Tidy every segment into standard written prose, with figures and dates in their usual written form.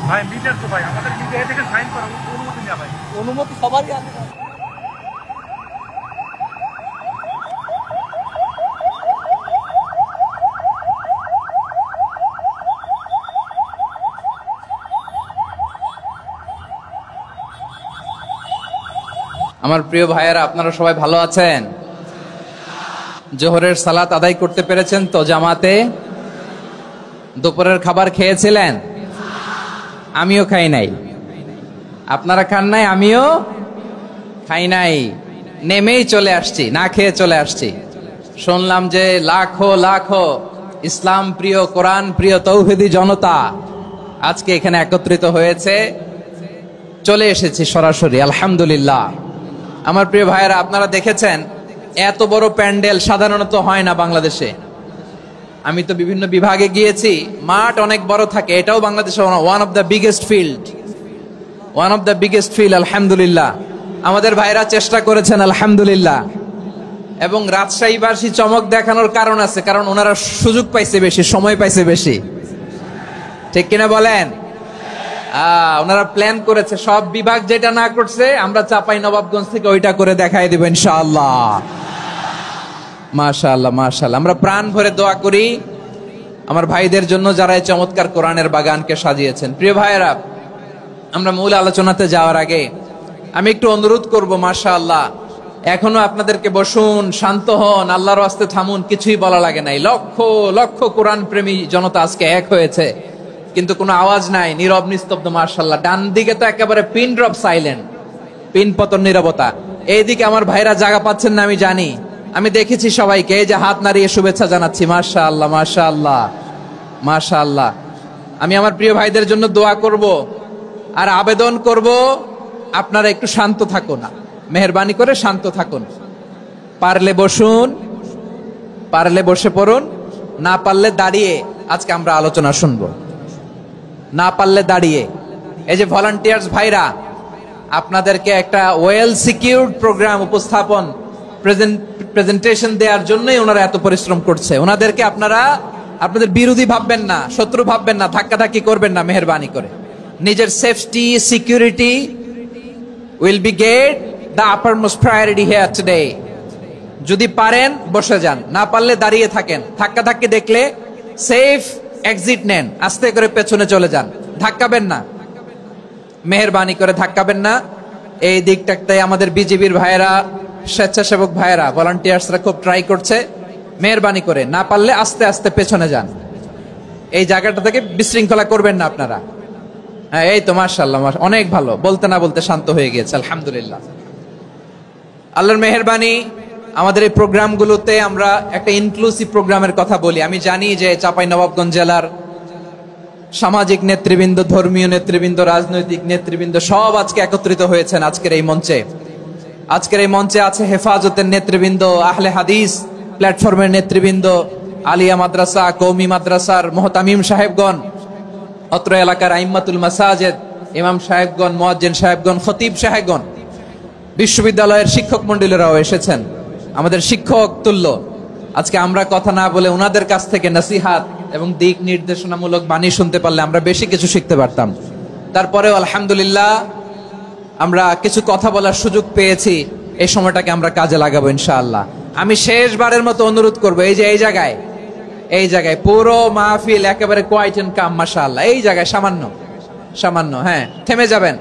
ভাই মিটার তো ভাই আমাদের মিটার থেকে সাইন করা অনুমতি নেওয়া ভাই অনুমতি সবারই আছে। আমার প্রিয় ভাইয়েরা, আপনারা সবাই ভালো আছেন? জোহরের সালাত আদায় করতে পেরেছেন তো জামাতে? দুপুরের খাবার খেয়েছিলেন? আমিও খাই নাই। আপনারা খান নাই, আমিও খাই নাই। নেমেই চলে আসছি, না খেয়ে চলে আসছি। শুনলাম যে লাখো লাখো ইসলাম প্রিয়, কোরআন প্রিয় তৌহিদি জনতা আজকে এখানে একত্রিত হয়েছে। চলে এসেছি সরাসরি, আলহামদুলিল্লাহ। আমার প্রিয় ভাইয়েরা, আপনারা দেখেছেন এত বড় প্যান্ডেল সাধারণত হয় না বাংলাদেশে। আমি তো বিভিন্ন বিভাগে গিয়েছি, মাঠ অনেক বড় থাকে। এটাও বাংলাদেশে one of the biggest field, আলহামদুলিল্লাহ। আমাদের ভাইরা চেষ্টা করেছেন, আলহামদুলিল্লাহ। এবং রাজশাহীবাসী চমক দেখানোর কারণ আছে, কারণ ওনারা সুযোগ পাইছে বেশি, সময় পাইছে বেশি, ঠিক কিনা বলেন? ওনারা প্ল্যান করেছে, সব বিভাগ যেটা না করছে আমরা চাঁপাইনবাবগঞ্জ থেকে ওইটা করে দেখাই দিব ইনশাআল্লাহ। মাশাআল্লাহ, মাশাআল্লাহ। আমরা প্রাণ ভরে দোয়া করি আমার ভাইদের জন্য, যারা এই চমৎকার কোরআনের বাগানকে সাজিয়েছেন। প্রিয় ভাইয়েরা, আমরা মূল আলোচনাতে যাওয়ার আগে আমি একটু অনুরোধ করব, মাশাআল্লাহ, এখনো আপনাদেরকে বসুন, শান্ত হন, আল্লাহর ওয়াস্তে থামুন, কিছুই বলা লাগে নাই। লক্ষ লক্ষ কোরআন প্রেমী জনতা আজকে এক হয়েছে, কিন্তু কোনো আওয়াজ নাই, নীরব নিস্তব্ধ, মাশাআল্লাহ। ডান দিকে তো একেবারে পিন ড্রপ সাইলেন্ট, পিন পতন নীরবতা। এইদিকে আমার ভাইরা জায়গা পাচ্ছেন না, আমি জানি। আমি দেখেছি সবাইকে, এই যে হাত নাড়িয়ে শুভেচ্ছা জানাচ্ছি। মাশাআল্লাহ, মাশাআল্লাহ, মাশাআল্লাহ। আমি আমার প্রিয় ভাইদের জন্য দোয়া করব আর আবেদন করব, আপনারা একটু শান্ত থাকুন, মেহেরবানি করে শান্ত থাকুন। পারলে বসুন, পারলে বসে পড়ুন, না পারলে দাঁড়িয়ে আজকে আমরা আলোচনা শুনবো। না পারলে দাঁড়িয়ে। এই যে ভলান্টিয়ার্স ভাইরা, আপনাদেরকে একটা ওয়েল সিকিউরড প্রোগ্রাম উপস্থাপন, প্রেজেন্টেশন দেওয়ার জন্যই ওনারা এত পরিশ্রম করছে। ওনাদেরকে আপনারা আপনাদের বিরোধী ভাববেন না, শত্রু ভাববেন না, ধাক্কাধাক্কি করবেন না, মেহেরবানি করে। নিজের safety, security will be get the uppermost priority here today. যদি পারেন বসে যান, না পারলে দাঁড়িয়ে থাকেন। ধাক্কাধাক্কি দেখলে সেফ এক্সিট নেন, আস্তে করে পেছনে চলে যান, ধাক্কাবেন না, মেহেরবানি করে ধাক্কাবেন না। এই দিকটাতে আমাদের বিজিবির ভাইয়েরা, স্বেচ্ছাসেবক ভাইয়েরা, ভলান্টিয়ার্সরা খুব ট্রাই করছে। মেহেরবানি করে না পারলে আস্তে আস্তে পেছনে যান। এই জায়গাটা থেকে বিশৃঙ্খলা করবেন না আপনারা। হ্যাঁ, এই তো মাশাআল্লাহ, অনেক ভালো। বলতে না বলতে শান্ত হয়ে গিয়েছে, আলহামদুলিল্লাহ। আল্লাহর মেহেরবানি। আমাদের এই প্রোগ্রামগুলোতে আমরা একটা ইনক্লুসিভ প্রোগ্রামের কথা বলি। আমি জানি যে চাঁপাইনবাবগঞ্জ জেলার সামাজিক নেতৃবৃন্দ, ধর্মীয় নেতৃবৃন্দ, রাজনৈতিক নেতৃবৃন্দ সব আজকে একত্রিত হয়েছেন আজকের এই মঞ্চে। আজকের এই মঞ্চে আছে হেফাজতের নেতৃবৃন্দ, আহলে হাদিস প্ল্যাটফর্মের নেতৃবৃন্দ, আলিয়া মাদ্রাসা, কওমি মাদ্রাসার মুহতামিম সাহেবগণ, অত্র এলাকার আইম্মাতুল মাসাজিদ, ইমাম সাহেবগণ, মুয়াজ্জিন সাহেবগণ, খতিব সাহেবগণ, বিশ্ববিদ্যালয়ের শিক্ষক মন্ডলীরাও এসেছেন। আমাদের শিক্ষক তুল্য। আজকে আমরা কথা না বলে ওনাদের কাছ থেকে নসিহাত এবং দিক নির্দেশনামূলক বাণী শুনতে পারলে আমরা বেশি কিছু শিখতে পারতাম। তারপরেও আলহামদুলিল্লাহ আমরা কিছু কথা বলার সুযোগ পেয়েছি। এই সময়টাকে আমরা কাজে লাগাবো ইনশাআল্লাহ। আমি শেষবারের মতো অনুরোধ করবো, এই যে এই জায়গায় পুরো মাহফিল একেবারে কোয়াইট এন্ড কাম, মাশাআল্লাহ। এই জায়গায় সামান্য, হ্যাঁ, থেমে যাবেন।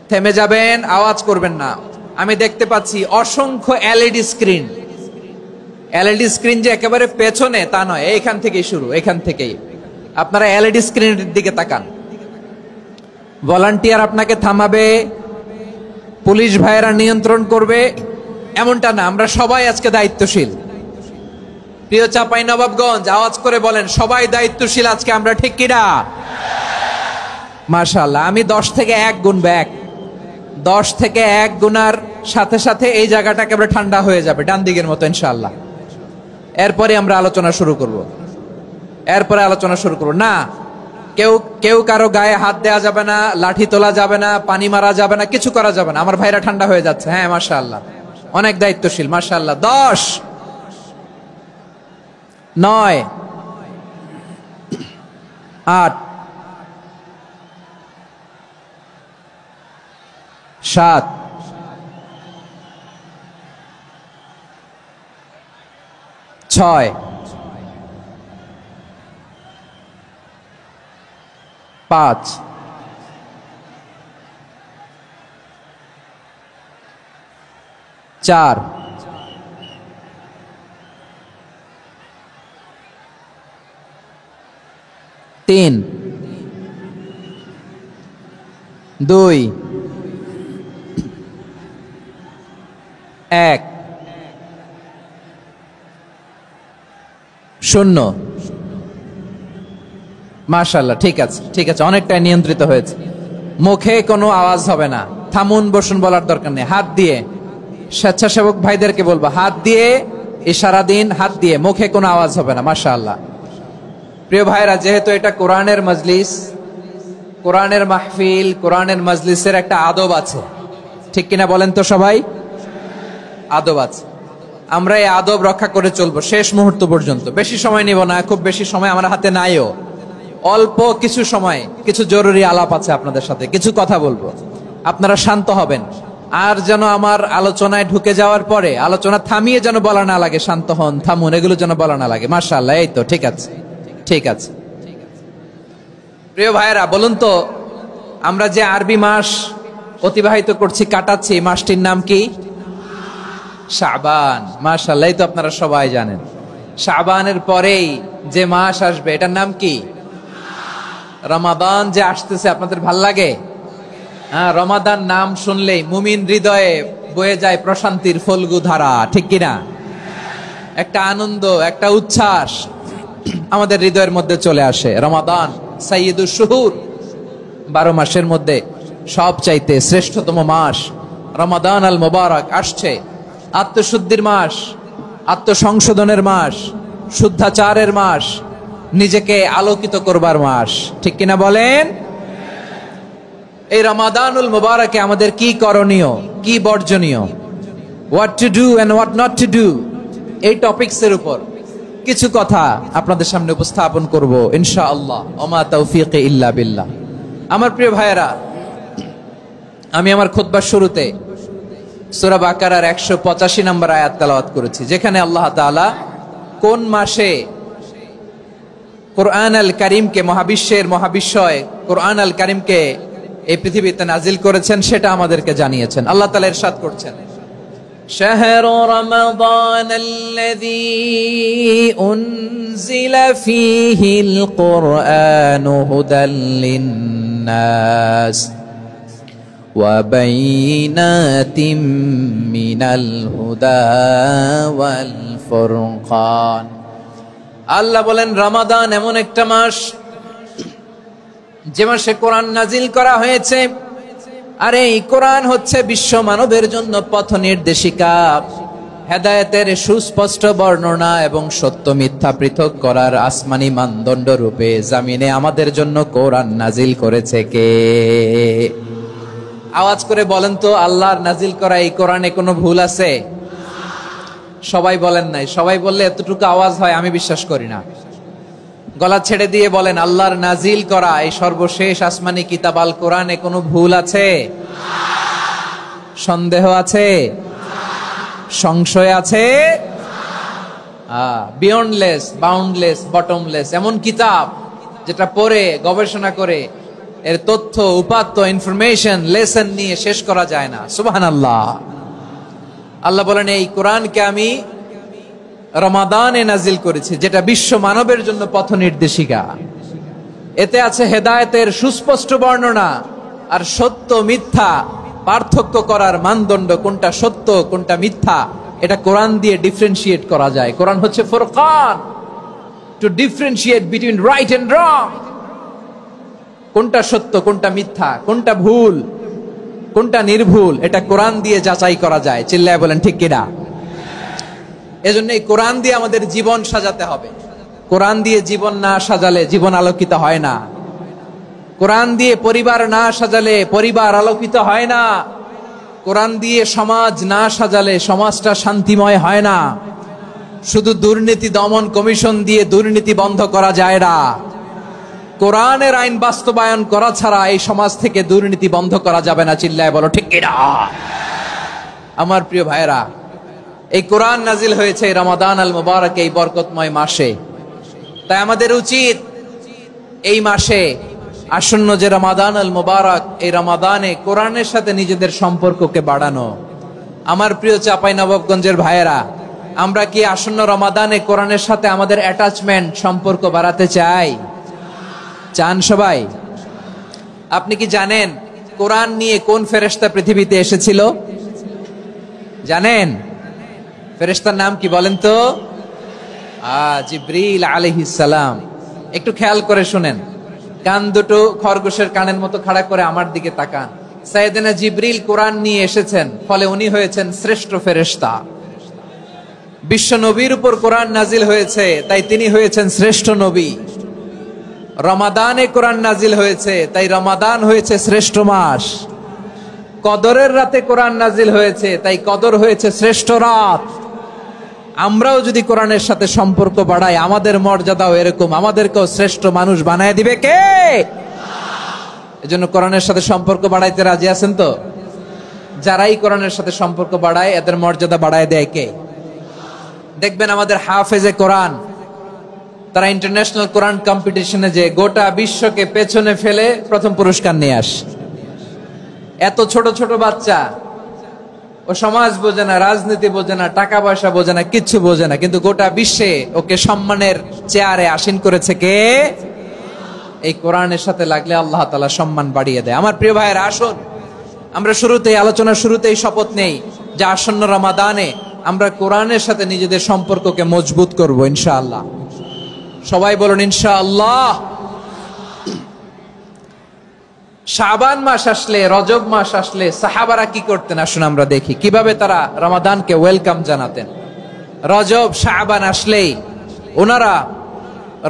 থেমে যাবেন, আওয়াজ করবেন না। আমি দেখতে পাচ্ছি অসংখ্য এলইডি স্ক্রিন। এলইডি স্ক্রিন যে একেবারে পেছনে তা নয়, এইখান থেকেই শুরু, এখান থেকেই। আপনারা এলইডি স্ক্রিনের দিকে তাকান। ভলান্টিয়ার আপনাকে থামাবে, পুলিশ ভাইয়েরা নিয়ন্ত্রণ করবে, এমনটা না। আমরা সবাই আজকে দায়িত্বশীল। প্রিয় চাঁপাইনবাবগঞ্জ, আওয়াজ করে বলেন সবাই দায়িত্বশীল আজকে আমরা, ঠিক কিনা? মাশাআল্লাহ। আমি 10 থেকে 1 গুনবো। 10 থেকে 1 গুনার সাথে সাথে এই জায়গাটা একেবারে ঠান্ডা হয়ে যাবে, ডান দিকের মতো ইনশাআল্লাহ। এরপরে আমরা আলোচনা শুরু করব। না, কেউ কারো গায়ে হাত দেওয়া যাবে না, লাঠি তোলা যাবে না, পানি মারা যাবে না, কিছু করা যাবে না। আমার ভাইরা ঠান্ডা হয়ে যাচ্ছে। হ্যাঁ মাশাআল্লাহ, অনেক দায়িত্বশীল মাশাআল্লাহ। 10, 9, 8, 7, 6, 5, 4, 3, 2, 1, 0। মাশাআল্লাহ, ঠিক আছে, অনেকটাই নিয়ন্ত্রিত হয়েছে। মুখে কোনো আওয়াজ হবে না। থামুন, বসুন বলার দরকার নেই। হাত দিয়ে, স্বেচ্ছাসেবক ভাইদেরকে বলবো, হাত দিয়ে ইশারা দিন, হাত দিয়ে, মুখে কোনো আওয়াজ হবে না। মাশাআল্লাহ। প্রিয় ভাইরা, যেহেতু এটা কোরআনের মজলিস, কোরআনের মাহফিল, কোরআনের মজলিসের একটা আদব আছে, ঠিক কিনা বলেন তো সবাই? আদব আছে। আমরা এই আদব রক্ষা করে চলবো শেষ মুহূর্ত পর্যন্ত। বেশি সময় নিব না, খুব বেশি সময় আমার হাতে নাইও। অল্প কিছু সময়, কিছু জরুরি আলাপ আছে আপনাদের সাথে, কিছু কথা বলবো। আপনারা শান্ত হবেন। আর যেন আমার আলোচনায় ঢুকে যাওয়ার পরে আলোচনা থামিয়ে যেন বলা না লাগে, শান্ত হন, থামুন, এগুলো যেন বলা না লাগে। মাশাআল্লাহ, এই তো ঠিক আছে। প্রিয় ভাইয়েরা, বলুন তো, আমরা যে আরবি মাস অতিবাহিত করছি, কাটাচ্ছি, মাসটির নাম কি? শাবান। মাশাআল্লাহ, এই তো আপনারা সবাই জানেন। শাবানের পরেই যে মাস আসবে এটার নাম কি? রমাদান যে আসতেছে, আপনাদের ভাল লাগে? হ্যাঁ, রমাদান নাম শুনলেই মুমিন হৃদয়ে বয়ে যায় প্রশান্তির ফল্গু ধারা, ঠিক কিনা? একটা আনন্দ, একটা উচ্ছ্বাস আমাদের হৃদয়ের মধ্যে চলে আসে। রমাদান সাইয়্যিদুশ শুহুর, 12 মাসের মধ্যে সবচাইতে শ্রেষ্ঠতম মাস রমাদান আল মুবারক আসছে। আত্মশুদ্ধির মাস, আত্মসংশোধনের মাস, শুদ্ধাচারের মাস, নিজেকে আলোকিত করবার মাস, ঠিক কিনা বলেন? এই রমাদানুল মুবারকে আমাদের কি করণীয়, কি বর্জনীয়, what to do and what not to do, এই টপিকসের উপর কিছু কথা আপনাদের সামনে উপস্থাপন করব ইনশাআল্লাহ। ওমা তাওফীকি ইল্লা বিল্লাহ। আমার প্রিয় ভাইয়েরা, আমি আমার খুতবার শুরুতে সূরা বাকারার 185 নম্বর আয়াত তেলাওয়াত করেছি, যেখানে আল্লাহ তাআলা কোন মাসে কোরআন আল কারীমকে, মহাবিশ্বের মহাবিশ্বয় কোরআন আল কারীমকে এই পৃথিবীতে নাজিল করেছেন সেটা আমাদেরকে জানিয়েছেন। আল্লাহ তাআলা ইরশাদ করছেন, শাহরু রমাদান আল্লাযী উনজিলা ফীহিল কুরআনু হুদাল লিন-নাস ওয়া বাইনাতিম মিনাল হুদা ওয়াল ফুরকান। আল্লাহ বলেন, রমাদান এমন একটা মাস যে মাসে কোরআন নাজিল করা হয়েছে। আর এই কোরআন হচ্ছে বিশ্ব মানবের জন্য পথ নির্দেশিকা, হেদায়েতের সুস্পষ্ট বর্ণনা এবং সত্য মিথ্যা পৃথক করার আসমানি মানদণ্ড রূপে জামিনে আমাদের জন্য কোরআন নাজিল করেছে কে? আওয়াজ করে বলেন তো, আল্লাহর নাজিল করা এই কোরআনে কোনো ভুল আছে? সবাই বলেন নাই। সবাই বললে এতটুকু আওয়াজ হয় আমি বিশ্বাস করি না। গলা ছেড়ে দিয়ে বলেন, আল্লাহর নাজিল করা এই সর্বশেষ আসমানি কিতাব আল কোরআনে কোনো ভুল আছে? সন্দেহ আছে? সংশয় আছে? বিয়ন্ডলেস, বাউন্ডলেস, বটমলেস, এমন কিতাব যেটা পড়ে গবেষণা করে এর তথ্য উপাত্ত ইনফরমেশন লেসন নিয়ে শেষ করা যায় না। সুবহানাল্লাহ। আল্লাহ বলেন এই কোরআনকে আমি রমাদানে নাজিল করেছি, যেটা বিশ্ব মানবের জন্য পথ নির্দেশিকা। এতে আছে হেদায়েতের সুস্পষ্ট বর্ণনা আর সত্য মিথ্যা পার্থক্য করার মানদণ্ড, কোনটা সত্য কোনটা মিথ্যা এটা কোরআন দিয়ে ডিফারেন্সিয়েট করা যায়। কোরআন হচ্ছে ফুরকান, to differentiate between right and wrong. কোনটা সত্য কোনটা মিথ্যা, কোনটা ভুল কোনটা নির্ভুল, এটা কোরআন দিয়ে যাচাই করা যায়। চিল্লায় বলেন ঠিক কিনা? এজন্য এই কোরআন দিয়ে আমাদের জীবন সাজাতে হবে। কোরআন দিয়ে জীবন না সাজালে জীবন আলোকিত হয় না। কোরআন দিয়ে পরিবার না সাজালে পরিবার আলোকিত হয় না। কোরআন দিয়ে সমাজ না সাজালে সমাজটা শান্তিময় হয় না। শুধু দুর্নীতি দমন কমিশন দিয়ে দুর্নীতি বন্ধ করা যায় না। কোরআনের আইন বাস্তবায়ন করা ছাড়া এই সমাজ থেকে দুর্নীতি বন্ধ করা যাবে না। চিল্লায় বলো ঠিক কিনা? আমার প্রিয় ভাইরা, এই কোরআন নাজিল হয়েছে রমাদান আল মুবারক, এই বরকতময় মাসে। তাই আমাদের উচিত এই মাসে আসন্ন যে রমাদান আল মুবারক, এই রমাদানে কোরআনের সাথে নিজেদের সম্পর্ককে বাড়ানো। আমার প্রিয় চাঁপাইনবাবগঞ্জের ভাইয়েরা, আমরা কি আসন্ন রমাদানে কোরআনের সাথে আমাদের অ্যাটাচমেন্ট সম্পর্ক বাড়াতে চাই? চান সবাই? আপনি কি জানেন কোরআন নিয়ে কোন ফেরেশতা পৃথিবীতে এসেছিল? জানেন? ফেরেশতার নাম কি বলেন তো? জিবরিল আলাইহিস সালাম। একটু খেয়াল করে শুনেন, কান দুটো খরগোশের কানের মতো খাড়া করে আমার দিকে তাকান। সাইয়েদনা জিবরিল কোরআন নিয়ে এসেছেন, ফলে উনি হয়েছেন শ্রেষ্ঠ ফেরেশতা। বিশ্ব নবীর উপর কোরআন নাজিল হয়েছে, তাই তিনি হয়েছেন শ্রেষ্ঠ নবী। রমাদানে কোরআন নাজিল হয়েছে, তাই রমাদান হয়েছে শ্রেষ্ঠ মাস। কদরের রাতে কোরআন নাজিল হয়েছে, তাই কদর হয়েছে শ্রেষ্ঠ রাত। আমরাও যদি কোরআনের সাথে সম্পর্ক বাড়াই, আমাদের মর্যাদাও এরকম, আমাদেরকেও শ্রেষ্ঠ মানুষ বানায় দিবে কে? এজন্য কোরআনের সাথে সম্পর্ক বাড়াইতে রাজি আছেন তো? যারাই কোরআনের সাথে সম্পর্ক বাড়ায় এদের মর্যাদা বাড়ায় দেয় কে? দেখবেন আমাদের হাফেজে কোরআন, তারা ইন্টারন্যাশনাল কোরআন কম্পিটিশনে যে গোটা বিশ্বকে পেছনে ফেলে প্রথম পুরস্কার নিয়ে আসে। এত ছোট ছোট বাচ্চা, ও সমাজ বোঝে না, রাজনীতি বোঝে না, টাকা পয়সা বোঝে না, কিচ্ছু বোঝে না, কিন্তু গোটা বিশ্বে ওকে সম্মানের চেয়ারে আসীন করেছে কে? এই কোরআনের সাথে লাগলে আল্লাহ তাআলা সম্মান বাড়িয়ে দেয়। আমার প্রিয় ভাইয়েরা, আসুন আমরা আলোচনার শুরুতেই শপথ নেই যে আসন্ন রমাদানে আমরা কোরআনের সাথে নিজেদের সম্পর্ককে মজবুত করব ইনশাআল্লাহ। সবাই বলুন ইনশাআল্লাহ। শাবান মাস আসলে, রজব মাস আসলে সাহাবারা কি করতেন? আসুন আমরা দেখি কিভাবে তারা রমাদানকে ওয়েলকাম জানাতেন। রজব শাবান আসলেই ওনারা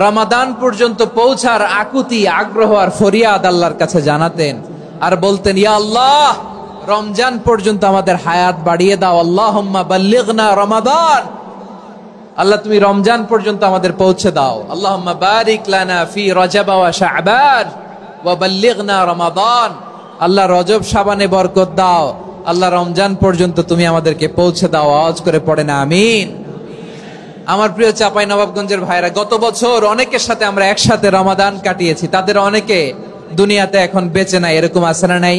রমাদান পর্যন্ত পৌঁছার আকুতি, আগ্রহ আর ফরিয়াদ আল্লাহর কাছে জানাতেন আর বলতেন, ইয়া আল্লাহ, রমজান পর্যন্ত আমাদের হায়াত বাড়িয়ে দাও। আল্লাহুম্মা বাল্লিগনা রমাদান, আল্লাহ তুমি রমজান পর্যন্ত আমাদের পৌঁছে দাও। আল্লাহুম্মা বারিক লানা ফি রজব ওয়া শাবান ওয়া বাল্লিগনা রমাদান, আল্লাহ রজব শাবানে বরকত দাও, আল্লাহ রমজান পর্যন্ত তুমি আমাদেরকে পৌঁছে দাও। আওয়াজ করে পড়েন আমিন। আমার প্রিয় চাঁপাইনবাবগঞ্জের ভাইরা, গত বছর অনেকের সাথে আমরা একসাথে রমাদান কাটিয়েছি, তাদের অনেকে দুনিয়াতে এখন বেঁচে নাই, এরকম আছে না নাই?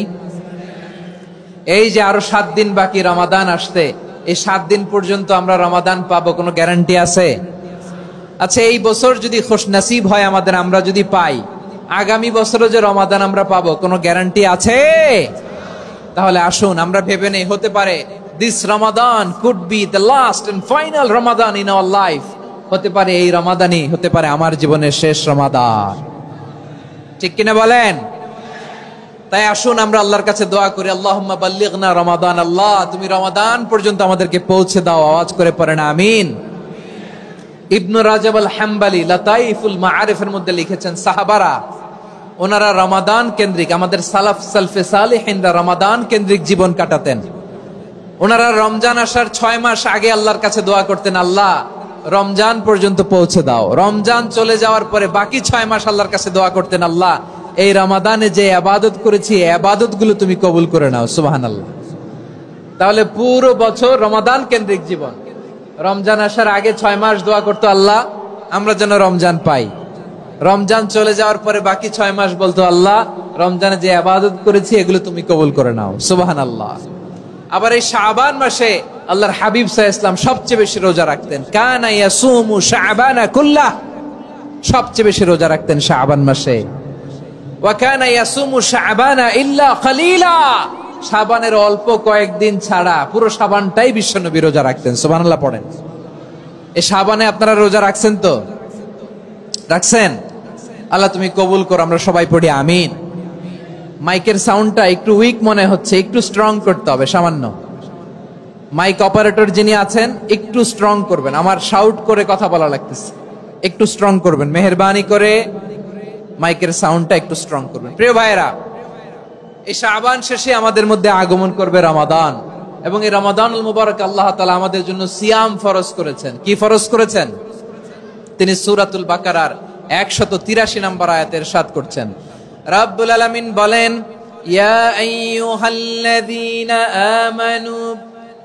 এই যে আরো 7 দিন বাকি রমাদান আসতে, এই 7 দিন পর্যন্ত আমরা রমাদান পাবো, কোনো গ্যারান্টি আছে? আচ্ছা, এই বছর যদি খুশনসিব হয় আমাদের, আমরা যদি পাই, আগামী বছরও যে রমাদান আমরা পাবো, কোনো গ্যারান্টি আছে? তাহলে আসুন আমরা ভেবে নেই, হতে পারে this Ramadan could be the last and final Ramadan in our life. হতে পারে এই রমাদানই হতে পারে আমার জীবনের শেষ রমাদান। ঠিক কিনা বলেন? তাই আসুন আমরা আল্লাহর কাছে দোয়া করি, আল্লাহুম্মা বাল্লিগনা রমাদান, আল্লাহ তুমি রমাদান পর্যন্ত আমাদেরকে পৌঁছে দাও। আওয়াজ করে পড়েন আমিন। ইবনু রাজব আল হাম্বলি লাতাইফুল মাআরিফের মধ্যে লিখেছেন, সাহাবারা ওনারা রমাদান কেন্দ্রিক, আমাদের সালাফ সালফে সালেহিনরা রমাদান কেন্দ্রিক জীবন কাটাতেন। ওনারা রমজান আসার 6 মাস আগে আল্লাহর কাছে দোয়া করতেন, আল্লাহ রমজান পর্যন্ত পৌঁছে দাও। রমজান চলে যাওয়ার পরে বাকি 6 মাস আল্লাহর কাছে দোয়া করতেন, আল্লাহ এই রমাদানে যে ইবাদত করেছি, ইবাদত গুলো তুমি কবুল করে নাও। সুবহানাল্লাহ। তাহলে পুরো বছর রমাদান কেন্দ্রিক জীবন। রমজান আসার আগে 6 মাস দোয়া করতো, আল্লাহ আমরা যেন রমজান পাই। রমজান চলে যাওয়ার পরে বাকি 6 মাস বলতো, আল্লাহ রমজানে যে ইবাদত করেছি এগুলো তুমি কবুল করে নাও, সুবহানাল্লাহ। আবার এই শাবান মাসে আল্লাহর হাবিব সাল্লাল্লাহু আলাইহি ওয়াসাল্লাম সবচেয়ে বেশি রোজা রাখতেন। কানা ইয়াসুমু শাবানা কুল্লাহ, সবচেয়ে বেশি রোজা রাখতেন শাবান মাসে। ওয়া কানা ইয়াসুমু শাবানা ইল্লা কলিলা, শাবানের অল্প কয়েকদিন ছাড়া পুরো শাবানটাই বিশ্বনবী রোজা রাখতেন, সুবহানাল্লাহ পড়েন। এই শাবানে আপনারা রোজা রাখছেন তো? রাখছেন? আল্লাহ তুমি কবুল করো, আমরা সবাই পড়ি আমিন। মাইকের সাউন্ডটা একটু উইক মনে হচ্ছে, একটু স্ট্রং করতে হবে সামান্য। মাইক অপারেটর যিনি আছেন একটু স্ট্রং করবেন, আমার শাউট করে কথা বলা লাগতেছে, একটু স্ট্রং করবেন মেহেরবানি করে, মাইকের সাউন্ডটা একটু স্ট্রং করবেন। প্রিয় ভাইরা, এই শাবান শেষে আমাদের মধ্যে আগমন করবে রমাদান, এবং এই রমাদানুল মুবারক আল্লাহ তাআলা আমাদের জন্য সিয়াম ফরজ করেছেন। কি ফরজ করেছেন? তিনি সূরাতুল বাকারার 183 নম্বর আয়াতে ইরশাদ করছেন, রব্বুল আলামিন বলেন, ইয়া আইয়ুহাল্লাযীনা আমানু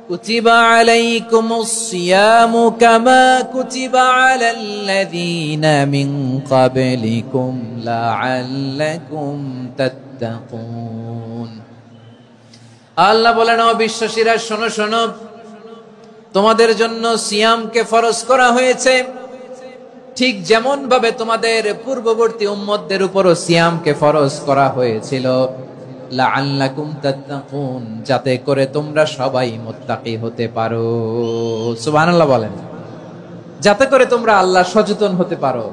কুতিবা আলাইকুমুস সিয়ামু কামা কুতিবা আলাল্লাযীনা মিন ক্বাবলিকুম লাআল্লাকুম তাত্তাকুন। আল্লাহ বলেন, ও বিশ্বাসীরা শোনো শোনো, তোমাদের জন্য সিয়ামকে ফরজ করা হয়েছে, ঠিক যেমন ভাবে তোমাদের পূর্ববর্তী উম্মতদের উপরও সিয়ামকে ফরজ করা হয়েছিল, লাআল্লাকুম তাত্তাকুন, যাতে করে তোমরা সবাই মুত্তাকি হতে পারো। সুবহানাল্লাহ বলেন, যাতে করে তোমরা আল্লাহ সচেতন হতে পারো।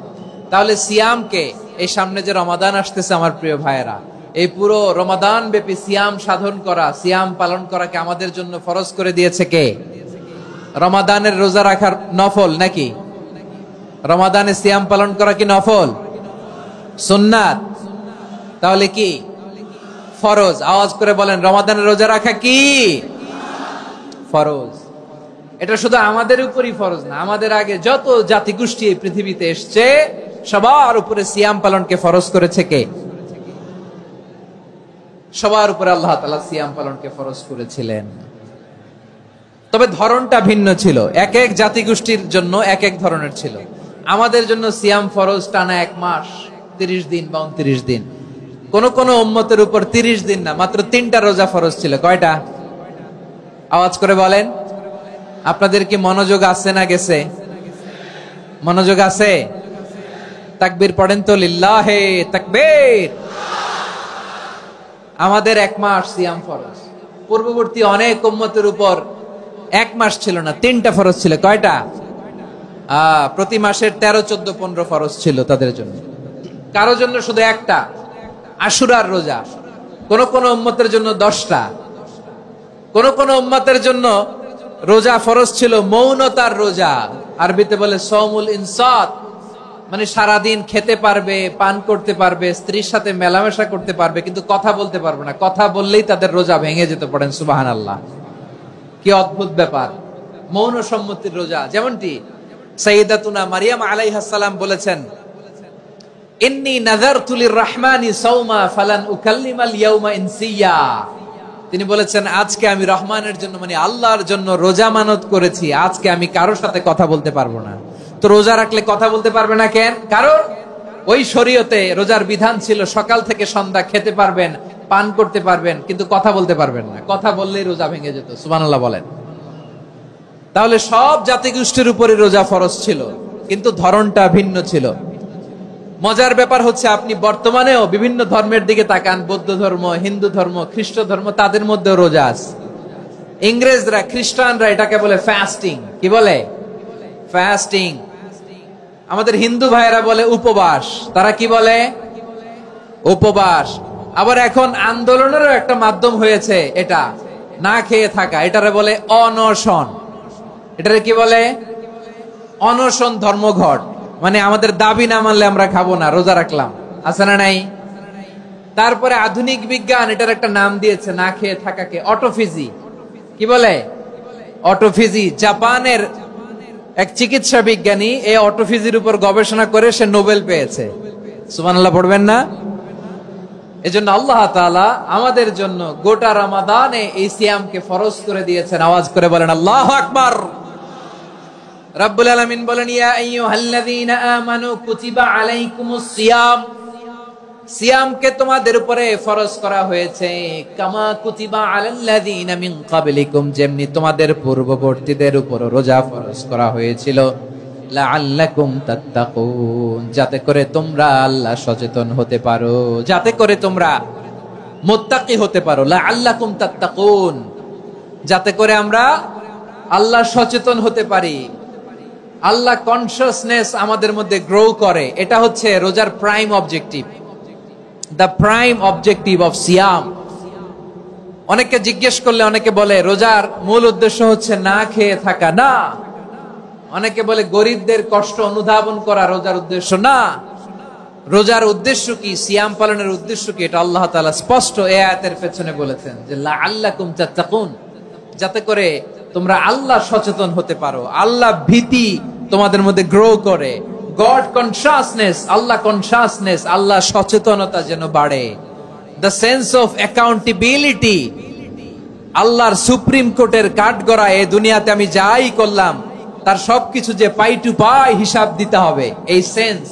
তাহলে সিয়ামকে, এই সামনে যে রমাদান আসতেছে আমার প্রিয় ভাইয়েরা, এই পুরো রমাদান ব্যাপী সিয়াম সাধন করা, সিয়াম পালন করাকে আমাদের জন্য ফরজ করে দিয়েছে কে? রমাদানের রোজা রাখার নফল নাকি? রমাদানে সিয়াম পালন করা কি নফল? সুন্নাত? তাহলে কি ফরজ? আওয়াজ করে বলেন, রমাদানের রোজা রাখা কি ফরজ? এটা শুধু আমাদের উপরই ফরজ না, আমাদের আগে যত জাতিগোষ্ঠী এই পৃথিবীতে এসছে সবার উপরে সিয়াম পালনকে ফরজ করেছে কে? সবার উপরে আল্লাহ তাআলা সিয়াম পালনকে ফরজ করেছিলেন। তবে ধরনটা ভিন্ন ছিল, এক এক জাতিগোষ্ঠীর জন্য এক এক ধরনের ছিল। আমাদের জন্য সিয়াম ফরজ টানা 1 মাস 30 দিন বা 29 দিন। কোন কোন উম্মতের উপর 30 দিন না, মাত্র 3টা রোজা ফরজ ছিল। কয়টা? আওয়াজ করে বলেন। আপনাদের কি মনোযোগ আছে না গেছে? মনোযোগ আছে? তাকবীর পড়েন তো, লিল্লাহে তাকবীর। আমাদের 1 মাস সিয়াম ফরজ, পূর্ববর্তী অনেক উম্মতের উপর 1 মাস ছিল না, 3টা ফরজ ছিল। কয়টা? প্রতি মাসের 13, 14, 15 ফরজ ছিল তাদের জন্য। কারো জন্য শুধু একটা, আশুরার রোজা। কোন কোন উম্মতের জন্য 10টা। কোন কোন উম্মতের জন্য রোজা ফরজ ছিল মৌনতার রোজা, আরবিতে বলে সওমুল ইনসাত, মানে সারাদিন খেতে পারবে, পান করতে পারবে, স্ত্রীর সাথে মেলামেশা করতে পারবে, কিন্তু কথা বলতে পারবে না। কথা বললেই তাদের রোজা ভেঙে যেতে। পড়েন সুবহানাল্লাহ। কি অদ্ভুত ব্যাপার, মৌন সম্মতির রোজা। যেমনটি সাইয়্যিদাতুনা মারিয়াম আলাইহাস সালাম বলেছেন, ইন্নী নাযারতু লির-রাহমানি সাওমা ফালান উকাল্লিমাল ইয়াওমা ইনসিয়া। তিনি বলেছেন, আজকে আমি রহমানের জন্য, মানে আল্লাহর জন্য রোজা মানত করেছি, আজকে আমি কারোর সাথে কথা বলতে পারবো না। তো রোজা রাখলে কথা বলতে পারবে না কেন? কারণ ওই শরীয়তে রোজার বিধান ছিল সকাল থেকে সন্ধ্যা খেতে পারবেন, পান করতে পারবেন, কিন্তু কথা বলতে পারবেন না। কথা বললেই রোজা ভেঙে যেত। সুবহানাল্লাহ বলেন। তাহলে সব জাতিগোষ্ঠীর উপরে রোজা ফরজ ছিল, কিন্তু ধরনটা ভিন্ন ছিল। মজার ব্যাপার হচ্ছে, আপনি বর্তমানেও বিভিন্ন ধর্মের দিকে তাকান, বৌদ্ধ ধর্ম, হিন্দু ধর্ম, খ্রিস্ট ধর্ম, তাদের মধ্যেও রোজা আছে। ইংরেজরা, খ্রিস্টানরা এটাকে বলে ফাস্টিং। কি বলে? ফাস্টিং। আমাদের হিন্দু ভাইয়েরা বলে উপবাস। তারা কি বলে? উপবাস। আবার এখন আন্দোলনেরও একটা মাধ্যম হয়েছে এটা, না খেয়ে থাকা। এটারে বলে অনশন। এটারে কি বলে? অনশন ধর্মঘট। মানে আমাদের দাবি না মানলে আমরা খাবো না, রোজা রাখলাম। আছে না নাই? তারপরে আধুনিক বিজ্ঞান এটার একটা নাম দিয়েছে না খেয়ে থাকাকে, অটোফিজি। কি বলে? অটোফিজি। জাপানের এক চিকিৎসা বিজ্ঞানী এই অটোফিজির উপর গবেষণা করে সে নোবেল পেয়েছে। সুবহানাল্লাহ পড়বেন না? এজন্য আল্লাহ তাআলা আমাদের জন্য গোটা রমাদানে এই সিয়ামকে ফরজ করে দিয়েছেন। আওয়াজ করে বলেন আল্লাহু আকবার। রাব্বুল আলামিন বলেন, ইয়া আইয়ুহাল্লাযীনা আমানু কুতিবা আলাইকুমুস সিয়াম, সিয়ামকে তোমাদের উপরে ফরজ করা হয়েছে, কামা কুতিবা আলাল্লাযীনা মিন ক্বাবলিকুম, যেমনি তোমাদের পূর্ববর্তীদের উপর রোজা ফরজ করা হয়েছিল, লাআল্লাকুম তাত্তাকুন, যাতে করে তোমরা আল্লাহ সচেতন হতে পারো, যাতে করে তোমরা মুত্তাকি হতে পারো। লাআল্লাকুম তাত্তাকুন, যাতে করে আমরা আল্লাহ সচেতন হতে পারি, আল্লাহ কনসিয়াসনেস আমাদের মধ্যে গ্রো করে। এটা হচ্ছে রোজার prime objective, the prime objective of সিয়াম। অনেকে জিজ্ঞেস করলে অনেকে বলে রোজার মূল উদ্দেশ্য হচ্ছে না খেয়ে থাকা, না। অনেকে বলে গরিবদের কষ্ট অনুধাবন করা রোজার উদ্দেশ্য, না। রোজার উদ্দেশ্য কি, সিয়াম পালনের উদ্দেশ্য কি, এটা আল্লাহ তাআলা স্পষ্ট এই আয়াতের পেছনে বলেছেন যে লাআল্লাকুম তাত্তাকুন, যাতে করে তোমরা আল্লাহ সচেতন হতে পারো, আল্লাহ ভীতি তোমাদের মধ্যে গ্রো করে, গড কনসিয়াসনেস, আল্লাহ কনসিয়াসনেস, আল্লাহ সচেতনতা যেন বাড়ে, দ্য সেন্স অফ অ্যাকাউন্টেবিলিটি, আল্লাহর সুপ্রিম কোর্টের কাঠগড়া এই দুনিয়াতে আমি যাই করলাম তার সবকিছু যে পাই টু পাই হিসাব দিতে হবে, এই sense,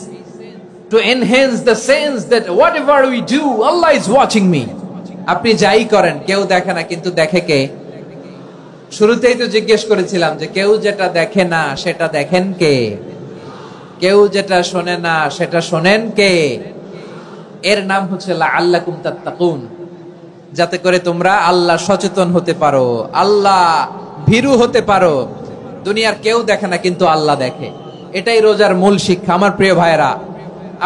to enhance the sense that whatever we do Allah is watching me. আপনি যাই করেন কেউ দেখে না, কিন্তু দেখে কে? শুরুতেই তো জিজ্ঞেস করেছিলাম যে কেউ যেটা দেখে না সেটা দেখেন কে, কেউ যেটা শোনে না সেটা শোনেন কে? এর নাম হচ্ছে লাআল্লাকুম তাত্তাকুন, যাতে করে তোমরা আল্লাহ সচেতন হতে পারো, আল্লাহ ভীরু হতে পারো। দুনিয়ার কেউ দেখে না, কিন্তু আল্লাহ দেখে। এটাই রোজার মূল শিক্ষা। আমার প্রিয় ভাইরা,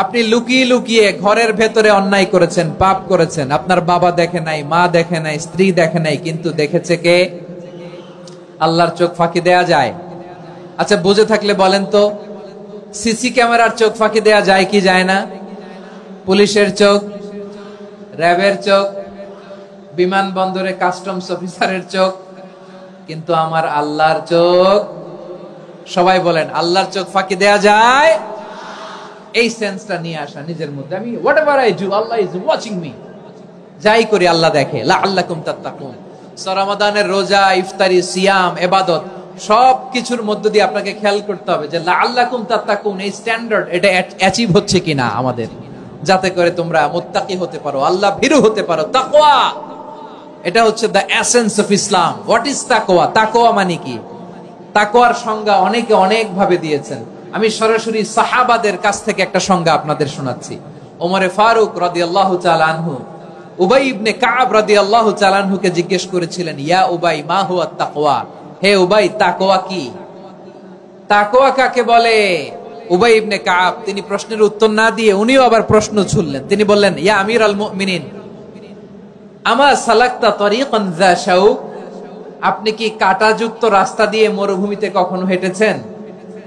আপনি লুকিয়ে লুকিয়ে ঘরের ভেতরে অন্যায় করেছেন, পাপ করেছেন, আপনার বাবা দেখে নাই, মা দেখে নাই, স্ত্রী দেখে নাই, কিন্তু দেখেছে কে? আল্লাহর চোখ ফাঁকি দেয়া যায়? আচ্ছা, বুঝে থাকলে বলেন তো, সিসি ক্যামেরার চোখ ফাঁকি দেয়া যায় কি যায় না? পুলিশের চোখ, র্যাবের চোখ, বিমানবন্দরে কাস্টমস অফিসারের চোখ, কিন্তু আমার আল্লাহর চোখ? সবাই বলেন, আল্লাহর চোখ ফাঁকি দেয়া যায়? এই সেন্সটা নিয়ে আসা নিজের মধ্যে, আমি whatever I do Allah is watching me, যাই করি আল্লাহ দেখে। লাআল্লাকুম তাত্তাকুন। রমাদানের রোজা, ইফতারি, সিয়াম, ইবাদত সব কিছুর মধ্য দিয়ে আপনাকে খেয়াল করতে হবে যে লাআল্লাকুম তাত্তাকুন এই স্ট্যান্ডার্ড এটা অ্যাচিভ হচ্ছে কিনা আমাদের, যাতে করে তোমরা মুত্তাকি হতে পারো, আল্লাহ ভীরু হতে পারো। তাকওয়া, এটা হচ্ছে the essence of Islam. What is তাকওয়া? তাকওয়া মানে কি? তাকওয়ার সংজ্ঞা অনেকে অনেক ভাবে দিয়েছেন। আমি সরাসরি সাহাবাদের কাছ থেকে একটা সংজ্ঞা আপনাদের শোনাচ্ছি। ওমরে ফারুক রাদিয়াল্লাহু তাআলা আনহু উবাই ইবনে কাব রাদিয়াল্লাহু তাআলা আনহুকে জিজ্ঞেস করেছিলেন, ইয়া উবাই মা হুয়া তাকওয়া, হে উবাই তাকওয়া কি? তাকওয়া কাকে বলে? উবাই ইবনে কাব তিনি প্রশ্নের উত্তর না দিয়ে উনিও আবার প্রশ্ন ছুড়লেন। তিনি বললেন, ইয়া আমিরাল মুমিনিন আমা সালাকতা তরিকান যা শাউক, আপনি কি কাঁটাযুক্ত রাস্তা দিয়ে মরুভূমিতে কখনো হেঁটেছেন?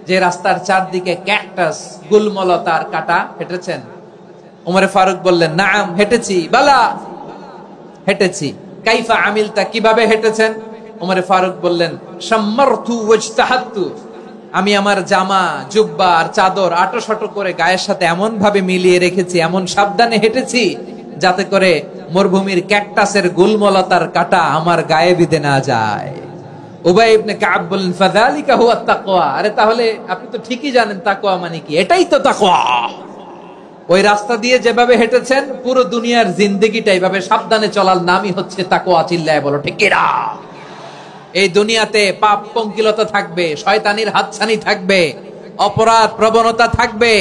যে রাস্তার চারদিকে ক্যাকটাস, গুলমলতার কাঁটা, হেঁটেছেন? ওমরে ফারুক বললেন, নাম, হেঁটেছি। বালা, হেঁটেছি। কাইফা আমিলতা, কিভাবে হেঁটেছেন? ওমরে ফারুক বললেন, শাম্মারতু ওয়াজতাহাতু, আমি আমার জামা, জুব্বা আর চাদর আটোসাটো করে গায়ের সাথে এমন ভাবে মিলিয়ে রেখেছি, এমন সাবধানে হেঁটেছি যাতে করে মরুভূমির ক্যাকটাসের গুলমলতার কাঁটা আমার গায়ে বিঁধে না যায়। উবাই ইবনে কাব বললেন, ফাযালিকা হুয়া তাকওয়া, আরে তাহলে আপনি তো ঠিকই জানেন তাকওয়া মানে কি, এটাই তো তাকওয়া। ওই রাস্তা দিয়ে যেভাবে হেঁটেছেন পুরো দুনিয়ার জিন্দেগিটা এইভাবে সাবধানে চলার নামই হচ্ছে তাকওয়া। চিল্লায় বলো ঠিক কিনা? এই দুনিয়াতে পাপ পঙ্কিলতা থাকবে, শয়তানির হাতছানি থাকবে, অপরাধ প্রবণতা থাকবে,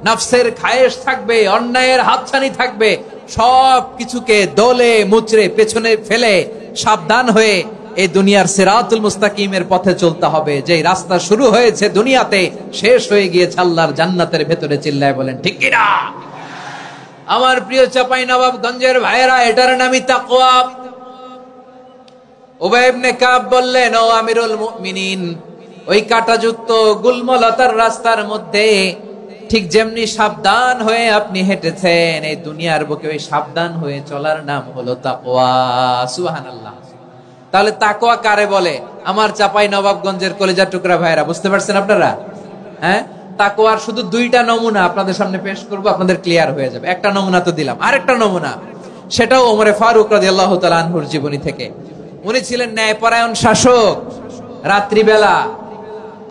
নফসের খায়েশ থাকবে, অন্যায়ের হাতছানি থাকবে। সব কিছুকে দলে মুচড়ে পেছনে ফেলে সাবধান হয়ে এই দুনিয়ার সিরাতুল মুস্তাকিমের পথে চলতে হবে। যে রাস্তা শুরু হয়েছে দুনিয়াতে, শেষ হয়ে গিয়েছে আল্লাহর জান্নাতের ভেতরে। চিল্লায় বলেন ঠিক কিনা? আমার প্রিয় চাঁপাইনবাবগঞ্জের ভাইয়েরা, এটার নামই তাকওয়া। উবাই ইবনে কাব বললেন, ও আমিরুল মুমিনিন, ওই কাঁটাযুক্ত গুলমলতার রাস্তার মধ্যে ঠিক যেমনি সাবধান হয়ে আপনি হেঁটেছেন, এই দুনিয়ার বুকে ওই সাবধান হয়ে চলার নাম হলো তাকওয়া। সুবহানাল্লাহ। তাহলে তাকওয়া কারে বলে? আমার চাঁপাইনবাবগঞ্জের কলিজার টুকরা ভাইয়েরা, বুঝতে পারছেন আপনারা? হ্যাঁ, তাকওয়ার শুধু দুইটা নমুনা আপনাদের সামনে পেশ করব, আপনাদের ক্লিয়ার হয়ে যাবে। একটা নমুনা তো দিলাম, আরেকটা নমুনা, সেটাও ওমরে ফারুক রাদিয়াল্লাহু তাআলা আনহুর জীবনী থেকে। উনি ছিলেন ন্যায়পরায়ণ শাসক। রাত্রিবেলা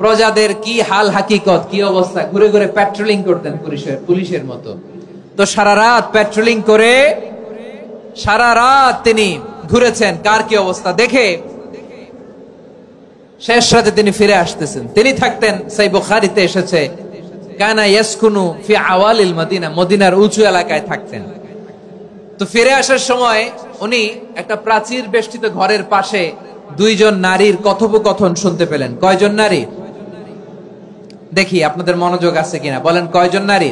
প্রজাদের কি হাল হাকিকত, কি অবস্থা, ঘুরে ঘুরে প্যাট্রোলিং করতেন পুলিশের মতো। তো সারা রাত প্যাট্রোলিং করে সারা রাত তিনি ঘুরেছেন কার কি অবস্থা দেখে। শেষ রাতে তিনি ফিরে আসতেছেন। তিনি থাকতেন, সেই বুখারীতে এসেছে, কানা ইয়াসকুনু ফি আওয়ালিল মদিনা, মদিনার উঁচু এলাকায় থাকতেন। তো ফিরে আসার সময় উনি একটা প্রাচীর বেষ্টিত ঘরের পাশে দুইজন নারীর কথোপকথন শুনতে পেলেন। কয়জন নারী? দেখি আপনাদের মনোযোগ আছে কিনা, বলেন কয়জন নারী?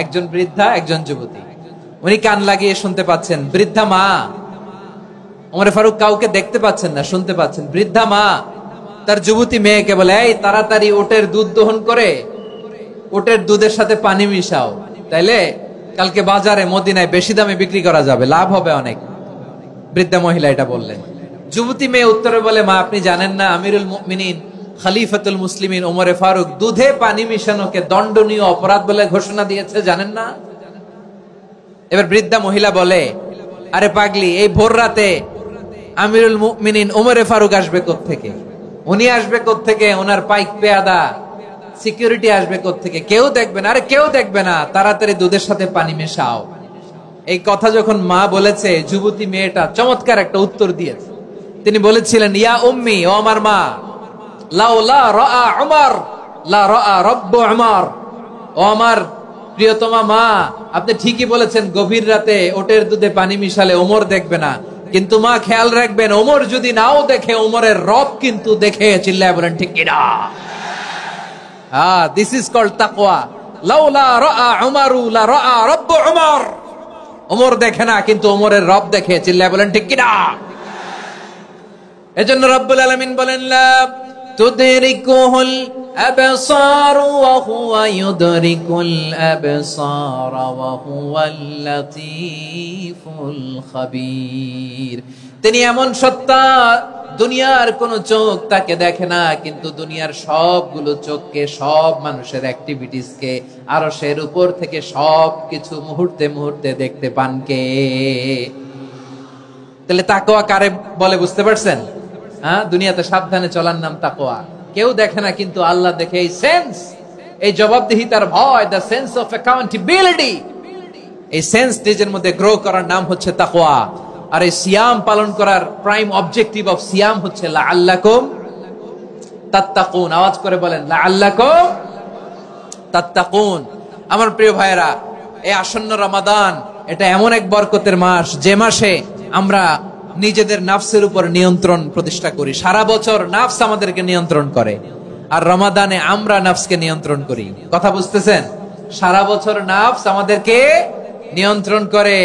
একজন বৃদ্ধা, একজন যুবতী। উনি কান লাগিয়ে শুনতে পাচ্ছেন। বৃদ্ধা মা, ওমর ফারুক কাউকে দেখতে পাচ্ছেন না, শুনতে পাচ্ছেন। বৃদ্ধা মা তার যুবতী মেয়েকে বলে, এই তাড়াতাড়ি ওটের দুধ দহন করে ওটের দুধের সাথে পানি মিশাও, তাইলে কালকে বাজারে মদিনায় বেশি দামে বিক্রি করা যাবে, লাভ হবে অনেক। বৃদ্ধা মহিলা এটা বললেন। যুবতী মেয়ে উত্তরে বলে, মা আপনি জানেন না আমিরুল মুমিনিন খলিফাতুল মুসলিমিন ওমর ফারুক দুধে পানি মিশানোকে দণ্ডনীয় অপরাধ বলে ঘোষণা দিয়েছে, জানেন না? এবার বৃদ্ধা মহিলা বলে, আরে পাগলি, এই ভোর রাতে আমিরুল মুমিনিন ওমর ফারুক আসবে কোত্থেকে? উনি আসবে কোত্থেকে? ওনার পাইক পেয়াদা সিকিউরিটি আসবে কোত্থেকে? কেউ দেখবে না। আরে কেউ দেখবে না, তাড়াতাড়ি দুধের সাথে পানি মেশাও। এই কথা যখন মা বলেছে, যুবতী মেয়েটা চমৎকার একটা উত্তর দিয়েছে। তিনি বলেছিলেন, ইয়া উম্মি, ও আমার মা, লাউলা রাআ উমর লা রাআ রব্বু উমর, ও আমার প্রিয়তমা মা, আপনি ঠিকই বলেছেন, গভীর রাতে ওটের দুধে পানি মিশালে ওমর দেখবে না, কিন্তু মা খেয়াল রাখবেন, ওমর যদি নাও দেখে, ওমরের রব কিন্তু দেখে। চিল্লায় বলেন ঠিক কিনা? দিস ইজ কল্ড তাকওয়া। লাউলা রাআ উমরু লা রাআ রব্বু উমর, ওমর দেখে না কিন্তু ওমরের রব দেখে। চিল্লায় বলেন ঠিক কিনা? এজন্য রব্বুল আলামিন বলেন, লা তুদরিকুহুল আবসার ওয়া হুয়া ইউদরিকুল আবসার ওয়া হুয়াল লাতীফুল খাবীর। তিনি এমন সত্তা, দুনিয়ার কোন চোখ তাকে দেখে না, কিন্তু দুনিয়ার সবগুলো চোখকে, সব মানুষের অ্যাক্টিভিটিসকে আরশের উপর থেকে সবকিছু মুহূর্তে মুহূর্তে দেখতে পান কে? তাহলে তাকওয়া কারে বলে বুঝতে পারছেন? দুনিয়াতে সাবধানে চলার নাম তাকওয়া। কেউ দেখে না কিন্তু আল্লাহ দেখে। এই সেন্স, এই জবাবদিহিতার ভয়, দ্য সেন্স অফ অ্যাকাউন্টেবিলিটি, এই সেন্স নিজের মধ্যে গ্রো করার নাম হচ্ছে তাকওয়া। আর এই সিয়াম পালন করার প্রাইম অবজেক্টিভ অফ সিয়াম হচ্ছে লাআল্লাকুম তাত্তাকুন। আওয়াজ করে বলেন, লাআল্লাকুম তাত্তাকুন। আমার প্রিয় ভাইয়েরা, এই আসন্ন রমাদান, এটা এমন এক বরকতের মাস, যে মাসে আমরা নিজেদের নাফসের উপর নিয়ন্ত্রণ প্রতিষ্ঠা করি। সারা বছর নাফস আমাদেরকে নিয়ন্ত্রণ করে, আর রমাদানে আমরা নাফসকে নিয়ন্ত্রণ করি। কথা বুঝতেছেন? সারা বছর নাফস আমাদেরকে নিয়ন্ত্রণ করে।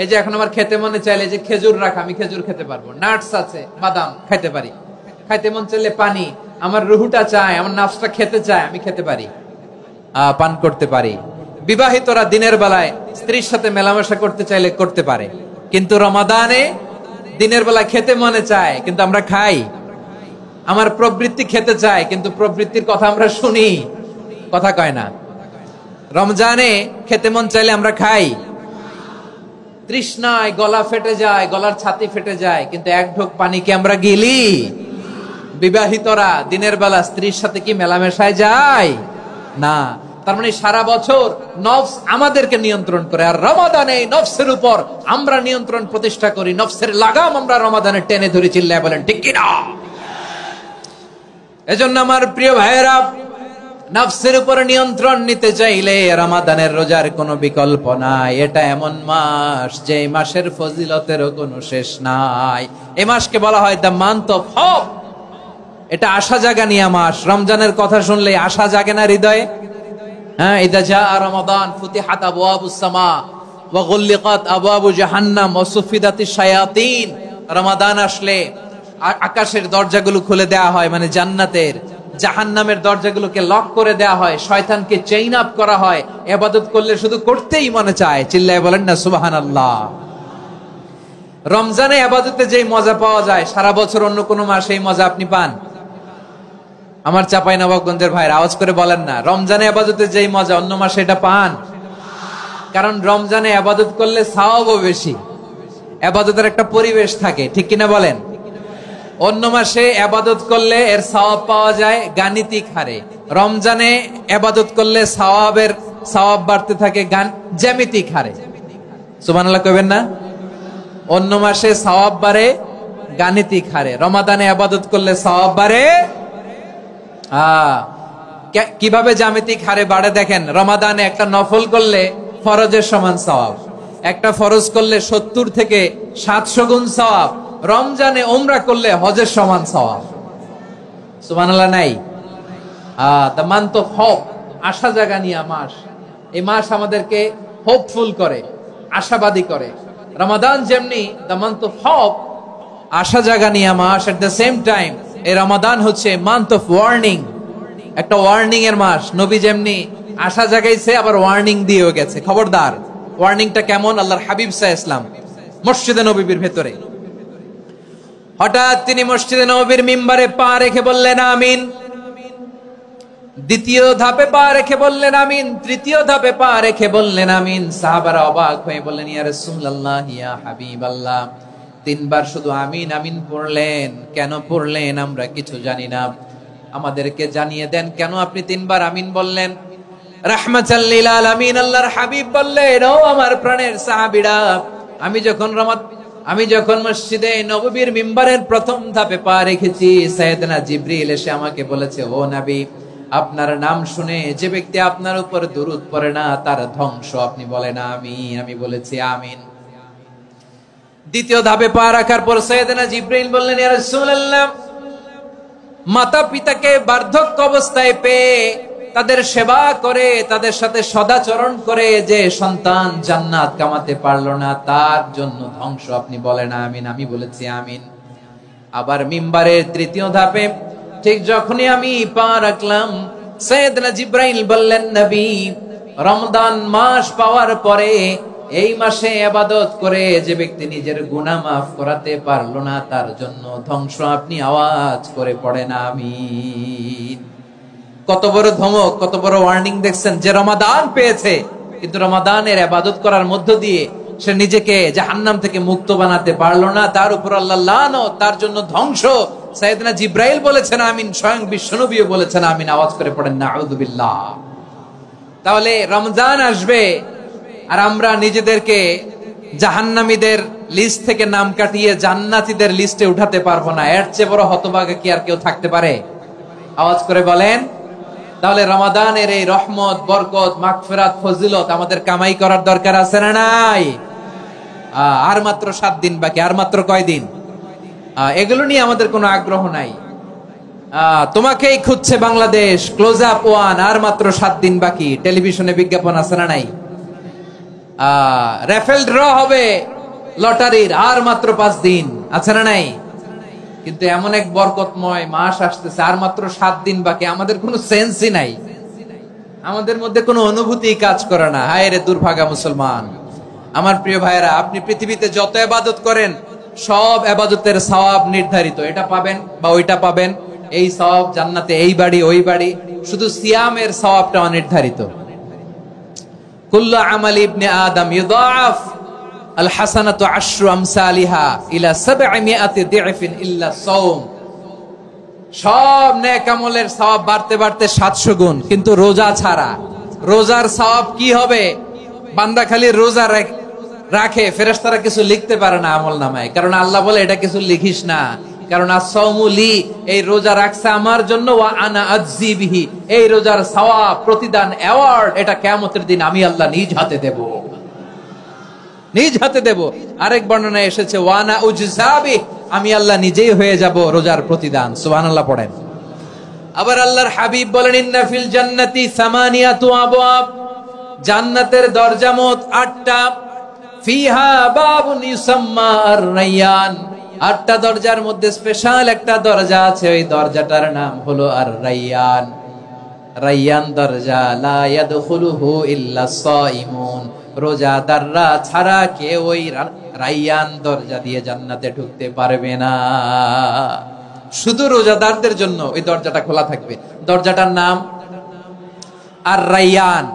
এই যে এখন আমার খেতে মনে চাইলে যে খেজুর রাখা, আমি খেজুর খেতে পারবো, নাটস আছে, বাদাম খাইতে পারি। খাইতে মন চাইলে পানি, আমার রুহুটা চায়, আমার নাফসটা খেতে চায়, আমি খেতে পারি, পান করতে পারি। বিবাহিতরা দিনের বেলায় স্ত্রীর সাথে মেলামেশা করতে চাইলে করতে পারে, কিন্তু রমাদানে দিনের বেলা খেতে মনে চায় কিন্তু আমরা খাই। আমার প্রবৃত্তি খেতে চায় কিন্তু প্রবৃত্তির কথা আমরা শুনি, কথা কয় না। রমজানে খেতে মন চাইলে আমরা খাই, তৃষ্ণায় গলা ফেটে যায়, গলার ছাতি ফেটে যায়, কিন্তু এক ঢোক পানিকে আমরা গিলি। বিবাহিতরা দিনের বেলা স্ত্রীর সাথে কি মেলামেশায় যায় না। তার মানে সারা বছর নফস আমাদেরকে নিয়ন্ত্রণ করে, আর রমাদানে নফসের উপর আমরা নিয়ন্ত্রণ প্রতিষ্ঠা করি। নফসের লাগাম আমরা রমাদানে টেনে ধরে। চিল্লায় বলেন ঠিক কিনা? এজন্য আমার প্রিয় ভাইয়েরা, নফসের উপর নিয়ন্ত্রণ নিতে চাইলে রমাদানের রোজার কোনো বিকল্প নাই। এটা এমন মাস যে মাসের ফজিলতেরও কোনো শেষ নাই। এই মাসকে বলা হয় দ্য মান্থ অফ হোপ। এটা আশা জাগানিয়া মাস। রমজানের কথা শুনলে আশা জাগে না হৃদয়ে? হ্যাঁ, ইদা জাআ রমাদান ফুতিহাত আবওয়াবুস সামা ওয়া গুল্লিকাত আবওয়াবু জাহান্নাম ওয়া সুফিদাতিশ শায়াতিন। রমাদান আসলে আকাশের দরজাগুলো খুলে দেওয়া হয়, মানে জান্নাতের। জাহান্নামের দরজাগুলোকে লক করে দেওয়া হয়, শয়তানকে চেইন আপ করা হয়। ইবাদত করলে শুধু করতেই মনে চায়। চিল্লায় বলেন না সুবহানাল্লাহ। রমজানে ইবাদতে যেই মজা পাওয়া যায়, সারা বছর অন্য কোন মাসে এই মজা আপনি পান? আমার চাঁপাইনবাবগঞ্জের ভাইরা আওয়াজ করে বলেন না, রমজানে ইবাদতে যেই মজা অন্য মাসে এটা পান? কারণ রমজানে ইবাদত করলে সওয়াবও বেশি, ইবাদতের একটা পরিবেশ থাকে, ঠিক কিনা বলেন? অন্য মাসে ইবাদত করলে এর সওয়াব পাওয়া যায় গাণিতিক হারে, রমজানে ইবাদত করলে সওয়াব বাড়তে থাকে জ্যামিতিক হারে। সুবহানাল্লাহ কইবেন না? অন্য মাসে সওয়াব বাড়ে গাণিতিক হারে, রমাদানে ইবাদত করলে সওয়াব বাড়ে কিভাবে জ্যামিতিক হারে বাড়ে দেখেন। রমাদানে একটা নফল করলে ফরজের সমান সওয়াব, একটা ফরজ করলে 70 থেকে 700 গুণ সওয়াব, রমজানে উমরা করলে হজের সমান সওয়াব। সুবহানাল্লাহ নাই? দ্য মান্থ অফ হোপ, আশা জাগানিয়া মাস। এই মাস আমাদেরকে হোপফুল করে, আশাবাদী করে। রমাদান যেমনি দ্য মান্থ অফ হোপ, আশা জাগানিয়া মাস, এট দ্য সেম টাইম এই রমাদান হচ্ছে মান্থ অফ ওয়ার্নিং, একটা ওয়ার্নিং এর মাস। নবী যেমনি আশা জাগাইছে আবার ওয়ার্নিং দিয়েও গেছে, খবরদার। ওয়ার্নিংটা কেমন? আল্লাহর হাবিব সাল্লাল্লাহু আলাইহি ওয়াসাল্লাম মসজিদে নববীর ভেতরে হঠাৎ তিনি মসজিদে নববীর মিম্বারে পা রেখে বললেন আমিন। দ্বিতীয় ধাপে পা রেখে বললেন আমিন, তৃতীয় ধাপে পা রেখে বললেন আমিন। সাহাবারা অবাক হয়ে বললেন ইয়া রাসূলুল্লাহ, ইয়া হাবিবাল্লাহ, 3 বার শুধু আমিন আমিন পড়লেন, কেন পড়লেন আমরা কিছু জানি না, আমাদেরকে জানিয়ে দেন কেন আপনি 3 বার আমিন বললেন। রাহমাতাল লিল আলামিন আল্লাহর হাবিব বললেন, ও আমার প্রাণের সাহাবীরা, আমি যখন মসজিদে নববীর মিম্বারের প্রথম ধাপে পা রেখেছি, সাইয়েদনা জিবরিল এসে আমাকে বলেছে, ও নবী, আপনার নাম শুনে যে ব্যক্তি আপনার উপর দুরূদ পড়ে না তার ধ্বংস। আপনি বলেন আমিন। আমি বলেছি আমিন। দ্বিতীয় ধাপে পা রাখার পর সাইয়েদনা জিবরিল বললেন, ইয়া রাসূলুল্লাহ, মাতা পিতাকে বার্ধক্য অবস্থায় পেয়ে তাদের সেবা করে, তাদের সাথে সদাচরণ করে যে সন্তান জান্নাত কামাতে পারলো না তার জন্য ধ্বংস। আপনি বলেন আমিন। আমি বলেছি আমিন। আবার মিম্বারের তৃতীয় ধাপে ঠিক যখনই আমি পা রাখলাম, সাইয়েদনা জিবরাইল বললেন, নবী, রমজান মাস পাওয়ার পরে এই মাসে ইবাদত করে যে ব্যক্তি নিজের গুনাহ মাফ করাতে পারলো না তার জন্য ধ্বংস। আপনি আওয়াজ করে পড়েন আমিন। কত বড় ধমক, কত বড় ওয়ার্নিং দেখছেন। যে রমাদান পেয়েছে কিন্তু রমাদানের ইবাদত করার মধ্য দিয়ে সে নিজেকে জাহান্নাম থেকে মুক্ত বানাতে পারলো না, তার উপর আল্লাহ লানত, তার জন্য ধ্বংস। সাইয়েদনা জিবরাইল বলেছেন আমিন, স্বয়ং বিশ্বনবীও বলেছেন আমিন। আওয়াজ করে পড়েন নাউযুবিল্লাহ। তাহলে রমজান আসবে আর আমরা নিজেদেরকে জাহান্নামীদের লিস্ট থেকে নাম কাটিয়ে জান্নাতীদের লিস্টে উঠাতে পারবো না। এর চেয়ে বড় হতভাগা কি আর কেউ থাকতে পারে? আওয়াজ করে বলেন। তাহলে রমাদানের এই রহমত, বরকত, মাগফিরাত, ফজিলত আমাদের কামাই করার দরকার আছে না নাই? আর মাত্র 7 দিন বাকি। আর মাত্র কয়দিন? এগুলো নিয়ে আমাদের কোনো আগ্রহ নাই। তোমাকেই খুঁজছে বাংলাদেশ, ক্লোজ আপ 1, আর মাত্র 7 দিন বাকি। টেলিভিশনে বিজ্ঞাপন আছে না নাই? রেফেল ড্র হবে লটারির, আর মাত্র 5 দিন, আছে না নাই? কিন্তু এমন এক বরকতময় মাস আসতেছে, আর মাত্র 7 দিন বাকি। আমাদের কোনো সেন্সই নাই, আমাদের মধ্যে কোনো অনুভূতি কাজ করে না। হায় রে দুর্ভাগা মুসলমান। আমার প্রিয় ভাইয়েরা, আপনি পৃথিবীতে যত ইবাদত করেন সব ইবাদতের সওয়াব নির্ধারিত। এটা পাবেন বা ওইটা পাবেন, এই সওয়াব জান্নাতে, এই বাড়ি ওই বাড়ি। শুধু সিয়ামের সওয়াবটা অনির্ধারিত। কুল্লু আমালি ইবনে আদম ইউদাআফ আল হাসানাতু আশরু আমসালিহা ইলা 700 দি'ফিন ইল্লা সাওম। সব নেক আমলের সওয়াব বাড়তে বাড়তে 700 গুণ, কিন্তু রোজা ছাড়া। রোজার সওয়াব কি হবে? বান্দা খালি রোজা রাখে, ফেরেশতারা কিছু লিখতে পারে না আমলনামায়, কারণ আল্লাহ বলে এটা কিছু লিখিস না, কারণ as-সাওমু লি, এই রোজা রাখছে আমার জন্য, ওয়া আনা আজজি বিহি, এই রোজার সওয়াব, প্রতিদান, অ্যাওয়ার্ড এটা কিয়ামতের দিন আমি আল্লাহ নিজ হাতে দেব, নিজ হাতে দেব। আরেক বর্ণনায় এসেছে ওয়া আনা উজজাবি, আমি আল্লাহ নিজেই হয়ে যাব রোজার প্রতিদান। সুবহানাল্লাহ পড়েন। আবার আল্লাহর হাবিব বলেন, ইন্না ফিল জান্নাতি 8 আবওয়াব, জান্নাতের দরজা মোট 8টা। ফিহা বাবুন ইউসাম্মা আর-রায়্যান, 8টা দরজার মধ্যে স্পেশাল একটা দরজা আছে, ওই দরজাটার নাম হলো আর-রায়্যান। রায়্যান দরজা, লা ইয়াদখুলুহু ইল্লা সাইমুন, রোজাদাররা ছাড়া কেউ ওই রায়্যান দরজা দিয়ে জান্নাতে ঢুকতে পারবে না। শুধু রোজাদারদের জন্য ওই দরজাটা খোলা থাকবে। দরজাটার নাম আর-রায়্যান।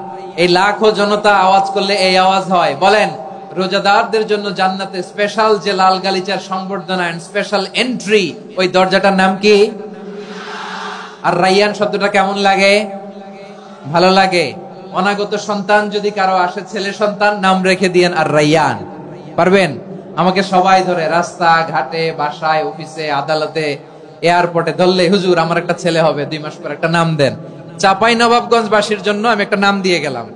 এই লাখো জনতা আওয়াজ করলে এই আওয়াজ হয়, বলেন রোজাদারদের জন্য জান্নাতে স্পেশাল যে লাল গালিচার সংবর্ধনা এন্ড স্পেশাল এন্ট্রি, ওই দরজাটার নাম কি? আর রাইয়ান শব্দটা কেমন লাগে? ভালো লাগে। অনাগত সন্তান যদি কারো আসে, ছেলে সন্তান, নাম রেখে দিয়েন আর রাইয়ান। পারবেন? আমাকে সবাই ধরে রাস্তা ঘাটে, বাসায়, অফিসে, আদালতে, এয়ারপোর্টে ধরলে, হুজুর আমার একটা ছেলে হবে 2 মাস পর, একটা নাম দেন। চাপাই নবাবগঞ্জবাসীর জন্য আমি একটা নাম দিয়ে গেলাম।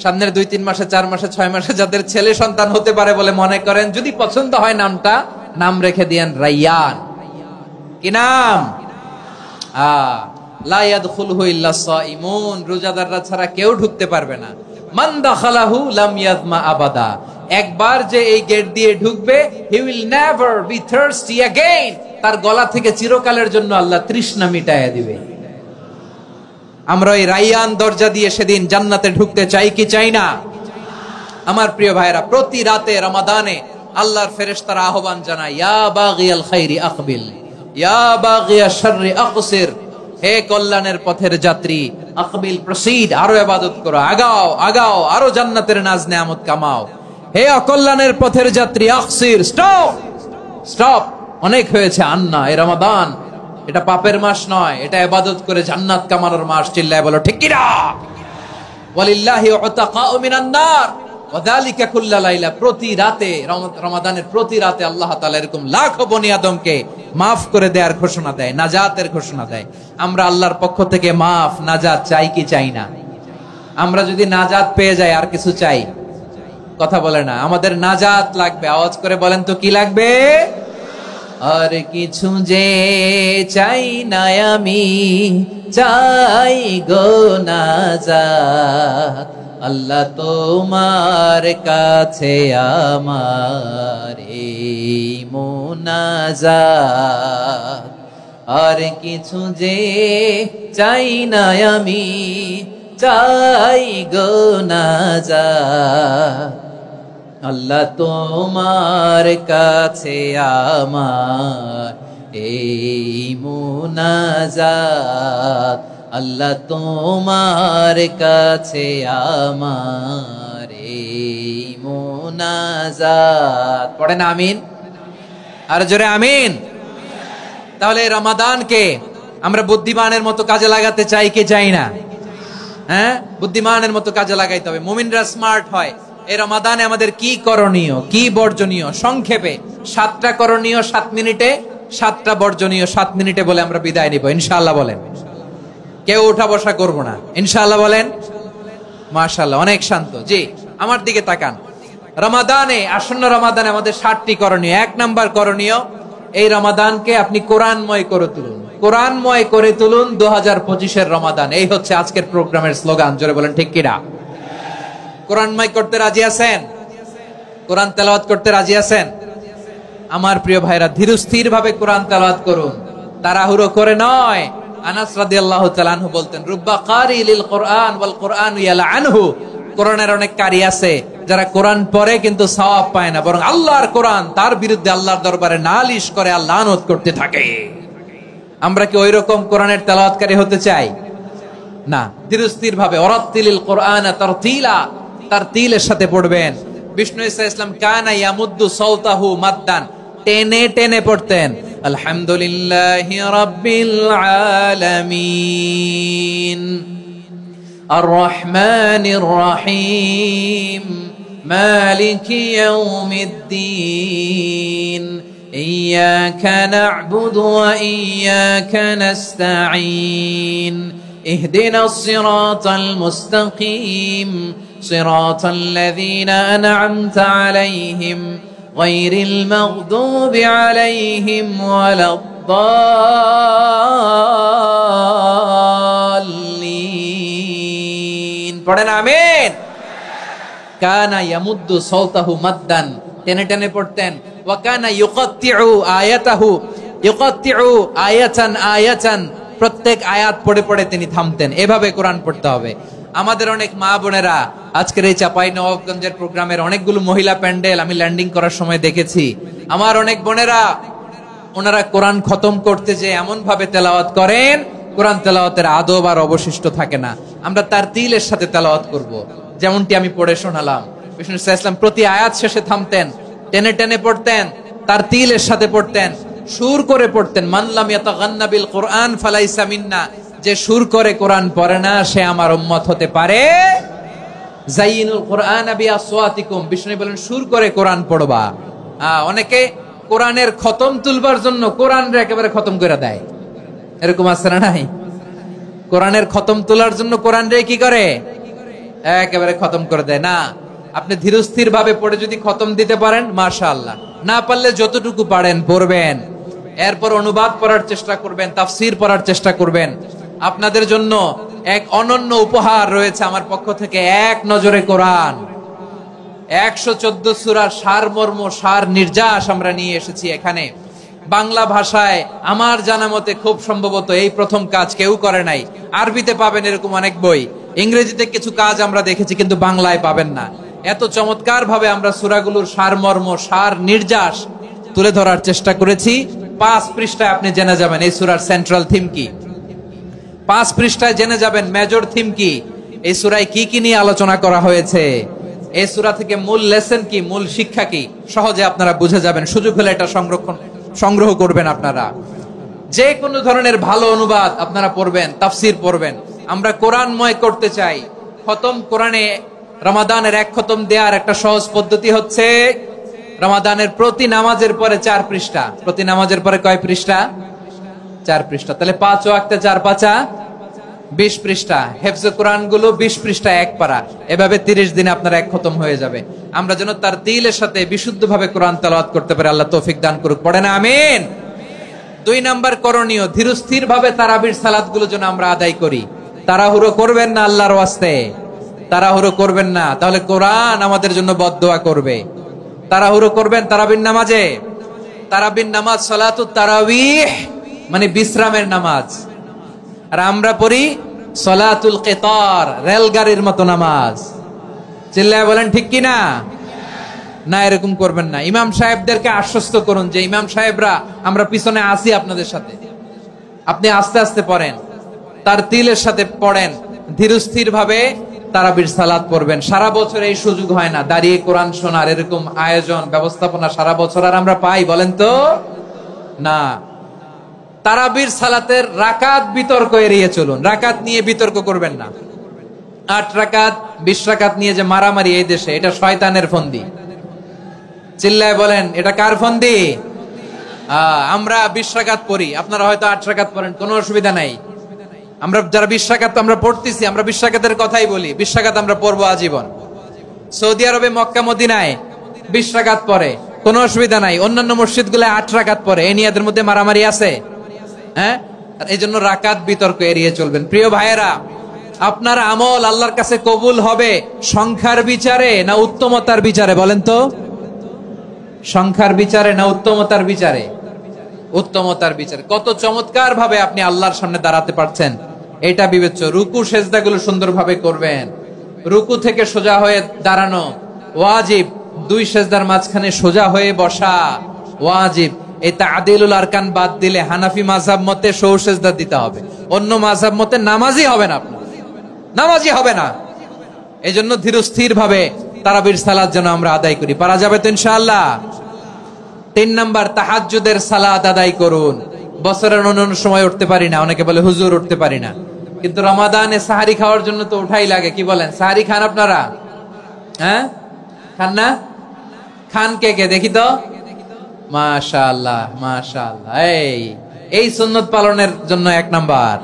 সামনের 2-3 মাসে, 4 মাসে, 6 মাসে যাদের ছেলে সন্তান হতে পারে বলে মনে করেন, যদি পছন্দ হয় নামটা, নাম রেখে দিয়েন রাইয়ান। কি নাম? লা ইয়াদখুলহু ইল্লা সাইমুন, রোজাদাররা ছাড়া কেউ ঢুকতে পারবে না। মান দাখালাহু লাম ইয়াযমা আবাদা, একবার যে এই গেট দিয়ে ঢুকবে, he will never be thirsty again, তার গলা থেকে চিরকালের জন্য আল্লাহ তৃষ্ণা মিটাইয়া দিবে। আমরা এই রাইয়ান দরজা দিয়ে সেদিন জান্নাতে ঢুকতে চাই কি চাই না? আমার প্রিয় ভাইরা, প্রতি রাতে রমাদানে আল্লাহর ফেরেশতারা আহ্বান জানায়, ইয়া বাগিয়াল খাইরি আকবিল, ইয়া বাগিয়াশ শাররি আকসির, হে কল্যাণের পথের যাত্রী, আকবিল প্রসিড, আরো ইবাদত করো, আগাও আগাও, আরো জান্নাতের নাজ নেয়ামত কামাও। হে অকল্যাণের পথের যাত্রী, আকসির, স্টপ স্টপ, অনেক হয়েছে। আন্না, এই রমাদান এটা পাপের মাস নয়, এটা ইবাদত করে জান্নাত কামানোর মাস। চিল্লায় বলো ঠিক কি না? ওয়ালিল্লাহি উতাকাউ মিনান নার ওয়া যালিকা কুল্লা লাইলা, প্রতি রাতে, রমাদানের প্রতি রাতে আল্লাহ তাআলা এরকম লাখো বনি আদমকে maaf করে দেওয়ার ঘোষণা দেয়, নাজাতের ঘোষণা দেয়। আমরা আল্লাহর পক্ষ থেকে মাফ, নাজাত চাই কি চাই না? আমরা যদি নাজাত পেয়ে যাই আর কিছু চাই? কথা বলে না। আমাদের নাজাত লাগবে। আওয়াজ করে বলেন তো কি লাগবে? আর কিছু যে চাই না আমি, চাই গো নাজাত, আল্লাহ তোমার কাছে আমার এই মুনাজাত। আর কিছু যে চাই না আমি, চাই গো নাজাত, আল্লাহ তোমার কাছে আমার এই মুনাজাত, আল্লাহ তোমার কাছে আমার এই মুনাজাত। পড়েন আমিন, আর জোরে আমিন। তাহলে রমাদানকে আমরা বুদ্ধিমানের মতো কাজে লাগাতে চাই কি চাই না? হ্যাঁ, বুদ্ধিমানের মতো কাজে লাগাইতে হবে। মুমিনরা স্মার্ট হয়। এই রমাদানে আমাদের কি করণীয়, কি বর্জনীয়, সংক্ষেপে 7টা করণীয় 7 মিনিটে, 7টা বর্জনীয় 7 মিনিটে বলে আমরা বিদায় নিব ইনশাআল্লাহ। বলেন, কেউ উঠা বসা করব না ইনশাআল্লাহ। বলেন মাশাআল্লাহ, অনেক শান্ত। জি, আমার দিকে তাকান। রমাদানে, আসন্ন রমাদানে আমাদের 7টি করণীয়। 1 নাম্বার করণীয়, এই রমাদানকে আপনি কোরআনময় করে তুলুন। কোরআনময় করে তুলুন 2025-এর রমাদান। এই হচ্ছে আজকের প্রোগ্রামের স্লোগান। জোরে বলেন ঠিক কিনা? কোরআনময় করতে রাজি আছেন? কোরআন তেলাওয়াত করতে রাজি আছেন? আমার প্রিয় ভাইরা, ধীরস্থির ভাবে কোরআন তেলাওয়াত করুন, তাড়াহুড়ো করে নয়। আনাস রাদিয়াল্লাহু তাআলা আনহু বলতেন, রুব্বা কারি লিল কোরআন ওয়াল কোরআন ইয়ালআনহু, কোরআনের অনেক কারি আছে যারা কোরআন পড়ে কিন্তু সওয়াব পায় না, বরং আল্লাহর কোরআন তার বিরুদ্ধে আল্লাহর দরবারে নালিশ করে আর লানত করতে থাকে। আমরা কি ওই রকম কোরআনের তেলাওয়াতকারী হতে চাই? না। ধীরস্থির ভাবে, ওয়ারাত্তিলিল কোরআনা তারতিলা, তারতিলের সাথে পড়বেন। বিষ্ণু ঈসা ইসলাম কানা ইয়ামুদ্দু সাওতাহু মাদ্দান, টেনে টেনে পড়তেন। আলহামদুলিল্লাহি রাব্বিল আলামিন আর রহমানির রহিম মালিকি ইয়াউমিদ্দিন ইয়্যাকা না'বুদু ওয়া ইয়্যাকা নাস্তাঈন ইহদিনাস সিরাতাল মুস্তাকিম সিরাতাল লাযীনা আন'আমতা আলাইহিম গায়রিল মাগদুবি আলাইহিম ওয়ালাদ-দাল্লিন। পড়েন আমিন। কানা ইয়ামুদ্দু সাওতাহু মাদ্দান, টেনে টেনে পড়তেন। ওয়া কানা ইউকাত্তিউ আয়াতাহু, ইউকাত্তিউ আয়াতান আয়াতান, প্রত্যেক আয়াত পড়ে পড়ে তিনি থামতেন। এভাবে কোরআন পড়তে হবে। আমাদের অনেক মা বোনেরা, আজকের এই চাপাই নবাবগঞ্জের প্রোগ্রামের অনেকগুলো মহিলা প্যান্ডেল আমি ল্যান্ডিং করার সময় দেখেছি। আমার অনেক বোনেরা, ওনারা কোরআন খতম করতে যে এমন ভাবে তেলাওয়াত করেন, কোরআন তেলাওয়াতের আদব আর অবশিষ্ট থাকে না। আমরা তারতিলের সাথে তেলাওয়াত করব, যেমনটি আমি পড়ে শোনালাম। বিষ্ণু ইসলাম প্রতি আয়াত শেষে থামতেন, টেনে টেনে পড়তেন, তার তিলের সাথে পড়তেন, সুর করে পড়তেন। মান লাম ইয়াতাগান্না বিল কুরআন ফালাইসা মিন্না, যে সুর করে কোরআন পড়ে না সে আমার উম্মত হতে পারে। যাইনুল কুরআন বিআসওয়াতিকুম, বিষ্ণু বলেন সুর করে কোরআন পড়বা। অনেকে কোরআনের খতম তুলবার জন্য কোরআনরে একেবারে খতম করে দেয়, এরকম আছে না নাই? কোরআনের খতম তোলার জন্য কোরআনরে কি করে? একেবারে খতম করে দেয়। না, আপনি ধীরস্থির ভাবে পড়ে যদি খতম দিতে পারেন মাশাআল্লাহ, না পারলে যতটুকু পারেন পড়বেন, এরপর অনুবাদ পড়ার চেষ্টা করবেন, তাফসীর পড়ার চেষ্টা করবেন। আপনাদের জন্য এক অনন্য উপহার রয়েছে আমার পক্ষ থেকে, এক নজরে কোরআন। 114 সূরার সারমর্ম, সার নির্যাস আমরা নিয়ে এসেছি এখানে বাংলা ভাষায়। আমার জানা মতে খুব সম্ভবত এই প্রথম কাজ, কেউ করে নাই। আরবিতে পাবেন এরকম অনেক বই, ইংরেজিতে কিছু কাজ আমরা দেখেছি, কিন্তু বাংলায় পাবেন না। এত চমৎকার ভাবে আমরা সূরাগুলোর সারমর্ম, সার নির্যাস তুলে ধরার চেষ্টা করেছি। 5 পৃষ্ঠায় আপনি জেনে যাবেন এই সূরার সেন্ট্রাল থিম কি। 5 পৃষ্ঠায় জেনে যাবেন মেজর থিম কি, এই সূরায় কি কি নিয়ে আলোচনা করা হয়েছে, এই সূরা থেকে মূল লেসন কি, মূল শিক্ষা কি, সহজে আপনারা বুঝে যাবেন। সুযোগ হলে এটা সংগ্রহ করবেন। আপনারা যে কোনো ধরনের ভালো অনুবাদ আপনারা পড়বেন, তাফসীর পড়বেন। আমরা কোরআনময় করতে চাই। খতম কোরআনে রমাদানের 1 খতম দেওয়ার একটা সহজ পদ্ধতি হচ্ছে, রমাদানের প্রতি নামাজের পরে 4 পৃষ্ঠা। প্রতি নামাজের পরে কয় পৃষ্ঠা? 4 পৃষ্ঠা। তাহলে 5 ওয়াক্তে 4 পাঁচা 20 পৃষ্ঠা। হেফজে কোরআন গুলো 20 পৃষ্ঠা, 1 পারা। এভাবে 30 দিনে আপনার 1 খতম হয়ে যাবে। আমরা যেন তার তিলের সাথে বিশুদ্ধভাবে কোরআন তেলাওয়াত করতে পারি, আল্লাহ তৌফিক দান করুক। পড়েন আমিন। 2 নাম্বার করণীয়, ধীরস্থির ভাবে তারাবির সালাত গুলো যেন আমরা আদায় করি। তাড়াহুড়ো করবেন না, আল্লাহর ওয়াস্তে তাড়াহুড়ো করবেন না, তাহলে কোরআন আমাদের জন্য বদদোয়া করবে। তাড়াহুড়ো করবেন তারাবির নামাজে। তারাবির নামাজ সালাতুত তারাবিহ মানে বিশ্রামের নামাজ, আর আমরা পড়ি সালাতুল কিতার, রেলগাড়ির মতো নামাজ। চিল্লায় বলেন ঠিক কি না? না, এরকম করবেন না। ইমাম সাহেবদেরকে আশ্বস্ত করুন যে ইমাম সাহেবরা আমরা পিছনে আসি আপনাদের সাথে, আপনি আস্তে আস্তে পড়েন, তার তিলের সাথে পড়েন, ধীরস্থির ভাবে তারাবির সালাত পড়বেন। সারা বছর এই সুযোগ হয় না দাঁড়িয়ে কোরআন শোনার, এরকম আয়োজন ব্যবস্থাপনা সারা বছর আর আমরা পাই বলেন তো? না। তারাবির সালাতের রাকাত বিতর্ক এড়িয়ে চলুন, রাকাত নিয়ে বিতর্ক করবেন না। 8 রাকাত 20 রাকাত নিয়ে যে মারামারি এই দেশে, এটা শয়তানের ফন্দি। চিল্লায় বলেন এটা কার ফন্দি? আমরা 20 রাকাত পড়ি, আপনারা হয়তো 8 রাকাত পড়েন, কোনো অসুবিধা নাই। আমরা যারা 20 রাকাত আমরা পড়তেছি, আমরা 20 রাকাতের কথাই বলি। 20 রাকাত আমরা পড়বো আজীবন। সৌদি আরবে মক্কা মদিনায় 20 রাকাত পড়ে, কোনো অসুবিধা নাই। অন্যান্য মসজিদ গুলো 8 রাকাত পড়ে, এই নিয়ে এদের মধ্যে মারামারি আছে? হ্যাঁ, এই জন্য রাকাত বিতর্ক এড়িয়ে চলবেন। প্রিয় ভাইয়েরা, আপনার আমল আল্লাহর কাছে কবুল হবে সংখ্যার বিচারে না উত্তমতার বিচারে? বলেন তো, সংখ্যার বিচারে না উত্তমতার বিচারে? উত্তমতার বিচারে। কত চমৎকার ভাবে আপনি আল্লাহর সামনে দাঁড়াতে পারছেন এটা বিবেচ্য। রুকু সেজদাগুলো সুন্দরভাবে করবেন। রুকু থেকে সোজা হয়ে দাঁড়ানো ওয়াজিব, 2 সেজদার মাঝখানে সোজা হয়ে বসা ওয়াজিব। এই তা'দিলুল আরকান বাদ দিলে হানাফি মাযহাব মতে সৌ সেজদা দিতে হবে, অন্য মাযহাব মতে নামাজই হবে না, আপনার নামাজই হবে না। এই জন্য ধীরস্থির ভাবে তারাবির সালাত যেন আমরা আদায় করি। পারা যাবে তো ইনশাআল্লাহ? 3 নাম্বার, তাহাজ্জুদের সালাত আদায় করুন। বছরের অন্যান্য সময় উঠতে পারি না, অনেকে বলে হুজুর উঠতে পারি না, কিন্তু রমাদানে সাহারি খাওয়ার জন্য তো উঠাই লাগে। কি বলেন, সাহারি খান আপনারা? হ্যাঁ, খান না? খান কে কে দেখি তো? মাশাআল্লাহ মাশাআল্লাহ। এই সুন্নত পালনের জন্য 1 নাম্বার।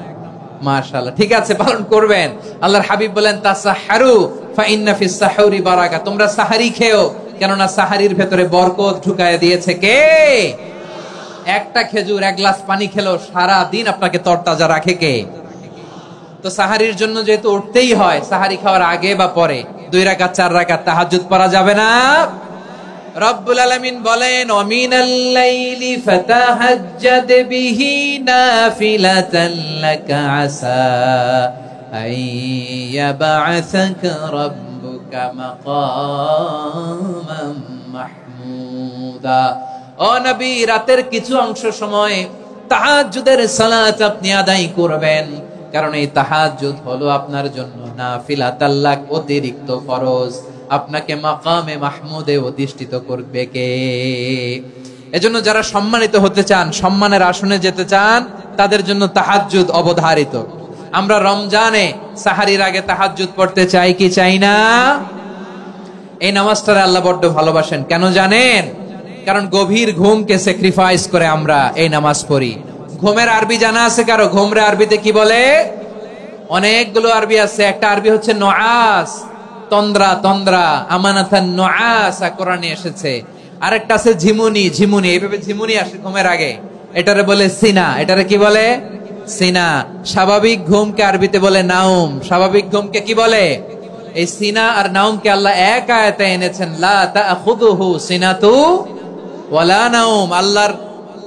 মাশাআল্লাহ, ঠিক আছে, পালন করবেন। আল্লাহর হাবিব বলেন তাসাহহারু ফা ইন্না ফিস সাহুরি বারাকা, তোমরা সাহারি খেও, কেননা সাহারির ভেতরে বরকত ঢুকায় দিয়েছে কে? একটা খেজুর, 1 গ্লাস পানি খেলো সারা দিন আপনাকে তরতাজা রাখে কে? তো সাহারির জন্য যেহেতু উঠতেই হয়, সাহারি খাওয়ার আগে বা পরে 2 রাকাত 4 রাকাত তাহাজ্জুদ পড়া যাবে না? রব্বুল আলামিন বলেন ওয়ামিনাল লাইলি ফাতাহাজ্জাদ বিহি নাফিলাতান লাকা আসা আইয়াবআসাকা রাব্বুকা মাকামান মাহমুদা। ও নবী, রাতের কিছু অংশ সময় তাহাজ্জুদের সালাত আপনি আদায় করবেন, কারণ এই তাহাজ্জুদ হলো আপনার জন্য নাফিলাতাল লাক, অতিরিক্ত ফরজ। আপনাকে মাকামে মাহমুদে অধিষ্ঠিত করবে কে? এজন্য যারা সম্মানিত হতে চান, সম্মানের আসনে যেতে চান, তাদের জন্য তাহাজ্জুদ অবধারিত। আমরা রমজানে সাহারির আগে তাহাজ্জুদ পড়তে চাই কি চাই না? এই নামাজটারে আল্লাহ বড্ড ভালোবাসেন। কেন জানেন? কারণ গভীর ঘুমকে স্যাক্রিফাইস করে আমরা এই নামাজ পড়ি। ঘুমের আরবি জানা আছে কারো? ঘুমরে আরবিতে কি বলে? অনেকগুলো আরবি আছে। একটা আরবি হচ্ছে নুআস, তন্দ্রা, তন্দ্রা, আমানাতান নুআসা কোরআনে এসেছে। আরেকটা আছে ঝিমুনি, ঝিমুনি, এইভাবে ঝিমুনি আসে ঘুমের আগে, এটারে বলে সিনা। এটারে কি বলে? সিনা। স্বাভাবিক ঘুমকে আরবিতে বলে নাউম। স্বাভাবিক ঘুমকে কি বলে? এই সিনা আর নাউমকে আল্লাহ এক আয়াতে এনেছেন, লা তাখুযুহু সিনাতু ওয়ালা নাউম। আল্লাহর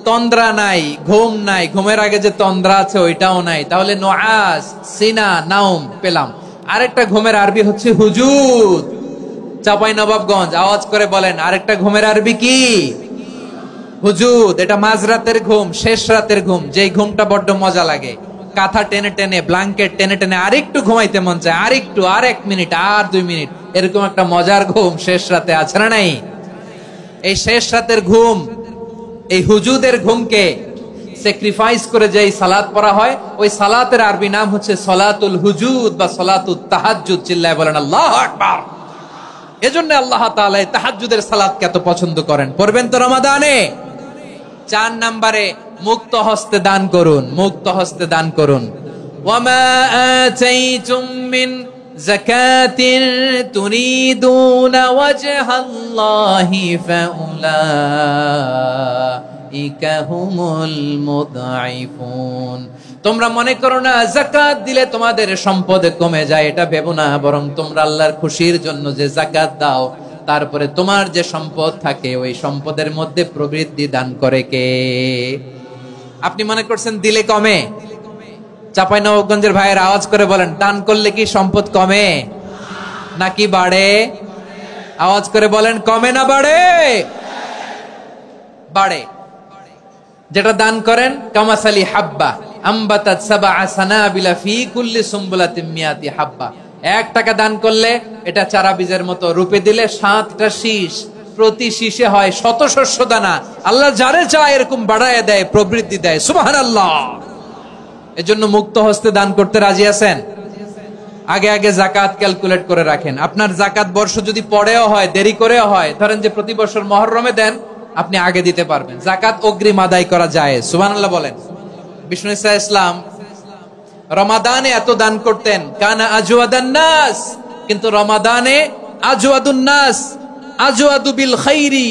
তন্দ্রা নাই, ঘুম নাই। ঘুমের আগে যে তন্দ্রা আছে ওইটাও নাই। তাহলে নুআস, সিনা, নাউম পেলাম। আরেকটা ঘুমের আরবি হচ্ছে হুজুদ। চাঁপাইনবাবগঞ্জ আওয়াজ করে বলেন, আরেকটা ঘুমের আরবি কি? হুজুদ। এটা মাঝরাতের ঘুম, শেষ রাতের ঘুম, যেই ঘুমটা বড্ড মজা লাগে। কাঁথা টেনে টেনে, ব্ল্যাঙ্কেট টেনে টেনে আরেকটু ঘুমাইতে মন চায়, আরেকটু, আর 1 মিনিট, আর 2 মিনিট, এরকম একটা মজার ঘুম শেষ রাতে আছে না নাই? এই শেষ রাতের ঘুম, এই হুজুদের ঘুমকে স্যাক্রিফাইস করে যেই সালাত পড়া হয়, ওই সালাতের আরবি নাম হচ্ছে সলাতুল হুজুদ বা সলাতুত তাহাজ্জুদ। চিল্লায় বলেন আল্লাহু আকবার। এজন্য আল্লাহ তাআলা এই তাহাজ্জুদের সালাতকে এত পছন্দ করেন। পড়বেন তো রমাদানে। 4 নম্বরে মুক্ত হস্তে দান করুন, মুক্ত হস্তে দান করুন। ওয়ামা আতাইতুম মিন যাকাতিন তুরিদুনা ওয়াজহাল্লাহি ফাউলাইকা হুমুল মুদঈফুন। তোমরা মনে করো না যাকাত দিলে তোমাদের সম্পদ কমে যায়, এটা ভেবো না। বরং তোমরা আল্লাহর খুশির জন্য যে যাকাত দাও, তারপরে তোমার যে সম্পদ থাকে ওই সম্পদের মধ্যে প্রবৃদ্ধি দান করে কে? আপনি মনে করছেন দিলে কমে? চাঁপাইনবাবগঞ্জের ভাইয়ের আওয়াজ করে বলেন, দান করলে কি সম্পদ কমে নাকি বাড়ে? আওয়াজ করে বলেন, কমে না বাড়ে? বাড়ে। যেটা দান করেন, কামাসালি হাব্বা আম্বাতাত সাবআ সানাবিলা ফি কুল্লি সুমবুলাতিন মিয়াতি হাব্বা। 1 টাকা দান করলে এটা চারা বীজের মতো, রূপে দিলে 7টা শীষ, প্রতি শীষে হয় 100 শস্য দানা। আল্লাহ যারে চায় এরকম বাড়ায় দেয়, প্রবৃদ্ধি দেয়। সুবহানাল্লাহ। এজন্য মুক্ত হস্তে দান করতে রাজি আছেন? আগে আগে যাকাত ক্যালকুলেট করে রাখেন। আপনার যাকাত বর্ষ যদি পরেও হয়, দেরি করেও হয়, ধরেন যে প্রতি বছর মুহররমে দেন, আপনি আগে দিতে পারবেন। যাকাত অগ্রিম আদায় করা যায়। সুবহানাল্লাহ বলেন। বিষ্ণু ইসা ইসলাম রমাদানে এত দান করতেন, কানা আজওয়াদান নাস। কিন্তু রমাদানে আজওয়াদুন নাস আজওয়াদু বিল খাইরি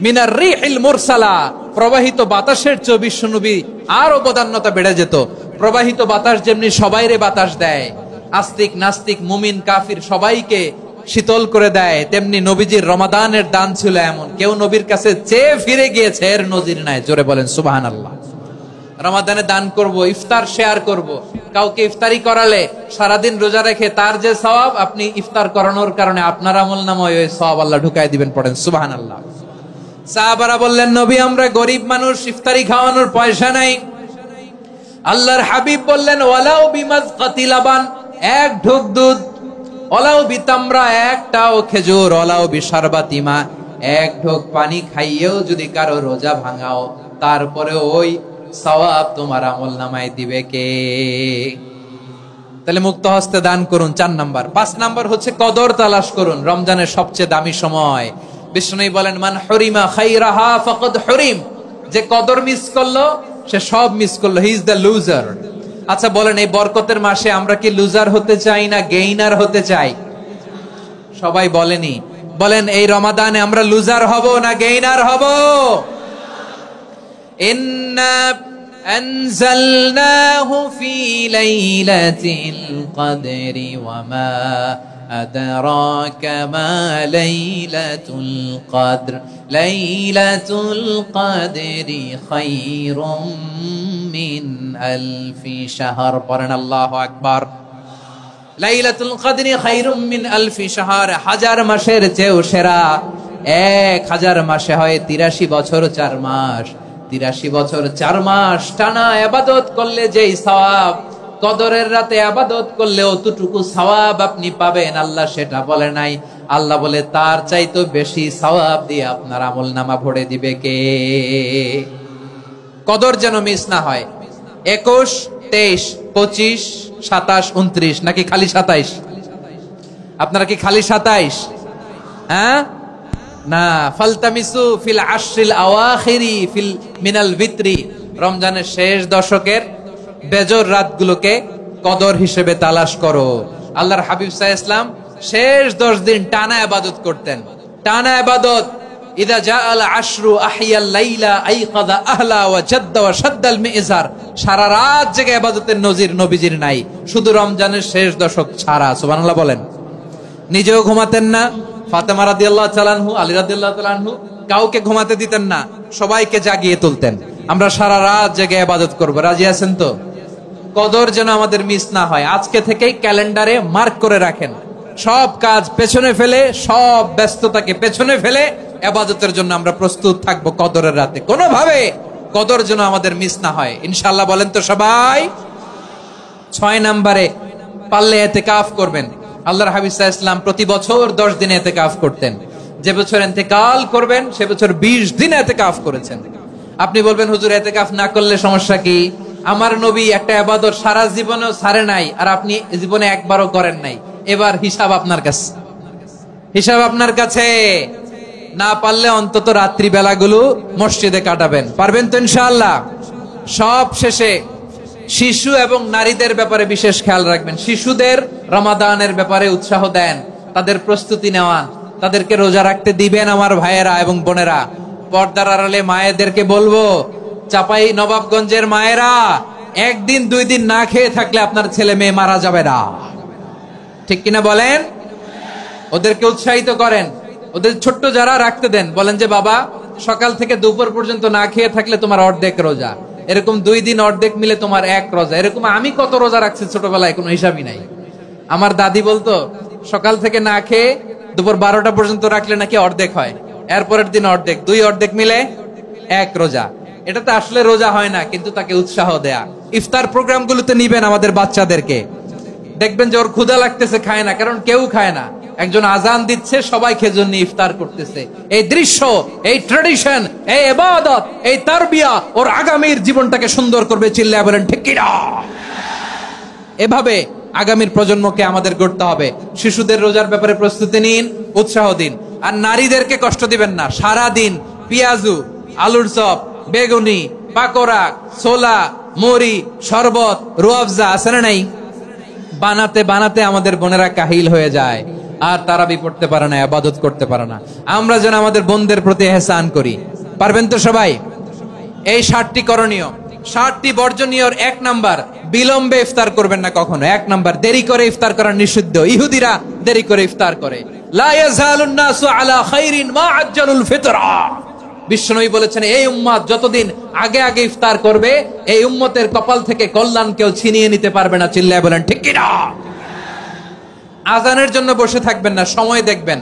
মিনার রিহিল মুরসালা। প্রবাহিত বাতাসের চেয়ে বিশ্বনবী আরো বদান্যতা বেড়ে যেত। প্রবাহিত বাতাস যেমনি সবাইরে বাতাস দেয়, আস্তিক নাস্তিক মুমিন কাফির সবাইকে শীতল করে দেয়, তেমনি নবীজির রমাদানের দান ছিল এমন, কেউ নবীর কাছে চেয়ে ফিরে গিয়েছে এর নজির নাই। জোরে বলেন সুবহানাল্লাহ। রমাদানে দান করব, ইফতার শেয়ার করব। কাউকে ইফতারি করালে সারাদিন রোজা রেখে তার যে সওয়াব, আপনি ইফতার করানোর কারণে আপনার আমলনামায় ওই সওয়াব আল্লাহ ঢুকায় দিবেন। পড়েন সুবহানাল্লাহ। সাহাবারা বললেন, নবী আমরা গরিব মানুষ, ইফতারি খাওয়ানোর পয়সা নাই। আল্লাহর হাবিব বললেন, ওয়ালাউ বিমাজকাতি লাবান, 1 ঢোক দুধ, ওয়ালাউ বিতামরা, 1টাও খেজুর, ওয়ালাউ বিশারবাতি মা, 1 ঢোক পানি খাইয়েও যদি কারো রোজা ভাঙাও, তারপরে ওই সওয়াব তোমার আমলনামায় দিবে কে? তাহলে মুক্ত হস্তে দান করুন 4 নাম্বার। 5 নাম্বার হচ্ছে কদর তালাশ করুন। রমজানের সবচেয়ে দামি সময়। বিষ্ণু বলেন, মান হুরিমা খাইরাহা ফাকাদ হুরিম। যে কদর মিস করলো সে সব মিস করলো, হি ইজ দ্য লুজার। আচ্ছা বলেন, এই বরকতের মাসে আমরা কি লুজার হতে চাই না গেইনার হতে চাই? সবাই বলেনি। বলেন, এই রমাদানে আমরা লুজার হব না গেইনার হব? ইন্না আনজালনাহু ফি লাইলাতিল কদরি ওয়া মা আদরাকা মা লাইলাতুল কদর লাইলাতুল কদরি খায়রুম মিন আলফি শাহর। পড়েন আল্লাহু আকবার। লাইলাতুল কদরি খায়রুম মিন আলফি শাহর, 1000 মাসের চেয়েও সেরা। 1000 মাসে হয় 83 বছর 4 মাস। 83 বছর 4 মাস টানা ইবাদত করলে যেই সওয়াব, কদরের রাতে ইবাদত করলে অতটুকু সওয়াব আপনি পাবেন, আল্লাহ সেটা বলে নাই। আল্লাহ বলে তার চাইতে বেশি সওয়াব দিয়ে আপনার আমলনামা ভরে দিবে কে? কদর যেন মিস না হয়। 21, 23, 25, 27, 29 নাকি খালি 27? আপনারা কি খালি 27? হ্যাঁ না, ফালতামিসু ফিল আশরিল আওয়াখিরি ফিল মিনাল ভিতরি, রমজানের শেষ দশকের বেজর রাতগুলোকে কদর হিসেবে তালাশ করো। আল্লাহর হাবিব সাল্লাল্লাহু আলাইহি ওয়াসাল্লাম শেষ 10 দিন টানা ইবাদত করতেন, টানা ইবাদত। ইদা জাআল আশরু আহিয়াল লাইলা আইকাযা আহলা ওয়া জাদ্দা ওয়া শাদ্দাল মিজার, সারা রাত জেগে ইবাদতের নজির নবীজির নাই, শুধু রমজানের শেষ দশক ছাড়া। সুবহানাল্লাহ বলেন। নিজেও ঘুমাতেন না, ফাতেমা রাদিয়াল্লাহু তাআলা আনহু, আলী রাদিয়াল্লাহু তাআলা আনহু কাউকে ঘুমাতে দিতেন না, সবাইকে জাগিয়ে তুলতেন। আমরা সারা রাত জেগে ইবাদত করব, রাজি আছেন তো? কদর যেন আমাদের মিস না হয়। আজকে থেকেই ক্যালেন্ডারে মার্ক করে রাখেন, সব কাজ পেছনে ফেলে, সব ব্যস্ততাকে পেছনে ফেলে ইবাদতের জন্য আমরা প্রস্তুত থাকবো কদরের রাতে। কোনোভাবে কদর যেন আমাদের মিস না হয়, ইনশাআল্লাহ বলেন তো সবাই। 6 নম্বরে পারলে ইতিকাফ করবেন। আল্লাহর হাবিব সাল্লাল্লাহু আলাইহি ওয়াসাল্লাম প্রতি বছর 10 দিন ইতিকাফ করতেন। যে বছর ইন্তেকাল করবেন সে বছর 20 দিন ইতিকাফ করেছেন। আপনি বলবেন হুজুর ইতিকাফ না করলে সমস্যা কি? আমার নবী একটা ইবাদত সারা জীবনেও ছাড়ে নাই, আর আপনি জীবনে একবারও করেন নাই। এবার হিসাব আপনার কাছে, হিসাব আপনার কাছে। না পারলে অন্তত রাত্রি বেলাগুলো মসজিদে কাটাবেন, পারবেন তো ইনশাআল্লাহ? সব শেষে শিশু এবং নারীদের ব্যাপারে বিশেষ খেয়াল রাখবেন। শিশুদের রমাদানের ব্যাপারে উৎসাহ দেন, তাদের প্রস্তুতি নেওয়ান, তাদেরকে রোজা রাখতে দিবেন। আমার ভাইয়েরা এবং বোনেরা, পর্দার আড়ালে মায়েদেরকে বলবো, চাপাই নবাবগঞ্জের মায়েরা, 1 দিন 2 দিন না খেয়ে থাকলে আপনার ছেলে মেয়ে মারা যাবে না, ঠিক কিনা বলেন? ওদেরকে উৎসাহিত করেন, ওদের ছোট্ট যারা রাখতে দেন, বলেন যে বাবা সকাল থেকে দুপুর পর্যন্ত না খেয়ে থাকলে তোমার অর্ধেক রোজা, এরকম 2 দিন অর্ধেক মিলে তোমার 1 রোজা। এরকম আমি কত রোজা রাখছি ছোটবেলায়, কোনো হিসাবই নাই। আমার দাদি বলতো সকাল থেকে না খেয়ে দুপুর 12টা পর্যন্ত রাখলে নাকি অর্ধেক হয়, এরপরের দিন অর্ধেক, 2 অর্ধেক মিলে 1 রোজা। এটা তো আসলে রোজা হয় না, কিন্তু তাকে উৎসাহ দেয়া। ইফতার প্রোগ্রামগুলোতে নিবেন আমাদের বাচ্চাদেরকে, দেখবেন যে ওর ক্ষুধা লাগতেছে, খায় না, কারণ কেউ খায় না। একজন আজান দিচ্ছে, সবাই খেজুর নিয়ে ইফতার করতেছে। এই দৃশ্য, এই ট্র্যাডিশন, এই ইবাদত, এই তারবিয়া ওর আগামীর জীবনটাকে সুন্দর করবে। চিল্লায় বলেন ঠিক কিনা? এভাবে আগামীর প্রজন্মকে আমাদের গড়তে হবে। শিশুদের রোজার ব্যাপারে প্রস্তুতি নিন, উৎসাহ দিন। আর নারীদেরকে কষ্ট দিবেন না। সারা দিন পেঁয়াজু, আলুর চপ, বেগুনি, পাকোড়া, ছোলা, মুড়ি, শরবত, রুয়াবজা আছে না নাই? বানাতে বানাতে আমাদের বোনেরা কাহিল হয়ে যায়, আর তারাবি পড়তে পারে না, ইবাদত করতে পারে না। আমরা যেন আমাদের বোনদের প্রতি ইহসান করি, পারবেন তো সবাই? এই 7টি করণীয়, 7টি বর্জনীয়। 1 নাম্বার, বিলম্বে ইফতার করবেন না কখনো। 1 নাম্বার, দেরি করে ইফতার করা নিষিদ্ধ। ইহুদিরা দেরি করে ইফতার করে। লা ইয়াজালুন নাসু আলা খাইরিন মা আজ্জালুল ফিতরা। বিশ্বনবী বলেছেন, এই উম্মত যতদিন আগে আগে ইফতার করবে, এই উম্মতের কপাল থেকে কল্যাণ কেউ ছিনিয়ে নিতে পারবে না। চিল্লায় বলেন ঠিক কিনা? আজানের জন্য বসে থাকবেন না, সময় দেখবেন।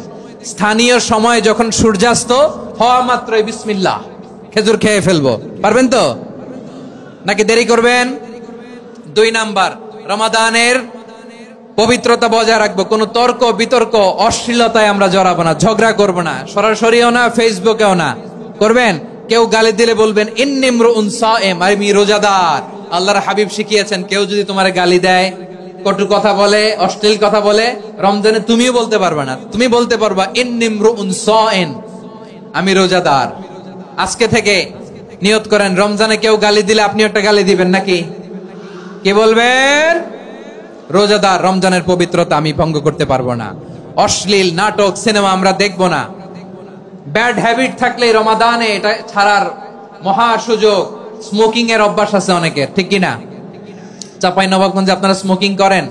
স্থানীয় সময় যখন সূর্যাস্ত হওয়া মাত্রই বিসমিল্লাহ, খেজুর খেয়ে ফেলবো, পারবেন তো? নাকি দেরি করবেন? 2 নাম্বার, রমাদানের পবিত্রতা বজায় রাখবো। কোনো তর্ক বিতর্ক, অশ্লীলতায় আমরা জড়াবো না, ঝগড়া করবো না, সরাসরিও না, ফেসবুকেও না। করবেন? কেউ গালি দিলে বলবেন ইন্নী ইমরুউন সায়েম, আমি রোজাদার। আল্লাহর হাবিব শিখিয়েছেন, কেউ যদি তোমার গালি দেয়, কটু কথা বলে, অশ্লীল কথা বলে, রমজানে তুমিও বলতে পারবে না। তুমি বলতে পারবা ইন্নী ইমরুউন সায়েম, আমি রোজাদার। আজকে থেকে নিয়ত করেন, রমজানে কেউ গালি দিলে আপনি একটা গালি দিবেন নাকি? কি বলবেন? রোজাদার, রমজানের পবিত্রতা আমি ভঙ্গ করতে পারবো না। অশ্লীল নাটক, সিনেমা আমরা দেখবো না। ব্যাড হ্যাবিট থাকলে রমাদানে এটা ছাড়ার মহা সুযোগ। স্মোকিং এর অভ্যাস আছে অনেকের, ঠিক কিনা? চাপাই নবাবগঞ্জে আপনারা স্মোকিং করেন?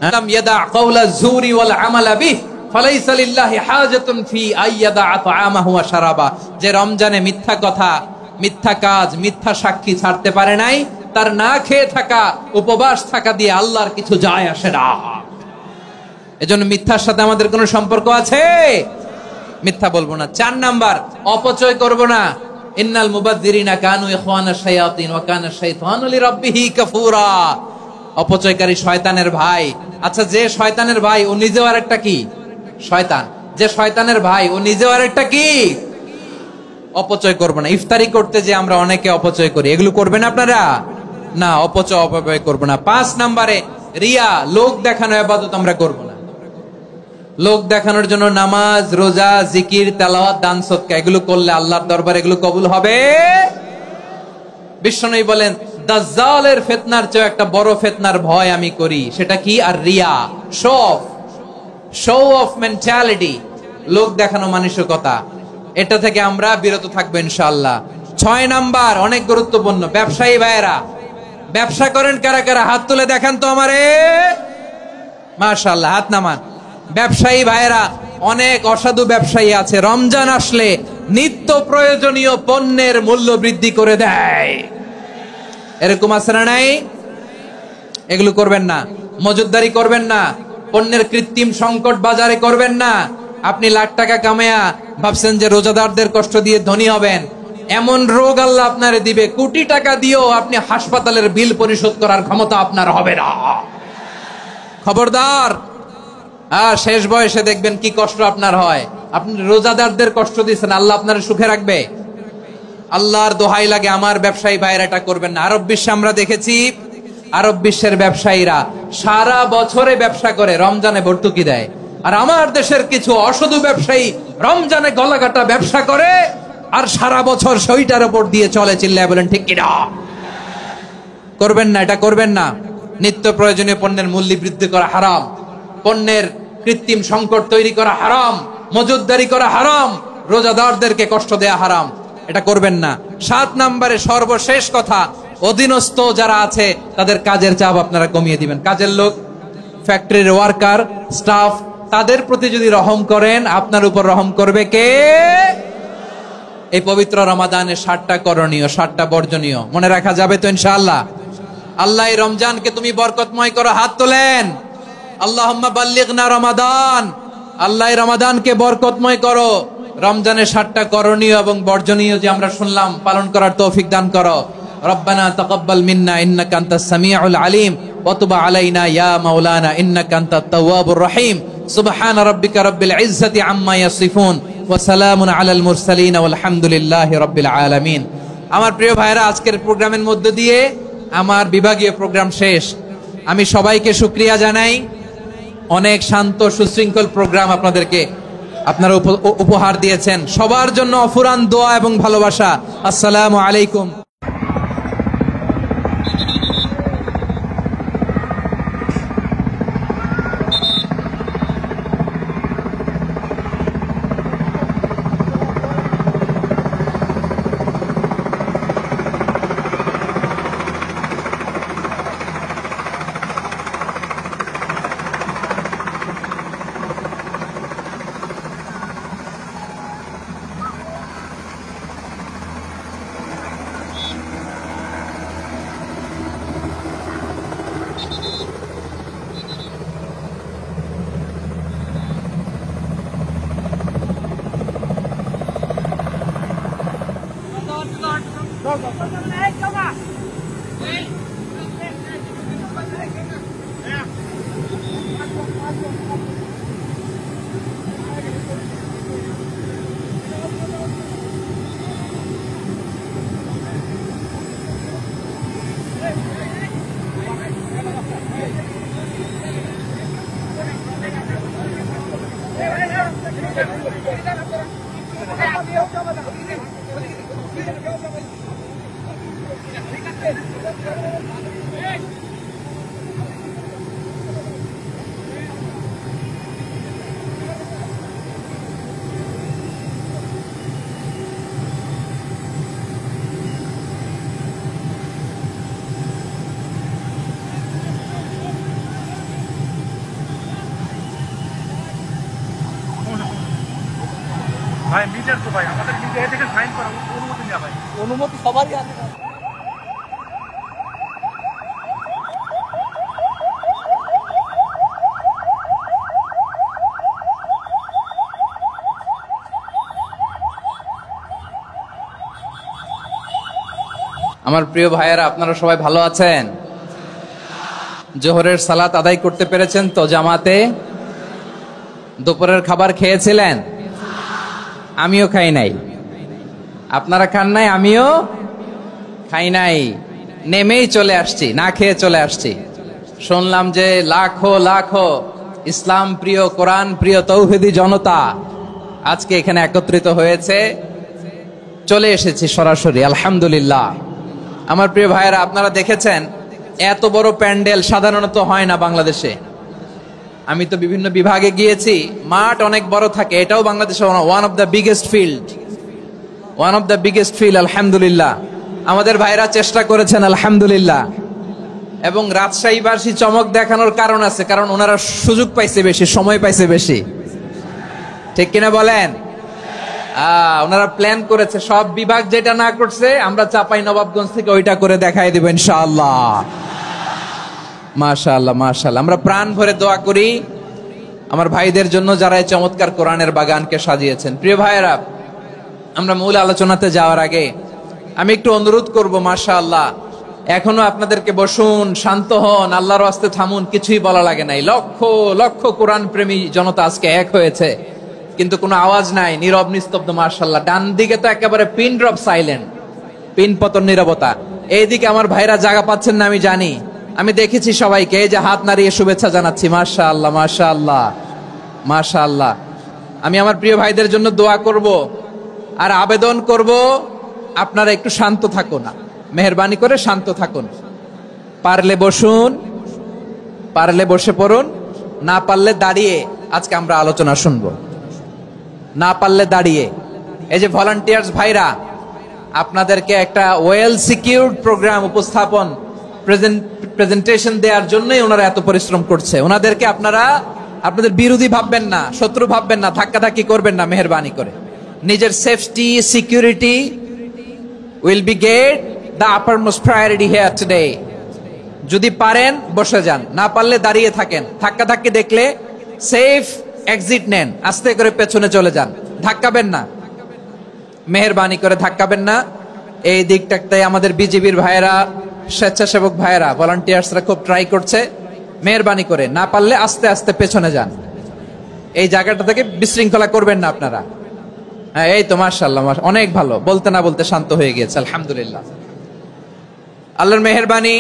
আলাম ইয়াদা কাওলা যুরি ওয়াল আমালা বিহি ফালাইসা লিল্লাহি হাজাতুন ফি আইয়াদা তাআমাহু ওয়া শারাবা। যে রমজানে মিথ্যা কথা, মিথ্যা কাজ, মিথ্যা সাক্ষী ছাড়তে পারে নাই, তার না খেয়ে থাকা, উপবাস থাকা দিয়ে আল্লাহর কিছু যায় আসে না। এজন্য মিথ্যার সাথে আমাদের কোনো সম্পর্ক আছে? মিথ্যা বলবো না। 4 নাম্বার, অপচয় করব না। ইন্নাল মুবাযযিরিনা কানু ইখওয়ানাশ শায়াতিন ওয়া কানা শাইতানু লিরাব্বিহি কাফুরা। অপচয়কারী শয়তানের ভাই। আচ্ছা, যে শয়তানের ভাই ও নিজেও আরেকটা কি? শয়তান। যে শয়তানের ভাই ও নিজেও আরেকটা কি অপচয় করবো না। ইফতারি করতে যে আমরা অনেকে অপচয় করি, এগুলো করবেন আপনারা না, অপচয় করবো না। 5 নম্বরে রিয়া, লোক দেখানো ইবাদত আমরা করবো না। লোক দেখানোর জন্য নামাজ, রোজা, জিকির, তেলাওয়াত, দান, সদকা এগুলো করলে আল্লাহর দরবারে এগুলো কবুল হবে। বিশ্বনবী বলেন দাজ্জালের ফিতনার চেয়ে একটা বড় ফিতনার ভয় আমি করি, সেটা কি? আর রিয়া, শো অফ মেন্টালিটি, লোক দেখানো মানসিকতা, এটা থেকে আমরা বিরত থাকবো ইনশাআল্লাহ। 6 নাম্বার অনেক গুরুত্বপূর্ণ, ব্যবসায়ী ভাইয়েরা, ব্যবসা করেন কারা কারা হাত তুলে দেখান তো আমারে। মাশাআল্লাহ, হাত নামান। ব্যবসায়ী ভাইয়েরা, অনেক অসাধু ব্যবসায়ী আছে রমজান আসলে নিত্য প্রয়োজনীয় পণ্যের মূল্য বৃদ্ধি করে দেয়, এরকম আছে না নাই? এগুলো করবেন না, মজুদদারি করবেন না, পণ্যের কৃত্রিম সংকট বাজারে করবেন না। আপনি লাখ টাকা কামায়া ভাবছেন যে রোজাদারদের কষ্ট দিয়ে ধনী হবেন, এমন রোগ আল্লাহ আপনারে দিবে, কোটি টাকা দিয়েও আপনি হাসপাতালের বিল পরিশোধ করার ক্ষমতা আপনার হবে না। খবরদার। আর শেষ বয়সে দেখবেন কি কষ্ট আপনার হয়। আপনি রোজাদারদের কষ্ট দিচ্ছেন, আল্লাহ আপনার সুখে রাখবে? আল্লাহর দোহাই লাগে আমার ব্যবসায়ী ভাইয়েরা এটা করবেন না। আরব বিশ্বে আমরা দেখেছি, আরব বিশ্বের ব্যবসায়ীরা সারা বছরে ব্যবসা করে, রমজানে ভর্তুকি দেয়। আর আমার দেশের কিছু অসাধু ব্যবসায়ী রমজানে গলাকাটা ব্যবসা করে আর সারা বছর সইটার উপর দিয়ে চলে। চিল্লায় বলেন ঠিক কিনা? করবেন না, এটা করবেন না। নিত্য প্রয়োজনীয় পণ্যের মূল্য বৃদ্ধি করা হারাম, পণ্যের কৃত্রিম সংকট তৈরি করা হারাম, মজুদদারি করা হারাম, রোজাদারদেরকে কষ্ট দেয়া হারাম, এটা করবেন না। 7 নম্বরে সর্বশেষ কথা, অধীনস্থ যারা আছে তাদের কাজের চাপ আপনারা কমিয়ে দিবেন। কাজের লোক, ফ্যাক্টরির ওয়ার্কার, স্টাফ, তাদের প্রতি যদি রহম করেন, আপনার উপর রহম করবে কে? এই পবিত্র রমাদানে 7টা করণীয়, 7টা বর্জনীয় মনে রাখা যাবে তো ইনশাআল্লাহ? আল্লাহ এই রমজানকে তুমি বরকতময় করো, হাত তোলেন। আল্লাহুম্মা বাল্লিগনা রমাদান, আল্লাহ এই রমাদানকে বরকতময় করো। রমজানের 7টা করণীয় এবং বর্জনীয় যে আমরা শুনলাম, পালন করার তৌফিক দান করো। রব্বানা তাকাব্বাল মিন্না ইন্নাকা আনতাস সামিউল আলিম ওয়া তুব আলাইনা ইয়া মাওলানা ইন্নাকা আনতাত তাওয়াবুর রহিম। সুবহানা রাব্বিকা রাব্বিল ইজ্জাতি আম্মা ইয়াসিফুন ওয়া সালামুন আলাল মুরসালিন ওয়াল হামদুলিল্লাহি রাব্বিল আলামিন। আমার প্রিয় ভাইরা, আজকের প্রোগ্রামের মধ্য দিয়ে আমার বিভাগীয় প্রোগ্রাম শেষ। আমি সবাইকে শুকরিয়া জানাই। অনেক শান্ত সুশৃঙ্খল প্রোগ্রাম আপনারা উপহার দিয়েছেন। সবার জন্য অফুরান দোয়া এবং ভালোবাসা। আসসালামু আলাইকুম। ভাই মিটার তো ভাই আমাদের মিটার থেকে সাইন করা অনুমতি নেওয়া ভাই, অনুমতি সবারই আছে। আমার প্রিয় ভাইয়েরা, আপনারা সবাই ভালো আছেন? জোহরের সালাত আদায় করতে পেরেছেন তো জামাতে? দুপুরের খাবার খেয়েছিলেন? আমিও খাই নাই। আপনারা খান নাই, আমিও খাই নাই। নেমেই চলে আসছি, না খেয়ে চলে আসছি। শুনলাম যে লাখো লাখো ইসলাম প্রিয়, কোরআন প্রিয় তৌহিদি জনতা আজকে এখানে একত্রিত হয়েছে। চলে এসেছি সরাসরি, আলহামদুলিল্লাহ। আমার প্রিয় ভাইয়েরা, আপনারা দেখেছেন এত বড় প্যান্ডেল সাধারণত হয় না বাংলাদেশে। আমি তো বিভিন্ন বিভাগে গিয়েছি, মাঠ অনেক বড় থাকে। এটাও বাংলাদেশে one of the biggest field, আলহামদুলিল্লাহ। আমাদের ভাইরা চেষ্টা করেছেন, আলহামদুলিল্লাহ। এবং রাজশাহীবাসী চমক দেখানোর কারণ আছে, কারণ ওনারা সুযোগ পাইছে বেশি, সময় পাইছে বেশি, ঠিক কিনা বলেন? ওনারা প্ল্যান করেছে, সব বিভাগ যেটা না করছে আমরা চাপাই নবাবগঞ্জ থেকে ওইটা করে দেখাই দিব ইনশাআল্লাহ। মাশাআল্লাহ, মাশাআল্লাহ। আমরা প্রাণ ভরে দোয়া করি আমার ভাইদের জন্য, যারা এই চমৎকার কোরআনের বাগানকে সাজিয়েছেন। প্রিয় ভাইয়েরা, আমরা মূল আলোচনাতে যাওয়ার আগে আমি একটু অনুরোধ করব, মাশাআল্লাহ, এখনো আপনাদেরকে বসুন, শান্ত হন, আল্লাহর ওয়াস্তে থামুন, কিছুই বলা লাগে নাই। লক্ষ লক্ষ কোরআন প্রেমী জনতা আজকে এক হয়েছে, কিন্তু কোনো আওয়াজ নাই, নীরব নিস্তব্ধ। মাশাআল্লাহ। ডান দিকে তো একেবারে পিন ড্রপ সাইলেন্ট, পিন পতন নীরবতা। এইদিকে আমার ভাইরা জায়গা পাচ্ছেন না, আমি জানি। আমি দেখেছি সবাইকে, এই যে হাত নাড়িয়ে শুভেচ্ছা জানাচ্ছি। মাশাআল্লাহ, মাশাআল্লাহ, মাশাআল্লাহ। আমি আমার প্রিয় ভাইদের জন্য দোয়া করব আর আবেদন করব, আপনারা একটু শান্ত থাকুন, মেহেরবানি করে শান্ত থাকুন। পারলে বসুন, পারলে বসে পড়ুন, না পারলে দাঁড়িয়ে আজকে আমরা আলোচনা শুনবো। না পারলে দাঁড়িয়ে। এই যে ভলান্টিয়ার্স ভাইরা, আপনাদেরকে একটা ওয়েল সিকিউরড প্রোগ্রাম উপস্থাপন, প্রেজেন্টেশন দেওয়ার জন্যই ওনারা এত পরিশ্রম করছে। ওনাদেরকে আপনারা আপনাদের বিরোধী ভাববেন না, শত্রু ভাববেন না, ধাক্কাধাক্কি করবেন না, মেহেরবানি করে। নিজের safety, security will be get the uppermost priority here today. যদি পারেন বসে যান, না পারলে দাঁড়িয়ে থাকেন। ধাক্কাধাক্কি দেখলে সেফ এক্সিট নেন, আস্তে করে পেছনে চলে যান, ধাক্কাবেন না, মেহেরবানি করে ধাক্কাবেন না। এই দিকটাতে আমাদের বিজিবির ভাইয়েরা, স্বেচ্ছাসেবক ভাইয়েরা, ভলান্টিয়ার্সরা খুব ট্রাই করছে। মেহেরবানি করে না পারলে আস্তে আস্তে পেছনে যান। এই জায়গাটা থেকে বিশৃঙ্খলা করবেন না আপনারা। হ্যাঁ, এই তো মাশাআল্লাহ, অনেক ভালো। বলতে না বলতে শান্ত হয়ে গিয়েছে, আলহামদুলিল্লাহ। আল্লাহর মেহেরবানি।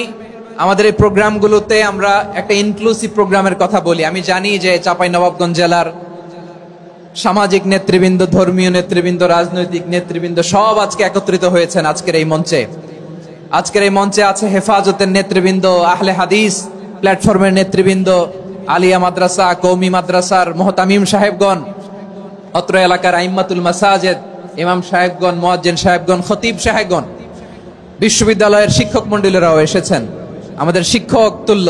আমাদের এই প্রোগ্রামগুলোতে আমরা একটা ইনক্লুসিভ প্রোগ্রামের কথা বলি। আমি জানি যে চাঁপাইনবাবগঞ্জ জেলার সামাজিক নেতৃবৃন্দ, ধর্মীয় নেতৃবৃন্দ, রাজনৈতিক নেতৃবৃন্দ সব আজকে একত্রিত হয়েছেন আজকের এই মঞ্চে। আজকের এই মঞ্চে আছে হেফাজতের নেতৃবৃন্দ, আহলে হাদিস প্ল্যাটফর্মের নেতৃবৃন্দ, আলিয়া মাদ্রাসা, কওমি মাদ্রাসার মুহতামিম সাহেবগণ, অত্র এলাকার আইম্মাতুল মাসাজিদ, ইমাম সাহেবগণ, মুয়াজ্জিন সাহেবগণ, খতিব সাহেবগণ, বিশ্ববিদ্যালয়ের শিক্ষক মন্ডলীরাও এসেছেন, আমাদের শিক্ষক তুল্য।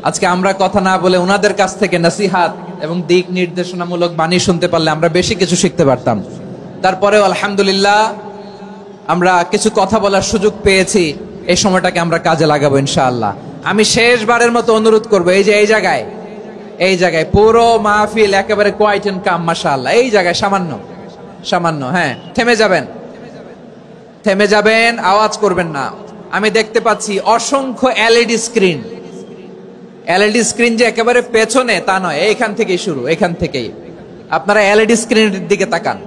আজকে আমরা কথা না বলে ওনাদের কাছ থেকে নসিহাত এবং দিক নির্দেশনামূলক বাণী শুনতে পারলে আমরা বেশি কিছু শিখতে পারতাম। তারপরেও আলহামদুলিল্লাহ আমরা কিছু কথা বলার সুযোগ পেয়েছি। এই সময়টাকে আমরা কাজে লাগাবো ইনশাআল্লাহ। আমি শেষবারের মতো অনুরোধ করবো, এই যে এই জায়গায় পুরো মাহফিল একেবারে কোয়াইট এন্ড কাম, মাশাআল্লাহ। এই জায়গায় সামান্য হ্যাঁ, থেমে যাবেন, আওয়াজ করবেন না। আমি দেখতে পাচ্ছি অসংখ্য এলইডি স্ক্রিন, যে একেবারে পেছনে তা নয়, এইখান থেকেই শুরু, এখান থেকেই আপনারা এলইডি স্ক্রিনের দিকে তাকান।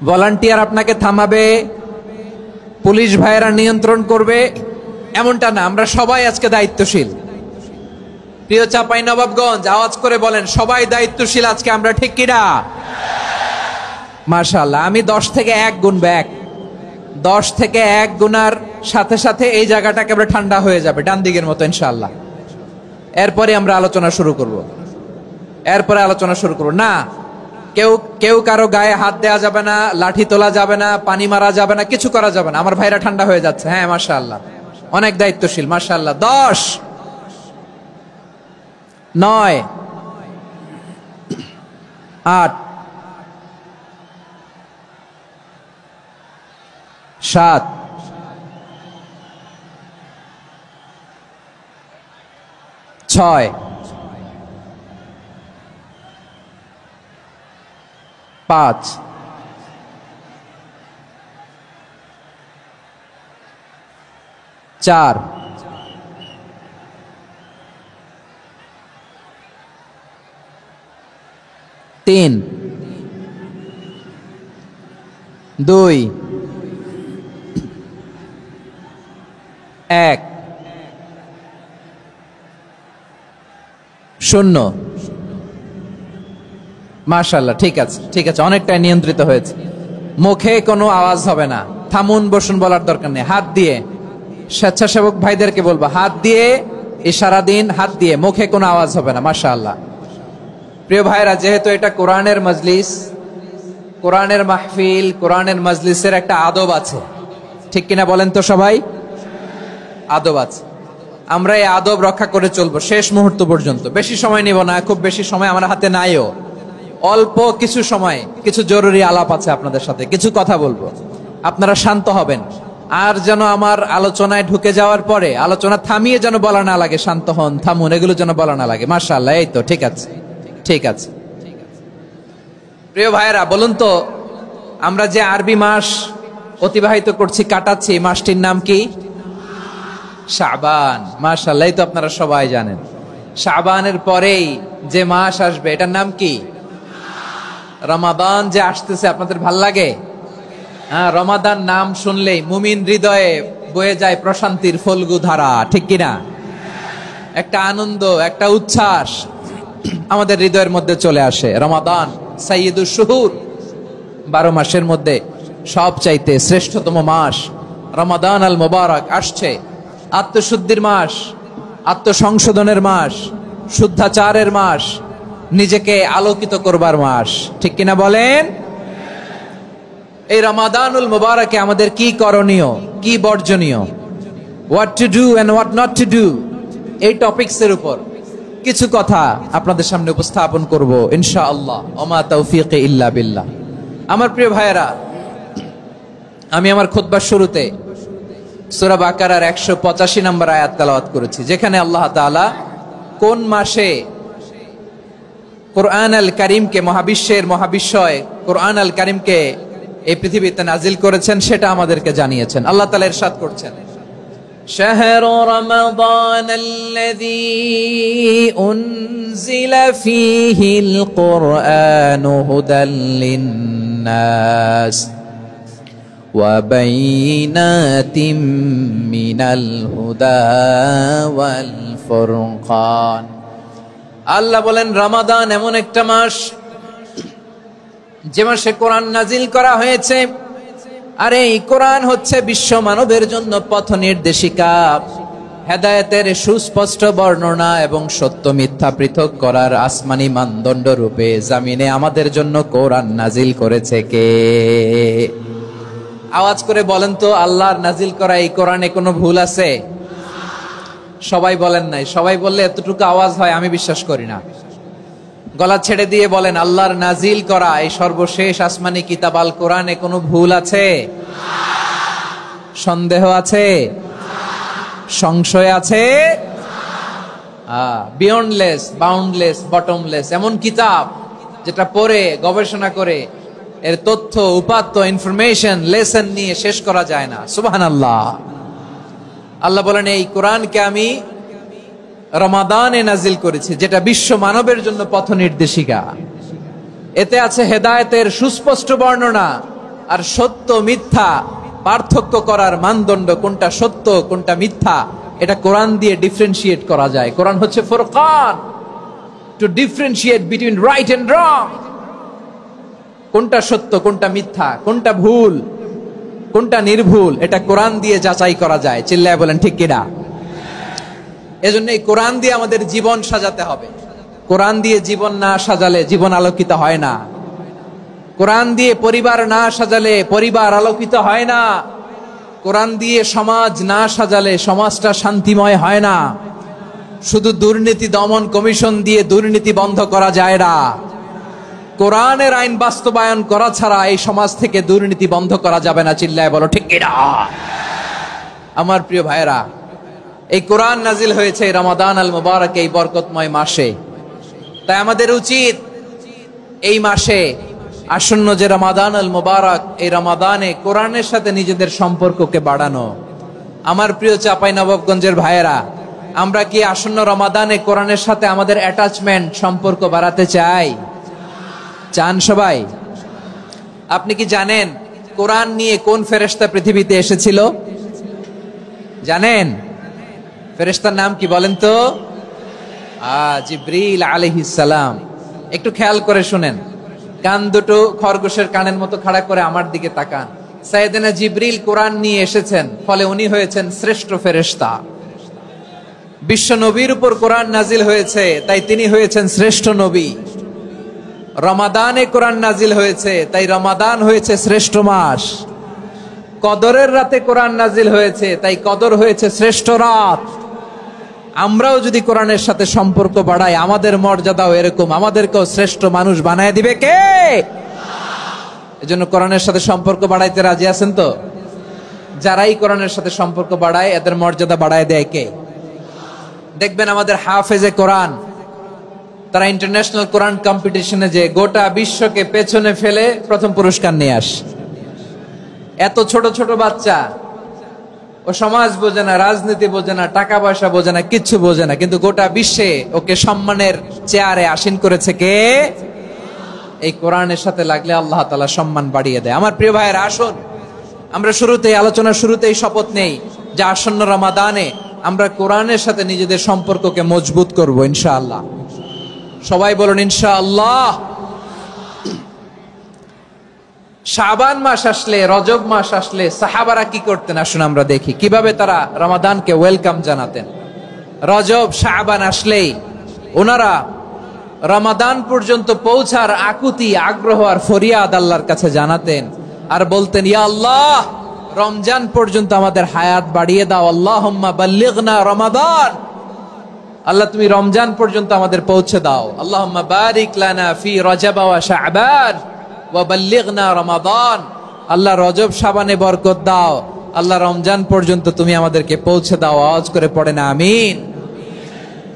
ভলান্টিয়ার আপনাকে থামাবে, পুলিশ ভাইয়েরা নিয়ন্ত্রণ করবে, এমনটা না। আমরা সবাই আজকে দায়িত্বশীল। প্রিয় চাঁপাইনবাবগঞ্জ, আওয়াজ করে বলেন, সবাই দায়িত্বশীল আজকে আমরা, ঠিক কিনা? মাশাআল্লাহ। আমি 10 থেকে 1 গুনবো, 10 থেকে 1 গুনার সাথে সাথে এই জায়গাটা একেবারে ঠান্ডা হয়ে যাবে, ডান দিকের মতো ইনশাআল্লাহ। এরপরে আমরা আলোচনা শুরু করব। না, কেউ কারো গায়ে হাত দেওয়া যাবে না, লাঠি তোলা যাবে না, পানি মারা যাবে না, কিছু করা যাবে না। আমার ভাইরা ঠান্ডা হয়ে যাচ্ছে। হ্যাঁ, মাশাআল্লাহ, অনেক দায়িত্বশীল, মাশাআল্লাহ। 10, 9, 8, 7, 6, 5, 4, 3, 3 2 1 0। মাশাআল্লাহ, ঠিক আছে ঠিক আছে, অনেকটাই নিয়ন্ত্রিত হয়েছে। মুখে কোনো আওয়াজ হবে না, থামুন বসুন বলার দরকার নেই। হাত দিয়ে, স্বেচ্ছাসেবক ভাইদেরকে বলবো হাত দিয়ে ইশারা দিন, হাত দিয়ে, মুখে কোনো আওয়াজ হবে না। মাশাআল্লাহ। প্রিয় ভাইরা, যেহেতু এটা কোরআনের মজলিস, কোরআনের মাহফিল, কোরআনের মজলিসের একটা আদব আছে, ঠিক কিনা বলেন তো সবাই? আদব আছে, আমরা এই আদব রক্ষা করে চলবো শেষ মুহূর্ত পর্যন্ত। বেশি সময় নিব না, খুব বেশি সময় আমার হাতে নাইও, অল্প কিছু সময় কিছু জরুরি আলাপ আছে আপনাদের সাথে, কিছু কথা বলবো, আপনারা শান্ত হবেন। আর যেন আমার আলোচনায় ঢুকে যাওয়ার পরে আলোচনা থামিয়ে যেন বলা না লাগে শান্ত হন, থামুন, এগুলো যেন বলা না লাগে। মাশাআল্লাহ, এই তো ঠিক আছে ঠিক আছে। প্রিয় ভাইয়েরা, বলুন তো, আমরা যে আরবি মাস অতিবাহিত করছি, কাটাচ্ছি, মাসটির নাম কি? শাবান। মাশাআল্লাহ, এই তো আপনারা সবাই জানেন। শাবানের পরেই যে মাস আসবে এটার নাম কি? রমাদান যে আসতেছে, আপনাদের ভাল লাগে? হ্যাঁ, রমাদান নাম শুনলেই মুমিন হৃদয়ে বয়ে যায় প্রশান্তির ফল্গু ধারা, ঠিক কিনা? একটা আনন্দ, একটা উচ্ছ্বাস আমাদের হৃদয়ের মধ্যে চলে আসে। রমাদান সাইয়্যিদুশ শুহুর, 12 মাসের মধ্যে সবচাইতে শ্রেষ্ঠতম মাস রমাদান আল মুবারক আসছে। আত্মশুদ্ধির মাস, আত্মসংশোধনের মাস, শুদ্ধাচারের মাস, নিজেকে আলোকিত করবার মাস, ঠিক কিনা বলেন? এই রমাদানুল মুবারকে আমাদের কি করণীয়, কি বর্জনীয়, what to do and what not to do, এই টপিকসের উপর কিছু কথা আপনাদের সামনে উপস্থাপন করব ইনশাআল্লাহ। ওমা তাওফীকি ইল্লা বিল্লাহ। আমার প্রিয় ভাইয়েরা, আমি আমার খুতবার শুরুতে সূরা বাকারার 185 নম্বর আয়াত তেলাওয়াত করেছি, যেখানে আল্লাহ তাআলা কোন মাসে কোরআন আল কারীমকে, মহাবিশ্বের মহাবিশ্বয় কোরআন আল কারীমকে এই পৃথিবীতে নাজিল করেছেন সেটা আমাদেরকে জানিয়েছেন। আল্লাহ তাআলা ইরশাদ করছেন, শাহরু রমাদান আল্লাযী উনজিলা ফীহিল কুরআনু হুদাল লিন-নাস ওয়া বাইনাতিম মিনাল হুদা ওয়াল ফুরকান। আল্লাহ বলেন, রমাদান এমন একটা মাস যে মাসে কোরআন নাজিল করা হয়েছে। আর এই কোরআন হচ্ছে বিশ্ব মানবের জন্য পথ নির্দেশিকা, হেদায়েতের সুস্পষ্ট বর্ণনা এবং সত্য মিথ্যা পৃথক করার আসমানি মানদণ্ড রূপে জামিনে আমাদের জন্য কোরআন নাজিল করেছে কে? আওয়াজ করে বলেন তো, আল্লাহর নাজিল করা এই কোরআনে কোনো ভুল আছে? সবাই বলেন নাই। সবাই বললে এতটুকু আওয়াজ হয় আমি বিশ্বাস করি না। গলা ছেড়ে দিয়ে বলেন, আল্লাহর নাজিল করা এই সর্বশেষ আসমানি কিতাব আল কোরআনে কোনো ভুল আছে? সন্দেহ আছে? সংশয় আছে? বিয়ন্ডলেস, বাউন্ডলেস, বটমলেস, এমন কিতাব যেটা পড়ে গবেষণা করে এর তথ্য, উপাত্ত, ইনফরমেশন, লেসন নিয়ে শেষ করা যায় না। সুবহানাল্লাহ। আল্লাহ বলেন, এই কোরআনকে আমি রমাদানে নাজিল করেছি, যেটা বিশ্ব মানবের জন্য পথ নির্দেশিকা। এতে আছে হেদায়েতের সুস্পষ্ট বর্ণনা আর সত্য মিথ্যা পার্থক্য করার মানদণ্ড, কোনটা সত্য কোনটা মিথ্যা এটা কোরআন দিয়ে ডিফারেন্সিয়েট করা যায়। কোরআন হচ্ছে ফুরকান, to differentiate between right and wrong. কোনটা সত্য, কোনটা মিথ্যা, কোনটা ভুল, কোনটা নির্ভুল, এটা কোরআন দিয়ে যাচাই করা যায়। চিল্লায় বলেন ঠিক কিনা? এজন্য এই কোরআন দিয়ে আমাদের জীবন সাজাতে হবে। কোরআন দিয়ে জীবন না সাজালে জীবন আলোকিত হয় না। কোরআন দিয়ে পরিবার না সাজালে পরিবার আলোকিত হয় না। কোরআন দিয়ে সমাজ না সাজালে সমাজটা শান্তিময় হয় না। শুধু দুর্নীতি দমন কমিশন দিয়ে দুর্নীতি বন্ধ করা যায় না। কোরআনের আইন বাস্তবায়ন করা ছাড়া এই সমাজ থেকে দুর্নীতি বন্ধ করা যাবে না। চিল্লায় বলো ঠিক কিনা? আমার প্রিয় ভাইয়েরা, এই কোরআন নাজিল হয়েছে রমাদান আল মুবারক, এই বরকতময় মাসে। তাই আমাদের উচিত এই মাসে আসন্ন যে রমাদান আল মুবারক, এই রমাদানে কোরআনের সাথে নিজেদের সম্পর্ককে বাড়ানো। আমার প্রিয় চাঁপাইনবাবগঞ্জের ভাইয়েরা, আমরা কি আসন্ন রমাদানে কোরআনের সাথে আমাদের অ্যাটাচমেন্ট, সম্পর্ক বাড়াতে চাই? চান সবাই? আপনি কি জানেন কোরআন নিয়ে কোন ফেরেশতা পৃথিবীতে এসেছিল? জানেন? ফেরেশতার নাম কি বলেন তো? জিবরিল আলাইহিস সালাম। একটু খেয়াল করে শুনেন, কান দুটো খরগোশের কানের মতো খাড়া করে আমার দিকে তাকান। সাইয়েদনা জিবরিল কোরআন নিয়ে এসেছেন, ফলে উনি হয়েছেন শ্রেষ্ঠ ফেরেশতা। বিশ্ব নবীর উপর কোরআন নাজিল হয়েছে, তাই তিনি হয়েছেন শ্রেষ্ঠ নবী। রমাদানে কোরআন নাজিল হয়েছে, তাই রমাদান হয়েছে শ্রেষ্ঠ মাস। কদরের রাতে কোরআন নাজিল হয়েছে, তাই কদর হয়েছে শ্রেষ্ঠ রাত। আমরাও যদি কোরআনের সাথে সম্পর্ক বাড়াই, আমাদের মর্যাদাও এরকম, আমাদেরকেও শ্রেষ্ঠ মানুষ বানায় দিবে কে? এজন্য কোরআনের সাথে সম্পর্ক বাড়াইতে রাজি আছেন তো? যারাই কোরআনের সাথে সম্পর্ক বাড়ায়, এদের মর্যাদা বাড়ায় দেয় কে? দেখবেন আমাদের হাফেজে কোরআন, তারা ইন্টারন্যাশনাল কোরআন কম্পিটিশনে যে গোটা বিশ্বকে পেছনে ফেলে প্রথম পুরস্কার নিয়ে আসে। এত ছোট ছোট বাচ্চা, ও সমাজ বোঝে না, রাজনীতি বোঝে না, টাকা পয়সা বোঝে না, কিচ্ছু বোঝে না, কিন্তু গোটা বিশ্বে ওকে সম্মানের চেয়ারে আসীন করেছে কে? এই কোরআনের সাথে লাগলে আল্লাহ তাআলা সম্মান বাড়িয়ে দেয়। আমার প্রিয় ভাইয়েরা, আসুন আমরা আলোচনার শুরুতেই শপথ নেই যে আসন্ন রমাদানে আমরা কোরআনের সাথে নিজেদের সম্পর্ককে মজবুত করব ইনশাআল্লাহ। সবাই বলুন ইনশাআল্লাহ। শাবান মাস আসলে, রজব মাস আসলে সাহাবারা কি করতেন আসুন আমরা দেখি, কিভাবে তারা রমাদানকে ওয়েলকাম জানাতেন। রজব শাবান আসলেই ওনারা রমাদান পর্যন্ত পৌঁছার আকুতি, আগ্রহ আর ফরিয়াদ আল্লাহর কাছে জানাতেন আর বলতেন, ইয়া আল্লাহ, রমজান পর্যন্ত আমাদের হায়াত বাড়িয়ে দাও। আল্লাহুম্মা বাল্লিগনা রমাদান, আল্লাহ তুমি রমজান পর্যন্ত আমাদের পৌঁছে দাও। আল্লাহুম্মা বারিক লানা ফি রজব ওয়া শাবান ওয়া বাল্লিগনা রমাদান, আল্লাহ রজব শাবানে বরকত দাও, আল্লাহ রমজান পর্যন্ত তুমি আমাদেরকে পৌঁছে দাও। আওয়াজ করে পড়েন আমিন।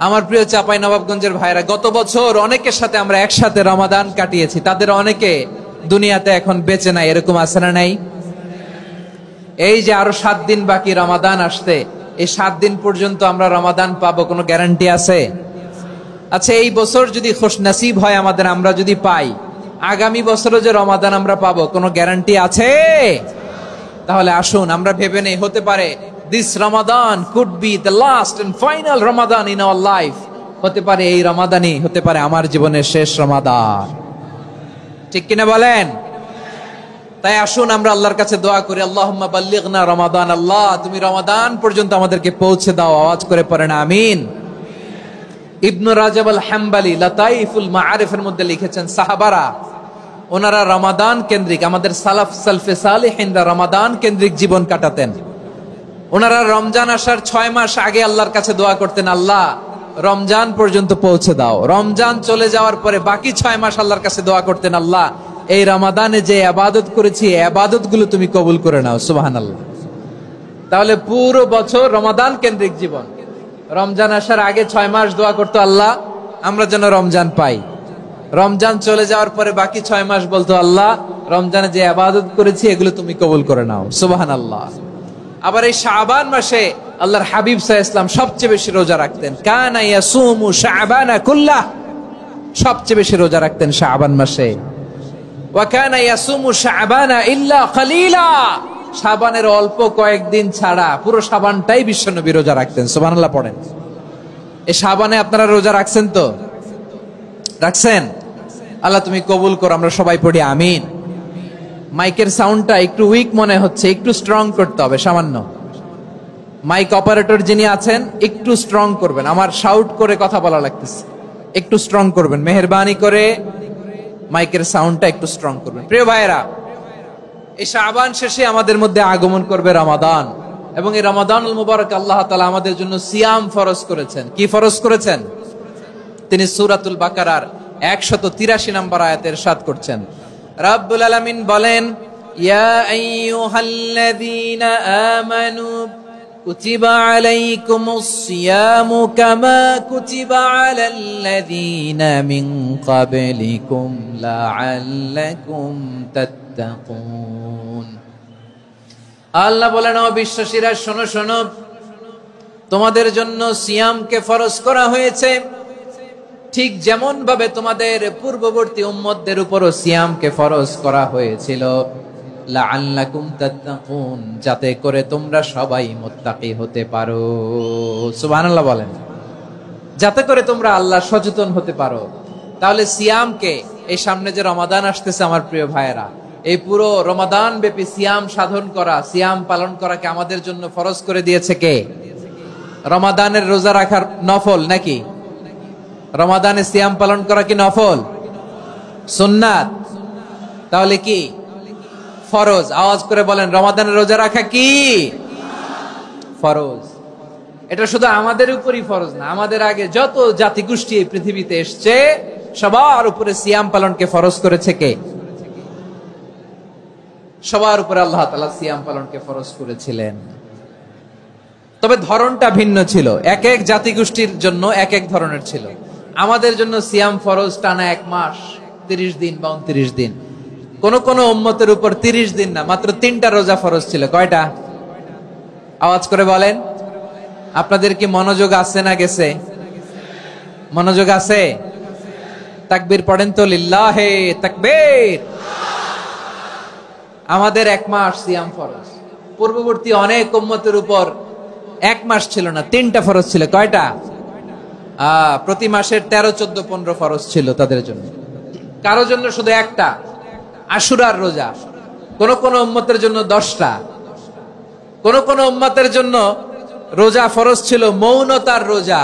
আমার প্রিয় চাঁপাইনবাবগঞ্জের ভাইরা, গত বছর অনেকের সাথে আমরা একসাথে রমাদান কাটিয়েছি, তাদের অনেকে দুনিয়াতে এখন বেঁচে নাই, এরকম আছে না নাই? এই যে আরো 7 দিন বাকি রমাদান আসতে, এই 7 দিন পর্যন্ত আমরা রমাদান পাবো, কোনো গ্যারান্টি আছে? আচ্ছা, এই বছর যদি খুশনসিব হয় আমাদের, আমরা যদি পাই, আগামী বছরও যে রমাদান আমরা পাবো, কোনো গ্যারান্টি আছে? তাহলে আসুন আমরা ভেবে নেই, হতে পারে this Ramadan could be the last and final Ramadan in our life. হতে পারে এই রমাদানই হতে পারে আমার জীবনের শেষ রমাদান। ঠিক কিনা বলেন? তাই আসুন আমরা আল্লাহর কাছে দোয়া করি, আল্লাহুম্মা বাল্লিগনা রমাদান, আল্লাহ তুমি রমাদান পর্যন্ত আমাদেরকে পৌঁছে দাও। আওয়াজ করে পড়েন আমিন। ইবনু রাজব আল হাম্বলি লাতাইফুল মাআরিফের মধ্যে লিখেছেন, সাহাবারা ওনারা রমাদান কেন্দ্রিক, আমাদের সালফে সালেহিনরা রমাদান কেন্দ্রিক জীবন কাটাতেন। ওনারা রমজান আসার 6 মাস আগে আল্লাহর কাছে দোয়া করতেন, আল্লাহ রমজান পর্যন্ত পৌঁছে দাও। রমজান চলে যাওয়ার পরে বাকি 6 মাস আল্লাহর কাছে দোয়া করতেন, আল্লাহ এই রমাদানে যে ইবাদত করেছি, ইবাদত গুলো তুমি কবুল করে নাও। সুবহানাল্লাহ। তাহলে পুরো বছর রমাদান কেন্দ্রিক জীবন। রমজান আসার আগে 6 মাস দোয়া করতো, আল্লাহ আমরা যেন রমজান পাই। রমজান চলে যাওয়ার পরে বাকি 6 মাস বলতো, আল্লাহ রমজানে যে ইবাদত করেছি এগুলো তুমি কবুল করে নাও। সুবহানাল্লাহ। আবার এই শাবান মাসে আল্লাহর হাবিব সাল্লাল্লাহু আলাইহি ওয়াসাল্লাম সবচেয়ে বেশি রোজা রাখতেন। কানা ইয়াসুমু শাবানা কুল্লাহ, সবচেয়ে বেশি রোজা রাখতেন শাবান মাসে। ওয়া কানা ইয়াসুমু শাবানা ইল্লা কালিলা, শাবানের অল্প কয়েকদিন ছাড়া পুরো শাবানটাই বিশ্বনবী রোজা রাখতেন। সুবহানাল্লাহ পড়েন। এই শাবানে আপনারা রোজা রাখছেন তো? রাখছেন? আল্লাহ তুমি কবুল করো। আমরা সবাই পড়ি আমিন। মাইকের সাউন্ডটা একটু উইক মনে হচ্ছে, একটু স্ট্রং করতে হবে সামান্য। মাইক অপারেটর যিনি আছেন একটু স্ট্রং করবেন, আমার শাউট করে কথা বলা লাগতেছে, একটু স্ট্রং করবেন মেহেরবানি করে, মাইকের সাউন্ডটা একটু স্ট্রং করবেন। প্রিয় ভাইয়েরা, এই শাবান শেষে আমাদের মধ্যে আগমন করবে রমাদান, এবং এই রমাদানুল মুবারক আল্লাহ তাআলা আমাদের জন্য সিয়াম ফরজ করেছেন। কি ফরজ করেছেন? তিনি সূরাতুল বাকারার 183 নম্বর আয়াতে ইরশাদ করছেন, রাব্বুল আলামিন বলেন, ইয়া আইয়ুহাল্লাযীনা আমানু কুতিবা আলাইকুমুস সিয়ামু কামা কুতিবা আলাল্লাযীনা মিন ক্বাবলিকুম লাআল্লাকুম তাত্তাকুন। আল্লাহ বলেন, ও বিশ্বাসীরা শোনো শোনো, তোমাদের জন্য সিয়ামকে ফরজ করা হয়েছে ঠিক যেমন ভাবে তোমাদের পূর্ববর্তী উম্মতদের উপরও সিয়ামকে ফরজ করা হয়েছিল, লাআল্লাকুম তাত্তাকুন, যাতে করে তোমরা সবাই মুত্তাকি হতে পারো। সুবহানাল্লাহ বলেন, যাতে করে তোমরা আল্লাহ সচেতন হতে পারো। তাহলে সিয়ামকে, এই সামনে যে রমাদান আসতেছে আমার প্রিয় ভাইয়েরা, এই পুরো রমাদান ব্যাপী সিয়াম সাধন করা, সিয়াম পালন করাকে আমাদের জন্য ফরজ করে দিয়েছে কে? রমাদানের রোজা রাখার নফল নাকি? রমাদানে সিয়াম পালন করা কি নফল? সুন্নাত? তাহলে কি ফরজ? আওয়াজ করে বলেন, রমাদানের রোজা রাখা কি ফরজ? এটা শুধু আমাদের উপরই ফরজ না, আমাদের আগে যত জাতিগোষ্ঠী এই পৃথিবীতে এসছে সবার উপরে সিয়াম পালনকে ফরজ করেছে কে? সবার উপরে আল্লাহ তাআলা সিয়াম পালনকে ফরজ করেছিলেন। তবে ধরনটা ভিন্ন ছিল, এক এক জাতিগোষ্ঠীর জন্য এক এক ধরনের ছিল। আমাদের জন্য সিয়াম ফরজ টানা 1 মাস 30 দিন বা 29 দিন। কোন কোন উম্মতের উপর 30 দিন না, মাত্র 3টা রোজা ফরজ ছিল। কয়টা? আওয়াজ করে বলেন। আপনাদের কি মনোযোগ আছে না গেছে? মনোযোগ আছে? তাকবীর পড়েন তো, লিল্লাহে তাকবীর। আমাদের 1 মাস সিয়াম ফরজ, পূর্ববর্তী অনেক উম্মতের উপর 1 মাস ছিল না, 3টা ফরজ ছিল। কয়টা? প্রতি মাসের 13, 14, 15 ফরজ ছিল তাদের জন্য। কারো জন্য শুধু একটা, আশুরার রোজা। কোন কোন উম্মতের জন্য 10টা। কোন কোন উম্মতের জন্য রোজা ফরজ ছিল মৌনতার রোজা,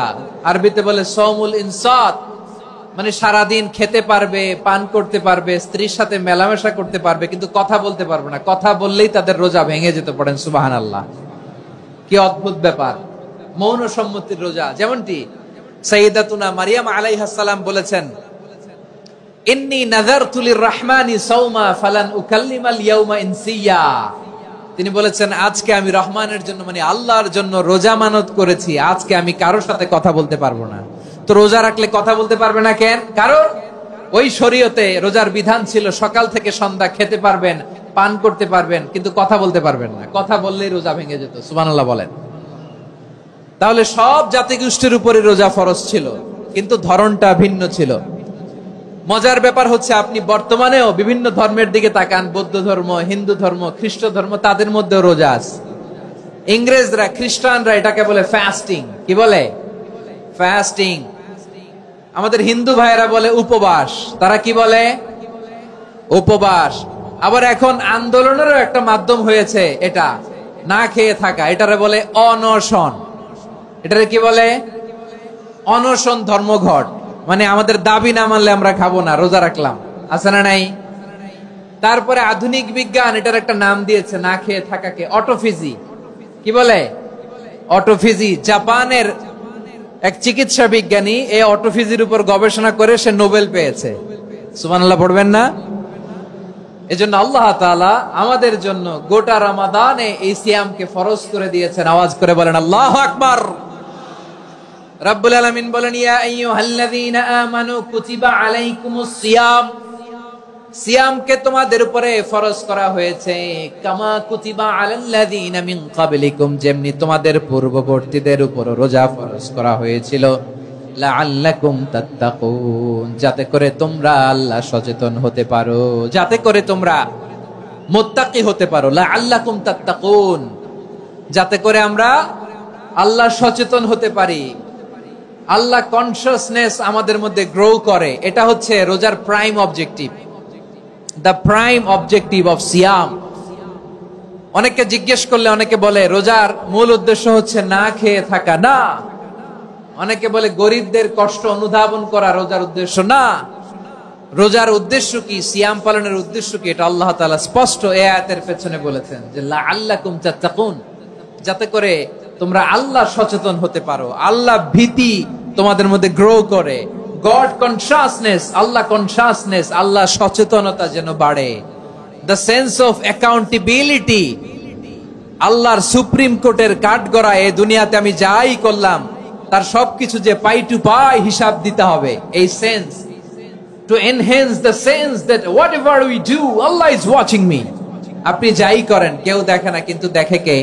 আরবিতে বলে সওমুল ইনসাত, মানে সারাদিন খেতে পারবে, পান করতে পারবে, স্ত্রীর সাথে মেলামেশা করতে পারবে, কিন্তু কথা বলতে পারবে না। কথা বললেই তাদের রোজা ভেঙে যেত। পড়েন সুবহানাল্লাহ। কি অদ্ভুত ব্যাপার! মৌন সম্মতির রোজা। যেমনটি সাইয়্যিদাতুনা মারিয়াম আলাইহাস সালাম বলেছেন, ইন্নী নাযারতু লির-রাহমানি সাওমা ফালান উকাল্লিমাল ইয়াওমা ইনসিয়া। তিনি বলেছেন, আজকে আমি রহমানের জন্য, মানে আল্লাহর জন্য রোজা মানত করেছি, আজকে আমি কারোর সাথে কথা বলতে পারবো না। তো রোজা রাখলে কথা বলতে পারবে না কেন? কারণ ওই শরীয়তে রোজার বিধান ছিল সকাল থেকে সন্ধ্যা খেতে পারবেন, পান করতে পারবেন, কিন্তু কথা বলতে পারবেন না। কথা বললেই রোজা ভেঙে যেত। সুবহানাল্লাহ বলেন। তাহলে সব জাতিগোষ্ঠীর উপরে রোজা ফরজ ছিল, কিন্তু ধরনটা ভিন্ন ছিল। মজার ব্যাপার হচ্ছে, আপনি বর্তমানেও বিভিন্ন ধর্মের দিকে তাকান, বৌদ্ধ ধর্ম, হিন্দু ধর্ম, খ্রিস্ট ধর্ম, তাদের মধ্যেও রোজা আছে। ইংরেজরা, খ্রিস্টানরা এটাকে বলে ফাস্টিং। কি বলে? ফাস্টিং। আমাদের হিন্দু ভাইয়েরা বলে উপবাস। তারা কি বলে? উপবাস। আবার এখন আন্দোলনেরও একটা মাধ্যম হয়েছে এটা, না খেয়ে থাকা। এটারে বলে অনশন। এটারে কি বলে? অনশন ধর্মঘট। মানে আমাদের দাবি না মানলে আমরা খাবো না, রোজা রাখলাম। আছে না নাই? তারপরে আধুনিক বিজ্ঞান এটার একটা নাম দিয়েছে না খেয়ে থাকাকে, অটোফিজি। কি বলে? অটোফিজি। জাপানের এক চিকিৎসা বিজ্ঞানী এই অটোফিজির উপর গবেষণা করে সে নোবেল পেয়েছে। সুবহানাল্লাহ পড়বেন না? এজন্য আল্লাহ তাআলা আমাদের জন্য গোটা রমাদানে এই সিয়ামকে ফরজ করে দিয়েছেন। আওয়াজ করে বলেন আল্লাহু আকবার। রব্বুল আলামিন বলেন, ইয়া আইয়ুহাল্লাযীনা আমানু কুতিবা আলাইকুমুস সিয়াম। সিয়ামকে তোমাদের উপরে ফরজ করা হয়েছে, কামা কুতিবা আলাল্লাযীনা মিন ক্বাবলিকুম, যেমনি তোমাদের পূর্ববর্তীদের উপর রোজা ফরজ করা হয়েছিল, লাআল্লাকুম তাত্তাকুন, যাতে করে তোমরা আল্লাহ সচেতন হতে পারো, যাতে করে তোমরা মুত্তাকি হতে পারো। লাআল্লাকুম তাত্তাকুন, যাতে করে আমরা আল্লাহ সচেতন হতে পারি, আল্লাহ কনসিয়াসনেস আমাদের মধ্যে গ্রো করে। এটা হচ্ছে রোজার prime objective, the prime objective of সিয়াম। অনেকে জিজ্ঞেস করলে অনেকে বলে রোজার মূল উদ্দেশ্য হচ্ছে না খেয়ে থাকা। না। অনেকে বলে গরিবদের কষ্ট অনুধাবন করা রোজার উদ্দেশ্য। না। রোজার উদ্দেশ্য কি? সিয়াম পালনের উদ্দেশ্য কি? এটা আল্লাহ তাআলা স্পষ্ট এই আয়াতের পেছনে বলেছেন যে লাআল্লাকুম তাত্তাকুন, যাতে করে তোমরা আল্লাহ সচেতন হতে পারো, আল্লাহ ভীতি তোমাদের মধ্যে গ্রো করে, গড কনসিয়াসনেস, আল্লাহ কনসিয়াসনেস, আল্লাহ সচেতনতা যেন বাড়ে, দ্য সেন্স অফ অ্যাকাউন্টেবিলিটি। আল্লাহর সুপ্রিম কোর্টের কাঠগড়া এই দুনিয়াতে আমি যাই করলাম তার সবকিছু যে পাই টু পাই হিসাব দিতে হবে, এই sense, to enhance the sense that whatever we do Allah is watching me. আপনি যাই করেন কেউ দেখে না, কিন্তু দেখে কে?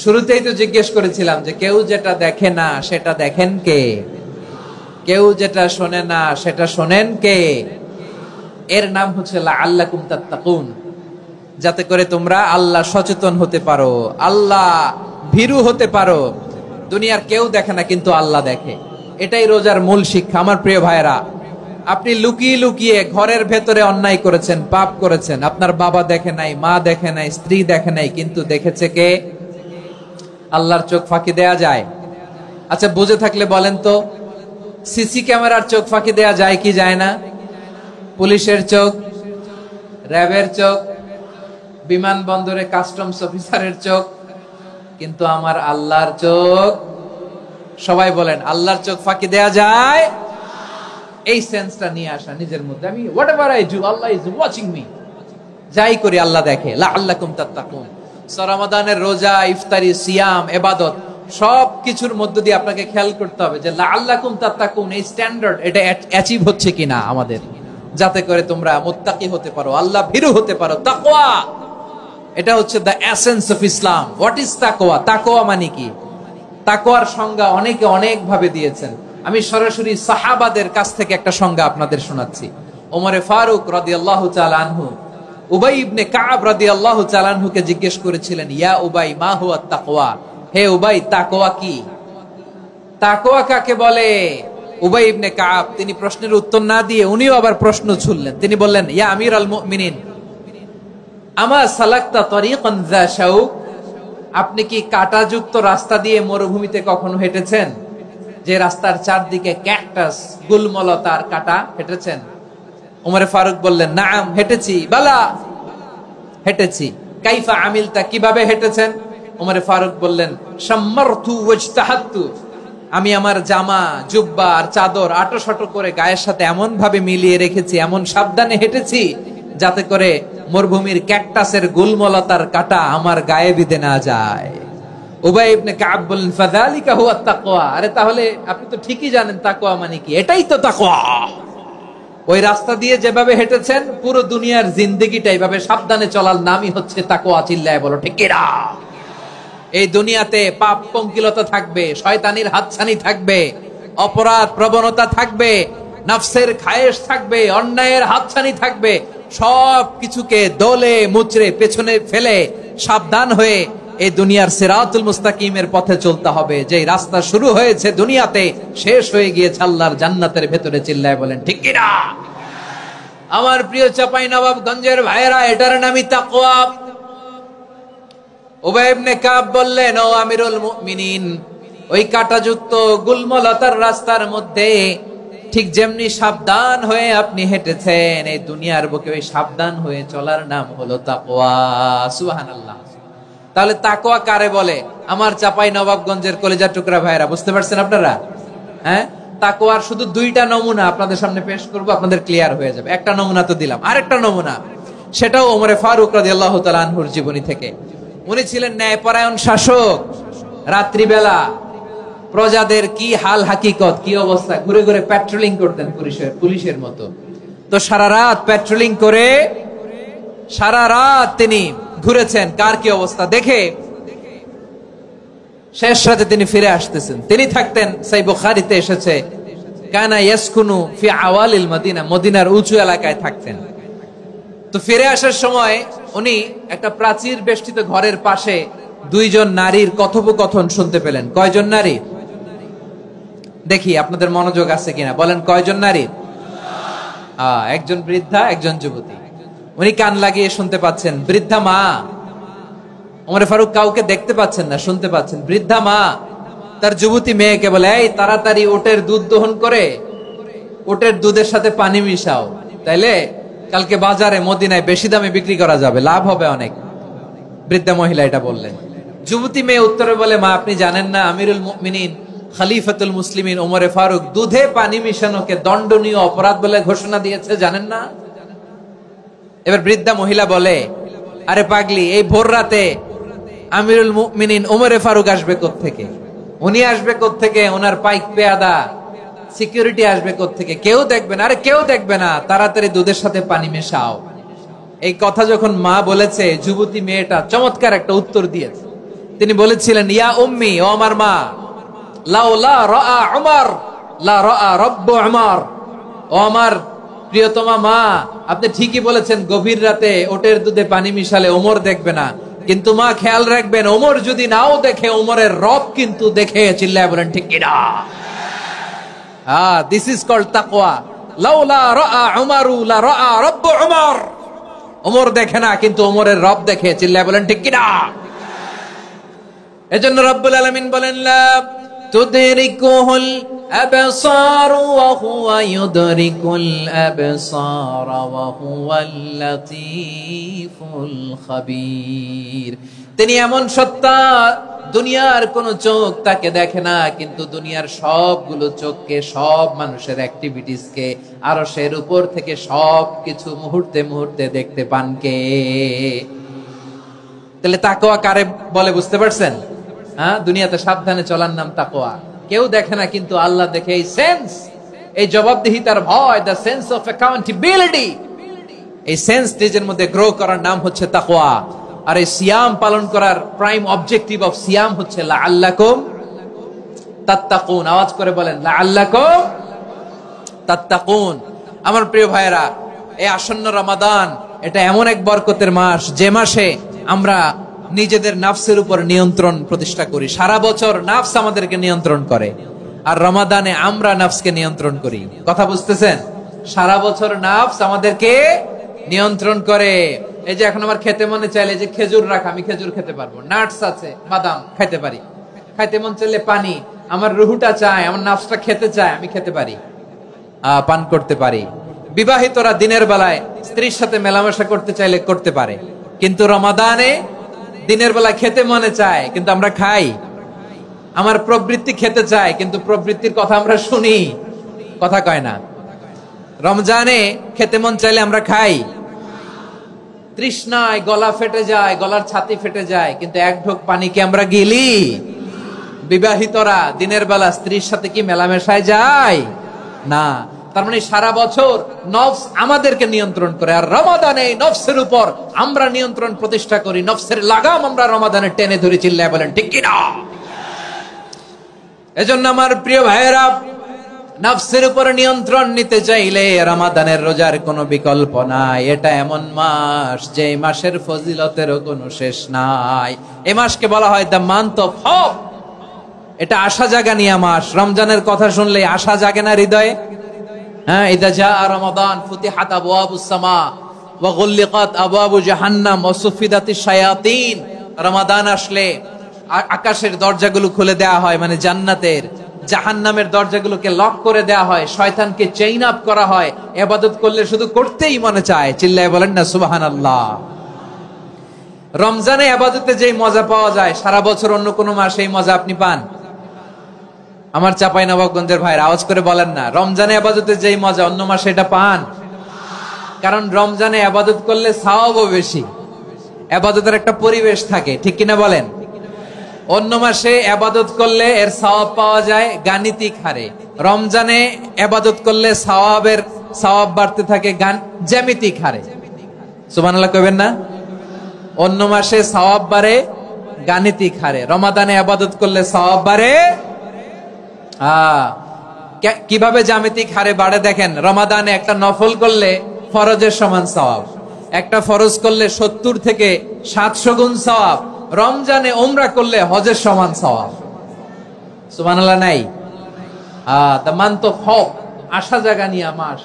শুরুতেই তো জিজ্ঞেস করেছিলাম যে কেউ যেটা দেখে না সেটা দেখেন কে? কেউ যেটা শোনে না সেটা শোনেন কে? এর নাম হচ্ছে লাআল্লাকুম তাত্তাকুন, যাতে করে তোমরা আল্লাহ সচেতন হতে পারো, আল্লাহ ভীরু হতে পারো। দুনিয়ার কেউ দেখে না, কিন্তু আল্লাহ দেখে। এটাই রোজার মূল শিক্ষা। আমার প্রিয় ভাইরা, আপনি লুকিয়ে লুকিয়ে ঘরের ভেতরে অন্যায় করেছেন, পাপ করেছেন, আপনার বাবা দেখে নাই, মা দেখে নাই, স্ত্রী দেখে নাই, কিন্তু দেখেছে কে? আল্লাহর চোখ ফাঁকি দেয়া যায়? আচ্ছা, বুঝে থাকলে বলেন তো, সিসি ক্যামেরার চোখ ফাঁকি দেয়া যায় কি যায় না? পুলিশের চোখ, র্যাবের চোখ, বিমানবন্দরে কাস্টমস অফিসারের চোখ, কিন্তু আমার আল্লাহর চোখ? সবাই বলেন, আল্লাহর চোখ ফাঁকি দেয়া যায়? এই সেন্সটা নিয়ে আসা নিজের মধ্যে, আমি whatever I do Allah is watching me, যাই করি আল্লাহ দেখে। লাআল্লাকুম তাত্তাকুন। রমাদানের রোজা, ইফতারি, সিয়াম, ইবাদত সব কিছুর মধ্য দিয়ে আপনাকে খেয়াল করতে হবে যে লাআল্লাকুম তাত্তাকুন এই স্ট্যান্ডার্ড এটা অ্যাচিভ হচ্ছে কিনা আমাদের, যাতে করে তোমরা মুত্তাকি হতে পারো, আল্লাহ ভীরু হতে পারো। তাকওয়া, এটা হচ্ছে the essence of Islam. What is তাকওয়া? তাকওয়া মানে কি? তাকওয়ার সংজ্ঞা অনেকে অনেক ভাবে দিয়েছেন। আমি সরাসরি সাহাবাদের কাছ থেকে একটা সংজ্ঞা আপনাদের শোনাচ্ছি। ওমরে ফারুক রাদিয়াল্লাহু তাআলা আনহু উবাই ইবনে কাব রাদিয়াল্লাহু তাআলা আনহুকে জিজ্ঞেস করেছিলেন, ইয়া উবাই মা হুয়া তাকওয়া? হে উবাই, তাকওয়া কি? তাকওয়া কাকে বলে? উবাই ইবনে কাব তিনি প্রশ্নের উত্তর না দিয়ে উনিও আবার প্রশ্ন ছুড়লেন। তিনি বললেন, ইয়া আমিরাল মুমিনিন, আমা সালাকতা তরিকান যা শাউক? আপনি কি কাঁটাযুক্ত রাস্তা দিয়ে মরুভূমিতে কখনো হেঁটেছেন, যে রাস্তার চারদিকে ক্যাকটাস, গুলমলতার কাঁটা? হেঁটেছেন? ওমরে ফারুক বললেন, নাম, হেঁটেছি। বালা, হেঁটেছি। কাইফা আমিলতা, কিভাবে হেঁটেছেন? ওমরে ফারুক বললেন, শাম্মারতু ওয়াজতাহাতু, আমি আমার জামা, জুব্বা আর চাদর আটোসাটো করে গায়ের সাথে এমন ভাবে মিলিয়ে রেখেছি, এমন সাবধানে হেঁটেছি যাতে করে মরুভূমির ক্যাকটাসের গুলমলতার কাঁটা আমার গায়ে বিঁধে না যায়। উবাই ইবনে কাব বললেন, ফাযালিকা হুয়া তাকওয়া। আরে তাহলে আপনি তো ঠিকই জানেন তাকওয়া মানে কি, এটাই তো তাকওয়া। ওই রাস্তা দিয়ে যেভাবে হেঁটেছেন, পুরো দুনিয়ার জিন্দেগিটা এইভাবে সাবধানে চলার নামই হচ্ছে তাকওয়া। চিল্লায় বলো ঠিক কিনা? এই দুনিয়াতে পাপ পঙ্কিলতা থাকবে, শয়তানির হাতছানি থাকবে, অপরাধ প্রবণতা থাকবে, নফসের খায়েশ থাকবে, অন্যায়ের হাতছানি থাকবে। সব কিছুকে দলে মুচড়ে পেছনে ফেলে সাবধান হয়ে এই দুনিয়ার সিরাতুল মুস্তাকিমের পথে চলতে হবে। যে রাস্তা শুরু হয়েছে দুনিয়াতে, শেষ হয়ে গিয়েছে আল্লাহর জান্নাতের ভেতরে। চিল্লায় বলেন ঠিক কিনা? আমার প্রিয় চাঁপাইনবাবগঞ্জের ভাইয়েরা, এটার নামই তাকওয়া। উবাই ইবনে কাব বললেন, ও আমিরুল মুমিনিন, ওই কাঁটাযুক্ত গুলমলতার রাস্তার মধ্যে ঠিক যেমনি সাবধান হয়ে আপনি হেঁটেছেন, এই দুনিয়ার বুকে ওই সাবধান হয়ে চলার নাম হলো তাকওয়া। সুবহানাল্লাহ। তাহলে তাকওয়া কারে বলে? আমার চাঁপাইনবাবগঞ্জের কলিজার টুকরা ভাইয়েরা, বুঝতে পারছেন আপনারা? হ্যাঁ, তাকওয়ার শুধু দুইটা নমুনা আপনাদের সামনে পেশ করব, আপনাদের ক্লিয়ার হয়ে যাবে। একটা নমুনা তো দিলাম, আরেকটা নমুনা, সেটাও ওমরে ফারুক রাদিয়াল্লাহু তাআলা আনহুর জীবনী থেকে। উনি ছিলেন ন্যায়পরায়ণ শাসক। রাত্রিবেলা প্রজাদের কি হাল হাকিকত, কি অবস্থা, ঘুরে ঘুরে প্যাট্রোলিং করতেন পুলিশের মতো। তো সারা রাত প্যাট্রোলিং করে সারা রাত তিনি ঘুরেছেন কার কি অবস্থা দেখে। শেষ রাতে তিনি ফিরে আসতেছেন। তিনি থাকতেন, সেই বুখারীতে এসেছে, কানা ইয়াসকুনু ফি আওয়ালিল মদিনা, মদিনার উঁচু এলাকায় থাকতেন। তো ফিরে আসার সময় উনি একটা প্রাচীর বেষ্টিত ঘরের পাশে দুইজন নারীর কথোপকথন শুনতে পেলেন। কয়জন নারী? দেখি আপনাদের মনোযোগ আছে কিনা, বলেন কয়জন নারী? একজন বৃদ্ধা, একজন যুবতী। উনি কান লাগিয়ে শুনতে পাচ্ছেন। বৃদ্ধা মা, ওমর ফারুক কাউকে দেখতে পাচ্ছেন না, শুনতে পাচ্ছেন। বৃদ্ধা মা তার যুবতী মেয়েকে বলে, এই তাড়াতাড়ি ওটের দুধ দহন করে ওটের দুধের সাথে পানি মিশাও, তাইলে কালকে বাজারে মদিনায় বেশি দামে বিক্রি করা যাবে, লাভ হবে অনেক। বৃদ্ধা মহিলা এটা বললেন। যুবতী মেয়ে উত্তরে বলে, মা আপনি জানেন না আমিরুল মুমিনিন খলিফাতুল মুসলিমিন ওমরে ফারুক দুধে পানি মিশানোকে দণ্ডনীয় অপরাধ বলে ঘোষণা দিয়েছে, জানেন না? এবার বৃদ্ধা মহিলা বলে, আরে পাগলি, এই ভোর রাতে আমিরুল মুমিনিন ওমরে ফারুক আসবে কোত্থেকে? উনি আসবে কোত্থেকে? ওনার পাইক পেয়াদা সিকিউরিটি আসবে কোত্থেকে? কেউ দেখবে না। আরে কেউ দেখবে না, তাড়াতাড়ি দুধের সাথে পানি মেশাও। এই কথা যখন মা বলেছে, যুবতী মেয়েটা চমৎকার একটা উত্তর দিয়েছে। তিনি বলেছিলেন, ইয়া উম্মি, ও আমার মা, লাউলা রাআ উমর লা রাআ রাব্বু উমর, ও আমার প্রিয়তমা মা, আপনি ঠিকই বলেছেন, গভীর রাতে ওটের দুধে পানি মিশালে ওমর দেখবে না, কিন্তু মা খেয়াল রাখবেন, ওমর যদি নাও দেখে, ওমরের রব কিন্তু দেখে। চিল্লায় বলেন ঠিক কিনা? দিস ইজ কল্ড তাকওয়া। লাউলা রাআ উমারু লা রাআ রাব্বু উমর। ওমর দেখে না, কিন্তু ওমরের রব দেখে। চিল্লায় বলেন ঠিক কিনা? এজন্য রব্বুল আলামিন বলেন, লা তুদরিকুহুল আবসার ওয়া হুয়া ইউদরিকুল আবসার ওয়া হুয়াল লাতীফুল খাবীর। তিনি এমন সত্তা, দুনিয়ার কোন চোখ তাকে দেখে না, কিন্তু দুনিয়ার সবগুলো চোখকে, সব মানুষের অ্যাক্টিভিটিসকে, আরশের উপর থেকে সবকিছু মুহূর্তে মুহূর্তে দেখতে পান কে? তাহলে তাকওয়া কারে বলে বুঝতে পারছেন? দুনিয়াতে সাবধানে চলার নাম তাকওয়া। কেউ দেখে না, কিন্তু আল্লাহ দেখে। এই সেন্স, এই জবাবদিহিতার ভয়, দ্য সেন্স অফ অ্যাকাউন্টেবিলিটি, এই সেন্স নিজের মধ্যে গ্রো করার নাম হচ্ছে তাকওয়া। আর এই সিয়াম পালন করার প্রাইম অবজেক্টিভ অফ সিয়াম হচ্ছে লাআল্লাকুম তাত্তাকুন। আওয়াজ করে বলেন, লাআল্লাকুম তাত্তাকুন। আমার প্রিয় ভাইরা, এই আসন্ন রমাদান, এটা এমন এক বরকতের মাস, যে মাসে আমরা নিজেদের নাফসের উপর নিয়ন্ত্রণ প্রতিষ্ঠা করি। সারা বছর নাফস আমাদেরকে নিয়ন্ত্রণ করে, আর রমাদানে আমরা নাফসকে নিয়ন্ত্রণ করি। কথা বুঝতেছেন? সারা বছর নাফস আমাদেরকে নিয়ন্ত্রণ করে। এই যে এখন আমার খেতে মনে চাইলে যে খেজুর রাখ, আমি খেজুর খেতে পারবো, নাটস আছে, বাদাম খাইতে পারি। খাইতে মন চাইলে পানি, আমার রুহুটা চায়, আমার নাফসটা খেতে চায়, আমি খেতে পারি, পান করতে পারি। বিবাহিতরা দিনের বেলায় স্ত্রীর সাথে মেলামেশা করতে চাইলে করতে পারে, কিন্তু রমাদানে দিনের বেলা খেতে মনে চায়, কিন্তু আমরা খাই। আমার প্রবৃত্তি খেতে চায়, কিন্তু প্রবৃত্তির কথা আমরা শুনি, কথা কয় না। রমজানে খেতে মন চাইলে আমরা খাই, তৃষ্ণায় গলা ফেটে যায়, গলার ছাতি ফেটে যায়, কিন্তু এক ঢোক পানি কি আমরা গিলি? বিবাহিতরা দিনের বেলা স্ত্রীর সাথে কি মেলামেশায় যায় না? তার মানে সারা বছর নফস আমাদেরকে নিয়ন্ত্রণ করে, আর রমাদানে নফসের উপর আমরা নিয়ন্ত্রণ প্রতিষ্ঠা করি। নফসের লাগাম আমরা রমাদানে টেনে ধরে। চিল্লায় বলেন ঠিক কিনা? এজন্য আমার প্রিয় ভাইয়েরা, নফসের উপর নিয়ন্ত্রণ নিতে চাইলে রমাদানের রোজার কোনো বিকল্প নাই। এটা এমন মাস, যে মাসের ফজিলতেরও কোনো শেষ নাই। এই মাসকে বলা হয় দ্য মান্থ অফ হোপ। এটা আশা জাগানিয়া মাস। রমজানের কথা শুনলে আশা জাগে না হৃদয়ে? ইদা জাআ রমাদান ফুতিহাত আবওয়াবুস সামা ওয়া গুল্লিকাত আবওয়াবু জাহান্নাম ওয়া সুফিদাতিশ শায়াতিন। রমাদান আসলে আকাশের দরজাগুলো খুলে দেয়া হয়, মানে জান্নাতের। জাহান্নামের দরজাগুলোকে লক করে দেয়া হয়, শয়তানকে চেইন আপ করা হয়। ইবাদত করলে শুধু করতেই মনে চায়। চিল্লায় বলেন না সুবহানাল্লাহ। রমজানে ইবাদতে যেই মজা পাওয়া যায়, সারা বছর অন্য কোনো মাসে এই মজা আপনি পান? আমার চাঁপাইনবাবগঞ্জের ভাইরা আওয়াজ করে বলেন না, রমজানে ইবাদতে যেই মজা অন্য মাসে এটা পান? কারণ রমজানে ইবাদত করলে সওয়াবও বেশি, ইবাদতের একটা পরিবেশ থাকে, ঠিক কিনা বলেন? অন্য মাসে ইবাদত করলে এর সওয়াব পাওয়া যায় গাণিতিক হারে, রমজানে ইবাদত করলে সওয়াব বাড়তে থাকে জ্যামিতিক হারে। সুবহানাল্লাহ কইবেন না? অন্য মাসে সওয়াব বাড়ে গাণিতিক হারে, রমাদানে ইবাদত করলে সওয়াব বাড়ে কিভাবে জ্যামিতিক হারে বাড়ে দেখেন। রমাদানে একটা নফল করলে ফরজের সমান সওয়াব, একটা ফরজ করলে 70 থেকে 700 গুণ সওয়াব। রমজানে উমরা করলে হজের সমান সওয়াব। সুবহানাল্লাহ নাই? দ্য মান্থ অফ হোপ, আশা জাগানিয়া মাস।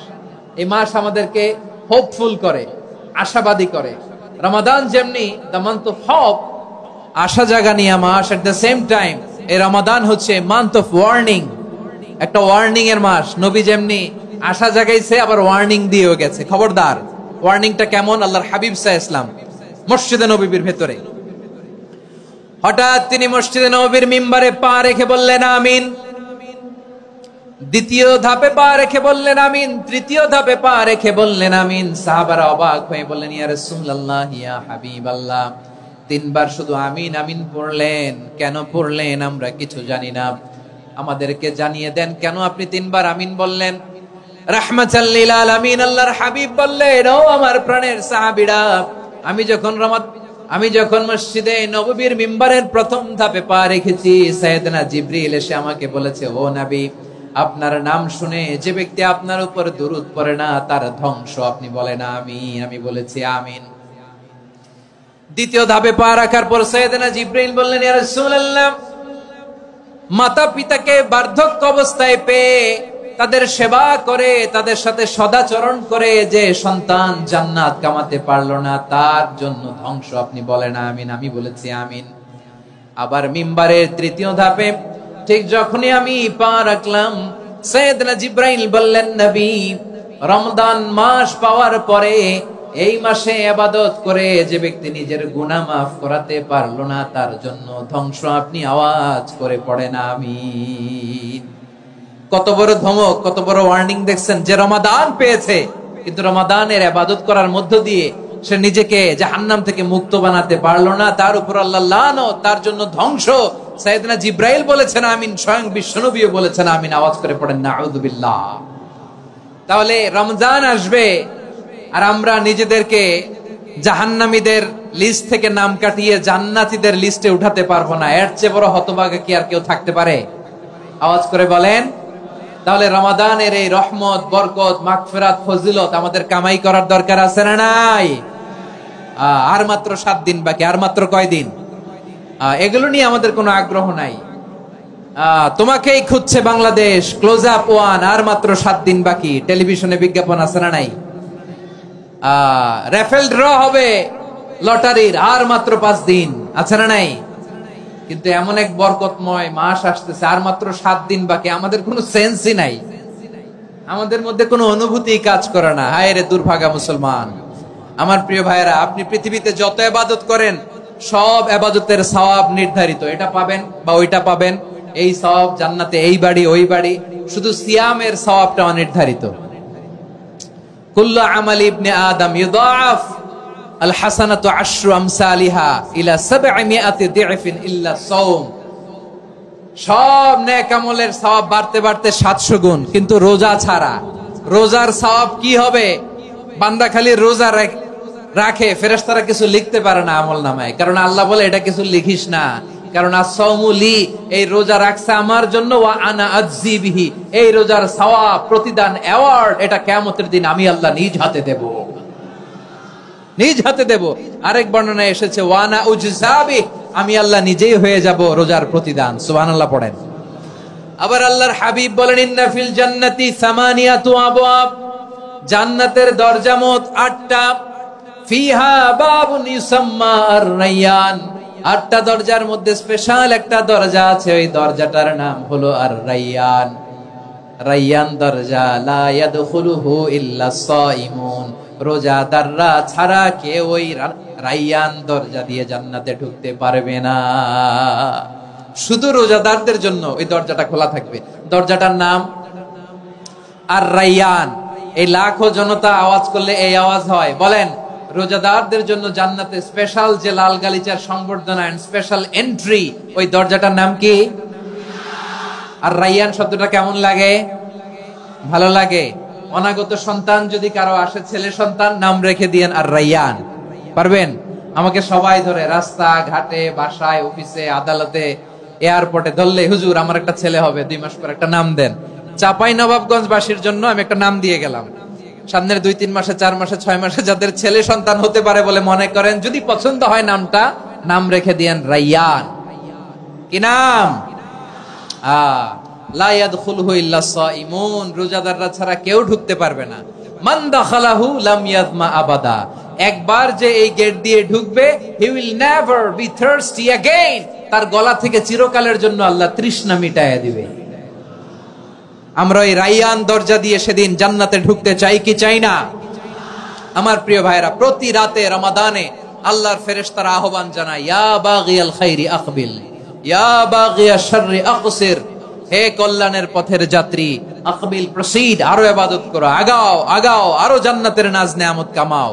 এই মাস আমাদেরকে হোপফুল করে, আশাবাদী করে। রমাদান যেমনি দ্য মান্থ অফ হোপ, আশা জাগানিয়া মাস, এট দ্য সেম টাইম এই রমাদান হচ্ছে মান্থ অফ ওয়ার্নিং, একটা ওয়ার্নিং এর মাস। নবী যেমনি আশা জাগাইছে, আবার ওয়ার্নিং দিয়েও গেছে, খবরদার। ওয়ার্নিংটা কেমন? আল্লাহর হাবিব সাল্লাল্লাহু আলাইহি ওয়াসাল্লাম মসজিদে নববীর ভেতরে, হঠাৎ তিনি মসজিদে নববীর মিম্বারে পা রেখে বললেন আমিন। দ্বিতীয় ধাপে পা রেখে বললেন আমিন, তৃতীয় ধাপে পা রেখে বললেন আমিন। সাহাবারা অবাক হয়ে বললেন, ইয়া রাসূলুল্লাহ, ইয়া হাবিবাল্লাহ, 3 বার শুধু আমিন আমিন পড়লেন, কেন পড়লেন আমরা কিছু জানি না, আমাদেরকে জানিয়ে দেন কেন আপনি 3 বার আমিন বললেন। রাহমাতাল লিল আলামিন আল্লাহর হাবিব বললেন, ও আমার প্রাণের সাহাবীরা, আমি যখন মসজিদে নববীর মিম্বারের প্রথম ধাপে পা রেখেছি, সাইয়েদনা জিবরিল এসে আমাকে বলেছে, ও নবী, আপনার নাম শুনে যে ব্যক্তি আপনার উপর দুরূদ পড়ে না তার ধ্বংস। আপনি বলেন আমিন। আমি বলেছি আমিন। দ্বিতীয় ধাপে পা রাখার পর সাইয়েদনা জিবরাইল বললেন, ইয়া রাসূলুল্লাহ, মাতা পিতাকে বার্ধক্য অবস্থায় পেয়ে তাদের সেবা করে, তাদের সাথে সদাচরণ করে যে সন্তান জান্নাত কামাতে পারলো না তার জন্য ধ্বংস। আপনি বলেন আমিন। আমি বলেছি আমিন। আবার মিম্বারের তৃতীয় ধাপে ঠিক যখনই আমি পা রাখলাম, সাইয়েদনা জিবরাইল বললেন, নবী, রমজান মাস পাওয়ার পরে এই মাসে ইবাদত করে যে ব্যক্তি নিজের গুনাহ মাফ করাতে পারলো না তার জন্য ধ্বংস। আপনি আওয়াজ করে পড়েন আমিন। কত বড় ধমক, কত বড় ওয়ার্নিং দেখছেন। যে রমাদান পেয়েছে কিন্তু রমাদানের ইবাদত করার মধ্য দিয়ে সে নিজেকে জাহান্নাম থেকে মুক্ত বানাতে পারলো না, তার উপর আল্লাহ লানত, তার জন্য ধ্বংস। সাইয়েদনা জিবরাইল বলেছেন আমিন, স্বয়ং বিশ্বনবীও বলেছেন আমিন। আওয়াজ করে পড়েন নাউযু বিল্লাহ। তাহলে রমজান আসবে আর আমরা নিজেদেরকে জাহান্নামীদের লিস্ট থেকে নাম কাটিয়ে জান্নাতীদের লিস্টে উঠাতে পারবো না। এর চেয়ে বড় হতভাগা কি আর কেউ থাকতে পারে? আওয়াজ করে বলেন। তাহলে রমাদানের এই রহমত, বরকত, মাগফিরাত, ফজিলত আমাদের কামাই করার দরকার আছে না নাই? আর মাত্র 7 দিন বাকি। আর মাত্র কয় দিন? এগুলো নিয়ে আমাদের কোনো আগ্রহ নাই। তোমাকেই খুঁজছে বাংলাদেশ, ক্লোজ আপ ওয়ান, আর মাত্র 7 দিন বাকি। টেলিভিশনে বিজ্ঞাপন আছে না নাই? রেফেল ড্র হবে লটারির, আর মাত্র 5 দিন, আছে না নাই? কিন্তু এমন এক বরকতময় মাস আসতেছে, আর মাত্র 7 দিন বাকি। আমাদের কোনো সেন্সই নাই, আমাদের মধ্যে কোনো অনুভূতি কাজ করে না। হায় রে দুর্ভাগা মুসলমান। আমার প্রিয় ভাইয়েরা, আপনি পৃথিবীতে যত ইবাদত করেন সব ইবাদতের সওয়াব নির্ধারিত। এটা পাবেন বা ওইটা পাবেন, এই সওয়াব জান্নাতে, এই বাড়ি ওই বাড়ি। শুধু সিয়ামের সওয়াবটা অনির্ধারিত। কুল্লু আমালি ইবনে আদম ইউদাআফ আল হাসানাতু আশরু আমসালিহা ইলা 700 দি'ফিন ইল্লা সাওম। সব নেক আমলের সওয়াব বাড়তে বাড়তে 700 গুণ, কিন্তু রোজা ছাড়া। রোজার সওয়াব কি হবে? বান্দা খালি রোজা রাখে, ফেরেশতারা কিছু লিখতে পারে না আমল নামায়, কারণ আল্লাহ বলে এটা কিছু লিখিস না, কারণ আস-সাওমু লি, এই রোজা রাখছে আমার জন্য, ওয়া আনা আজজি বিহি, এই রোজার সওয়াব, প্রতিদান, অ্যাওয়ার্ড এটা কিয়ামতের দিন আমি আল্লাহ নিজ হাতে দেব, নিজ হাতে দেব। আরেক বর্ণনায় এসেছে ওয়া আনা উজজা বিহি, আমি আল্লাহ নিজেই হয়ে যাব রোজার প্রতিদান। সুবহানাল্লাহ পড়েন। আবার আল্লাহর হাবিব বলেন, ইন্না ফিল জান্নাতি সামানিয়াতু আবওয়াব, জান্নাতের দরজা মোট 8টা। ফিহা বাবুন ইউসাম্মা আর-রায়্যান, 8টা দরজার মধ্যে স্পেশাল একটা দরজা আছে, ওই দরজাটার নাম হলো আর-রায়্যান। রায়্যান দরজা, লা ইয়াদখুলুহু ইল্লা সাইমুন, রোজাদাররা ছাড়া কেউ ওই রায়্যান দরজা দিয়ে জান্নাতে ঢুকতে পারবে না। শুধু রোজাদারদের জন্য ওই দরজাটা খোলা থাকবে। দরজাটার নাম আর-রায়্যান। এই লাখো জনতা আওয়াজ করলে এই আওয়াজ হয়। বলেন, রোজাদারদের জন্য জান্নাতে স্পেশাল যে লাল গালিচার সংবর্ধনা এন্ড স্পেশাল এন্ট্রি, ওই দরজাটার নাম কি? আর-রায়্যান শব্দটা কেমন লাগে? ভালো লাগে। অনাগত সন্তান যদি কারো আসে, ছেলে সন্তান, নাম রেখে দিয়েন আর-রায়্যান। পারবেন? আমাকে সবাই ধরে রাস্তা ঘাটে, বাসায়, অফিসে, আদালতে, এয়ারপোর্টে ধরলে, হুজুর আমার একটা ছেলে হবে 2 মাস পর, একটা নাম দেন। চাপাই নবাবগঞ্জ বাসীর জন্য আমি একটা নাম দিয়ে গেলাম। সামনের 2-3 মাসে, 4 মাসে, 6 মাসে যাদের ছেলে সন্তান হতে পারে বলে মনে করেন, যদি পছন্দ হয় নামটা, নাম রেখে দিয়েন রায়্যান। কি নাম? লা ইয়াদখুলহু ইল্লা সাইমুন, রোজাদাররা ছাড়া কেউ ঢুকতে পারবে না। মান দাখালাহু লাম ইয়াযমা আবাদা, একবার যে এই গেট দিয়ে ঢুকবে, he will never be thirsty again, তার গলা থেকে চিরকালের জন্য আল্লাহ তৃষ্ণা মিটায়া দিবে। আমরা এই রায়্যান দরজা দিয়ে সেদিন জান্নাতে ঢুকতে চাই কি চাই না? আমার প্রিয় ভাইরা, প্রতি রাতে রমাদানে আল্লাহর ফেরেশতারা আহ্বান জানায়, ইয়া বাগিয়াল খাইরি আকবিল, ইয়া বাগিয়াশ শাররি আকসির, হে কল্যাণের পথের যাত্রী, আকবিল, প্রসিড, আরো ইবাদত করো, আগাও আগাও, আরো জান্নাতের নাজ নেয়ামত কামাও।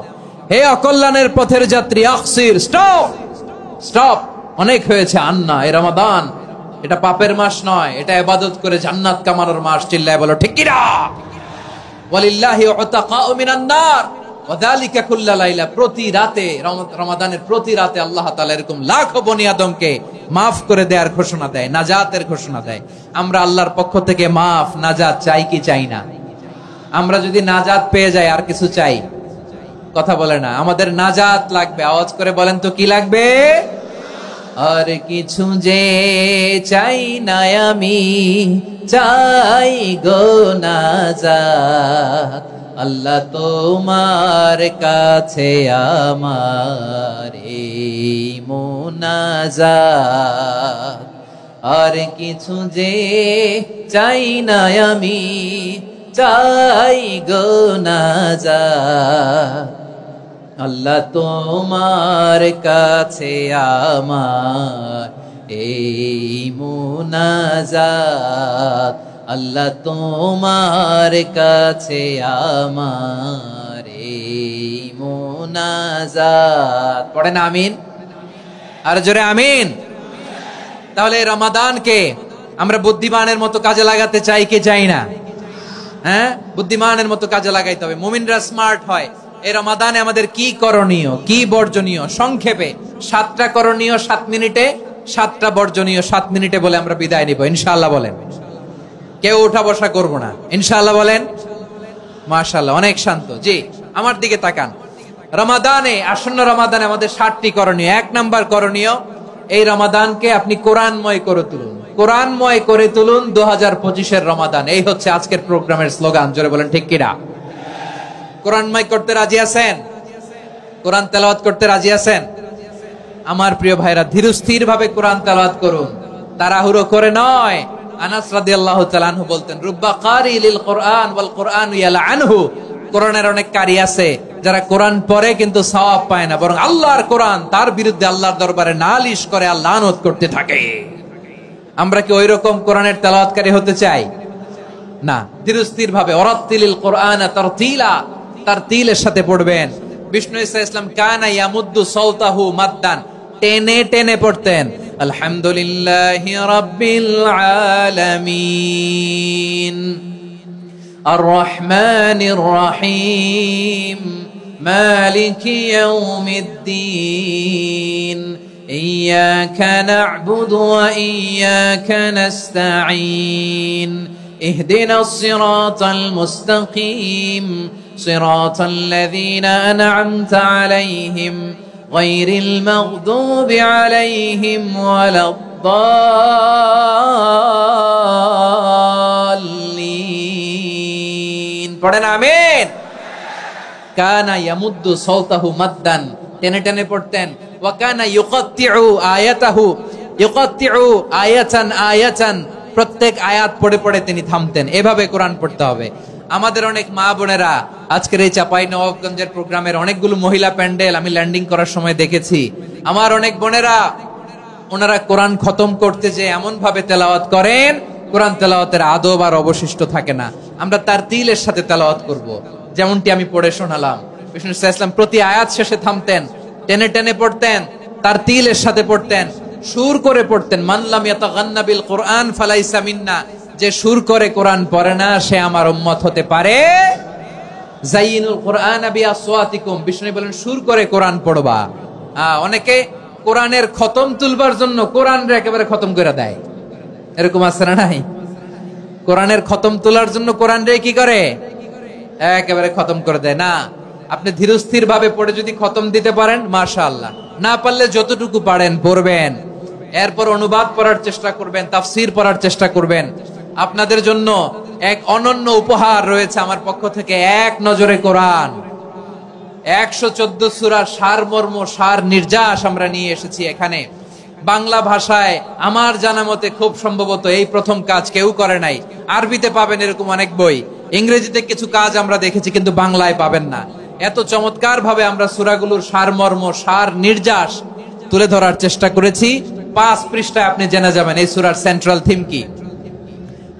হে অকল্যাণের পথের যাত্রী, আকসির, স্টপ স্টপ, অনেক হয়েছে। আন্না, এই রমাদান এটা পাপের মাস নয়, এটা ইবাদত করে জান্নাত কামানোর মাস। চিল্লায় বলো ঠিক কি না? ওয়ালিল্লাহি উতাকাউ মিনান নার, ওয়াদালিকা কুল্লা লাইলা, প্রতি রাতে, রমাদানের প্রতি রাতে আল্লাহ তাআলা এরকম লাখো বনি আদমকে মাফ করে দেওয়ার ঘোষণা দেয়, নাজাতের ঘোষণা দেয়। আমরা আল্লাহর পক্ষ থেকে মাফ, নাজাত চাই কি চাই না? আমরা যদি নাজাত পেয়ে যাই আর কিছু চাই? কথা বলে না। আমাদের নাজাত লাগবে। আওয়াজ করে বলেন তো কি লাগবে? আর কিছু যে চাই না আমি, চাই গো নাজাত। আল্লাহ তোমার কাছে আমার এই মুনাজাত। আর কিছু যে চাই না আমি, চাই গো নাজাত। আল্লাহ তোমার কাছে আমার এই মুনাজাত। আল্লাহ তোমার কাছে আমার এই মুনাজাত। পড়েন আমিন, আর জোরে আমিন। তাহলে রমাদানকে আমরা বুদ্ধিমানের মতো কাজে লাগাতে চাই কি চাই না? হ্যাঁ, বুদ্ধিমানের মতো কাজে লাগাইতে হবে। মুমিনরা স্মার্ট হয়। এই রমাদানে আমাদের কি করণীয়, কি বর্জনীয়? সংক্ষেপে 7টা করণীয় 7 মিনিটে, 7টা বর্জনীয় 7 মিনিটে বলে আমরা বিদায় নিব ইনশাআল্লাহ। বলেন, কেউ উঠা বসা করব না ইনশাআল্লাহ। বলেন মাশাআল্লাহ, অনেক শান্ত। জি, আমার দিকে তাকান। রমাদানে, আসন্ন রমাদানে আমাদের 7টি করণীয়। 1 নাম্বার করণীয়, এই রমাদানকে আপনি কোরআনময় করে তুলুন। কোরআনময় করে তুলুন 2025-এর রমাদান। এই হচ্ছে আজকের প্রোগ্রামের স্লোগান। জোরে বলেন ঠিক কিনা? কোরআনময় করতে রাজি আছেন? কোরআন তেলাওয়াত করতে রাজি আছেন? আমার প্রিয় ভাইরা, ধীরস্থির ভাবে কোরআন তেলাওয়াত করুন, তাড়াহুড়ো করে নয়। আনাস রাদিয়াল্লাহু তাআলা আনহু বলতেন, রুব্বা কারি লিল কোরআন ওয়াল কোরআন ইয়ালআনহু। কোরআনের অনেক কারি আছে যারা কোরআন পড়ে কিন্তু সওয়াব পায় না, বরং আল্লাহর কোরআন তার বিরুদ্ধে আল্লাহর দরবারে নালিশ করে আর লানত করতে থাকে। আমরা কি ওইরকম কোরআনের তেলাওয়াতকারী হতে চাই? না। ধীরস্থির ভাবে, ওয়ারাত্তিলিল কোরআন তারতিলা, তারতিলের সাথে পড়বেন। বিষ্ণু ঈসা ইসলাম কানা ইয়ামুদ্দু সাওতাহু মাদ্দান, টেনে টেনে পড়তেন। আলহামদুলিল্লাহি রাব্বিল আলামিন আর রহমানির রহিম মালিকি ইয়াউমিদ্দিন ইয়্যাকা না'বুদু ওয়া ইয়্যাকা নাস্তাঈন ইহদিনাস সিরাতাল মুস্তাকিম সিরাতাল লাযীনা আন'আমতা আলাইহিম গায়রিল মাগদুবি আলাইহিম ওয়ালাদ-দাল্লিন। পড়েন আমিন। কানা ইয়ামুদ্দু সাওতাহু মাদ্দান, টেনে টেনে পড়তেন। ওয়া কানা ইউকাত্তিউ আয়াতাহু, ইউকাত্তিউ আয়াতান আয়াতান, প্রত্যেক আয়াত পড়ে পড়ে তিনি থামতেন। এভাবে কোরআন পড়তে হবে। আমাদের অনেক মা বোনেরা, আজকের এই চাঁপাইনবাবগঞ্জের প্রোগ্রামের অনেকগুলো মহিলা প্যান্ডেল আমি ল্যান্ডিং করার সময় দেখেছি। আমার অনেক বোনেরা, ওনারা কোরআন খতম করতে যে এমন ভাবে তেলাওয়াত করেন, কোরআন তেলাওয়াতের আদব আর অবশিষ্ট থাকে না। আমরা তারতিলের সাথে তেলাওয়াত করব, যেমনটি আমি পড়ে শোনালাম। বিষ্ণু ইসলাম প্রতি আয়াত শেষে থামতেন, টেনে টেনে পড়তেন, তারতিলের সাথে পড়তেন, সুর করে পড়তেন। মান লাম ইয়াতাগান্না বিল কোরআন ফালাইসা মিন্না, যে সুর করে কোরআন পড়ে না সে আমার উম্মত হতে পারে। যায়িনুল কোরআন বিআসওয়াতিকুম, বিষ্ণু বলেন সুর করে কোরআন পড়বা। অনেকে কোরআনের খতম তুলবার জন্য কোরআনরে একেবারে খতম করে দেয়, এরকম আছে না নাই? কোরআনের খতম তোলার জন্য কোরআনরে কি করে? একেবারে খতম করে দেয়। না, আপনি ধীরস্থির ভাবে পড়ে যদি খতম দিতে পারেন মাশাআল্লাহ, না পারলে যতটুকু পারেন পড়বেন। এরপর অনুবাদ পড়ার চেষ্টা করবেন, তাফসীর পড়ার চেষ্টা করবেন। আপনাদের জন্য এক অনন্য উপহার রয়েছে আমার পক্ষ থেকে, এক নজরে কোরআন। 114 সূরার সারমর্ম, সার নির্যাস আমরা নিয়ে এসেছি এখানে। বাংলা ভাষায় আমার জানা মতে খুব সম্ভবত এই প্রথম কাজ কেউ করে নাই। আরবিতে পাবেন এরকম অনেক বই, ইংরেজিতে কিছু কাজ আমরা দেখেছি, কিন্তু বাংলায় পাবেন না। এত চমৎকার ভাবে আমরা সূরাগুলোর সারমর্ম, সার নির্যাস তুলে ধরার চেষ্টা করেছি। 5 পৃষ্ঠায় আপনি জেনে যাবেন এই সূরার সেন্ট্রাল থিম কি।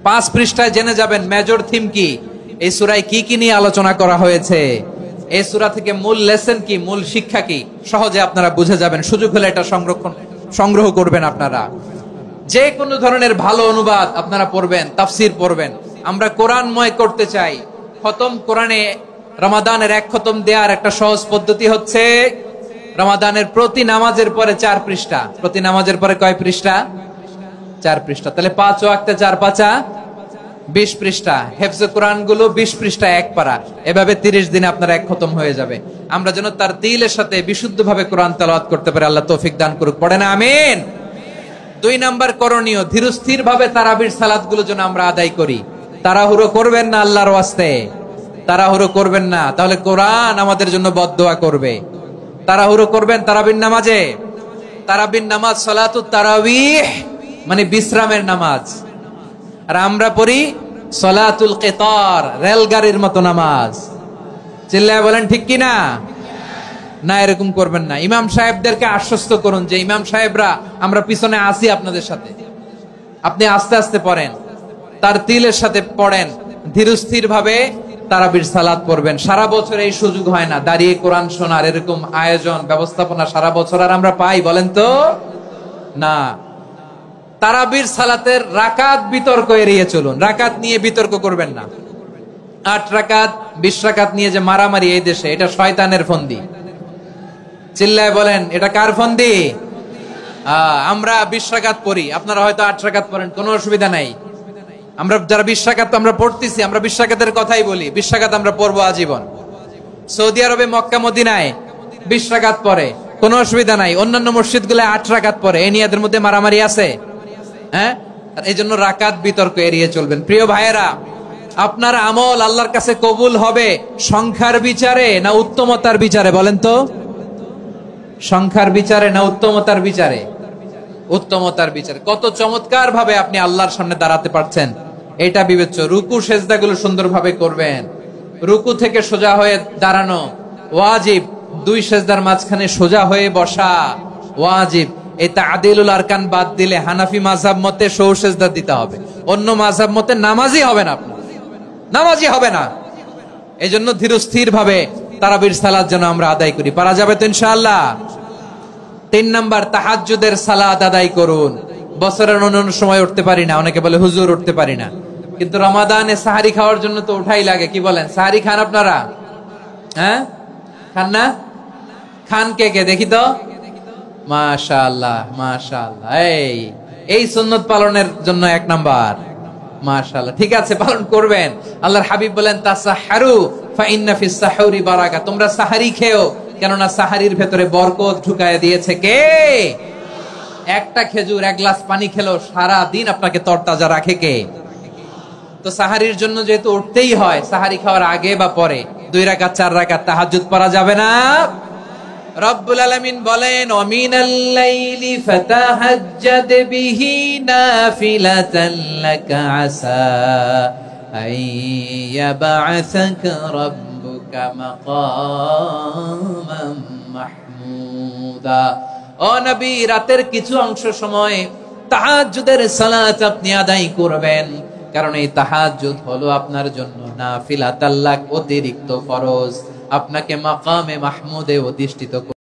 5 পৃষ্ঠায় জেনে যাবেন মেজর থিম কি, এই সূরায় কি কি নিয়ে আলোচনা করা হয়েছে, এই সূরা থেকে মূল লেসন কি, মূল শিক্ষা কি, সহজে আপনারা বুঝে যাবেন। সুযোগ হলে এটা সংগ্রহ করবেন। আপনারা যে কোনো ধরনের ভালো অনুবাদ আপনারা পড়বেন, তাফসীর পড়বেন। আমরা কোরআনময় করতে চাই। খতম কোরআনে রমাদানের এক খতম দেওয়ার একটা সহজ পদ্ধতি হচ্ছে রমাদানের প্রতি নামাজের পরে 4 পৃষ্ঠা, প্রতি নামাজের পরে কয় পৃষ্ঠা? 4 পৃষ্ঠা। তাহলে 5 ওয়াক্তে 4 পাঁচা 20 পৃষ্ঠা। হেফজে কোরআন গুলো 20 পৃষ্ঠা এক পারা, এভাবে 30 দিনে আপনার এক খতম হয়ে যাবে। আমরা যেন তার তিলের সাথে বিশুদ্ধভাবে কোরআন তেলাওয়াত করতে পারি, আল্লাহ তৌফিক দান করুক। পড়ে না আমিন। 2 নাম্বার করণীয়, ধীরস্থির ভাবে তারাবির সালাত গুলো যেন আমরা আদায় করি। তাড়াহুড়ো করবেন না, আল্লাহর ওয়াস্তে তাড়াহুড়ো করবেন না, তাহলে কোরআন আমাদের জন্য বদদোয়া করবে। তাড়াহুড়ো করবেন তারাবির নামাজে। তারাবির নামাজ সালাতুত তারাবিহ মানে বিশ্রামের নামাজ, আর আমরা পড়ি সালাতুল কিতার, রেলগাড়ির মতো নামাজ। চিল্লায় বলেন ঠিক কি না? না, এরকম করবেন না। ইমাম সাহেবদেরকে আশ্বস্ত করুন যে ইমাম সাহেবরা আমরা পিছনে আসি আপনাদের সাথে, আপনি আস্তে আস্তে পড়েন, তার তিলের সাথে পড়েন, ধীরস্থির ভাবে তারাবির সালাত পড়বেন। সারা বছর এই সুযোগ হয় না দাঁড়িয়ে কোরআন শোনার, এরকম আয়োজন ব্যবস্থাপনা সারা বছর আর আমরা পাই বলেন তো না। তারাবির সালাতের রাকাত বিতর্ক এড়িয়ে চলুন, রাকাত নিয়ে বিতর্ক করবেন না। 8 রাকাত 20 রাকাত নিয়ে যে মারামারি এই দেশে, এটা শয়তানের ফন্দি। চিল্লায় বলেন এটা কার ফন্দি? আমরা 20 রাকাত পড়ি, আপনারা হয়তো 8 রাকাত পড়েন, কোনো অসুবিধা নাই। আমরা যারা 20 রাকাত আমরা পড়তেছি, আমরা 20 রাকাতের কথাই বলি, 20 রাকাত আমরা পড়বো আজীবন। সৌদি আরবে মক্কা মদিনায় 20 রাকাত পড়ে, কোনো অসুবিধা নাই। অন্যান্য মসজিদ গুলো 8 রাকাত পড়ে, এই নিয়ে এদের মধ্যে মারামারি আছে? হ্যাঁ, এই জন্য রাকাত বিতর্ক এড়িয়ে চলবেন। প্রিয় ভাইয়েরা, আপনার আমল আল্লাহর কাছে কবুল হবে সংখ্যার বিচারে না উত্তমতার বিচারে? বলেন তো, সংখ্যার বিচারে না উত্তমতার বিচারে? উত্তমতার বিচারে। কত চমৎকার ভাবে আপনি আল্লাহর সামনে দাঁড়াতে পারছেন এটা বিবেচ্য। রুকু সেজদাগুলো সুন্দরভাবে করবেন, রুকু থেকে সোজা হয়ে দাঁড়ানো ওয়াজিব, 2 সেজদার মাঝখানে সোজা হয়ে বসা ওয়াজিব। এই তা'দিলুল আরকান বাদ দিলে হানাফি মাযহাব মতে সৌ সেজদা দিতে হবে, অন্য মাযহাব মতে নামাজই হবে না, আপনার নামাজই হবে না। এজন্য ধীরস্থির ভাবে তারাবির সালাত যেন আমরা আদায় করি। পারা যাবে তো ইনশাআল্লাহ? 3 নাম্বার, তাহাজ্জুদের সালাত আদায় করুন। বছরের অন্য সময় উঠতে পারি না, অনেকে বলে হুজুর উঠতে পারি না, কিন্তু রমাদানে সাহারি খাওয়ার জন্য তো উঠাই লাগে। কি বলেন, সাহারি খান আপনারা? হ্যাঁ, খান না? খান কে কে দেখি তো? মাশাআল্লাহ মাশাআল্লাহ, এই সুন্নত পালনের জন্য 1 নাম্বার। মাশাআল্লাহ, ঠিক আছে, পালন করবেন। আল্লাহর হাবিব বলেন তাসাহহারু ফা ইন্না ফিস সাহুরি বারাকা, তোমরা সাহারি খেও, কেননা সাহারির ভেতরে বরকত ঢুকায় দিয়েছে কে? একটা খেজুর 1 গ্লাস পানি খেলেও সারা দিন আপনাকে তরতাজা রাখে কে? তো সাহারির জন্য যেহেতু উঠতেই হয়, সাহারি খাওয়ার আগে বা পরে 2 রাকাত 4 রাকাত তাহাজ্জুদ পড়া যাবে না? রব্বুল আলামিন বলেন ওয়ামিনাল লাইলি ফাতাহাজ্জাদ বিহি নাফিলাতান লাকা আসা আইয়াবআসাকা রাব্বুকা মাকামান মাহমুদা। ও নবী, রাতের কিছু অংশ সময় তাহাজ্জুদের সালাত আপনি আদায় করবেন, কারণ এই তাহাজ্জুদ হলো আপনার জন্য নাফিলাতাল লাক, অতিরিক্ত ফরজ, আপনাকে মাকামে মাহমুদে অধিষ্ঠিত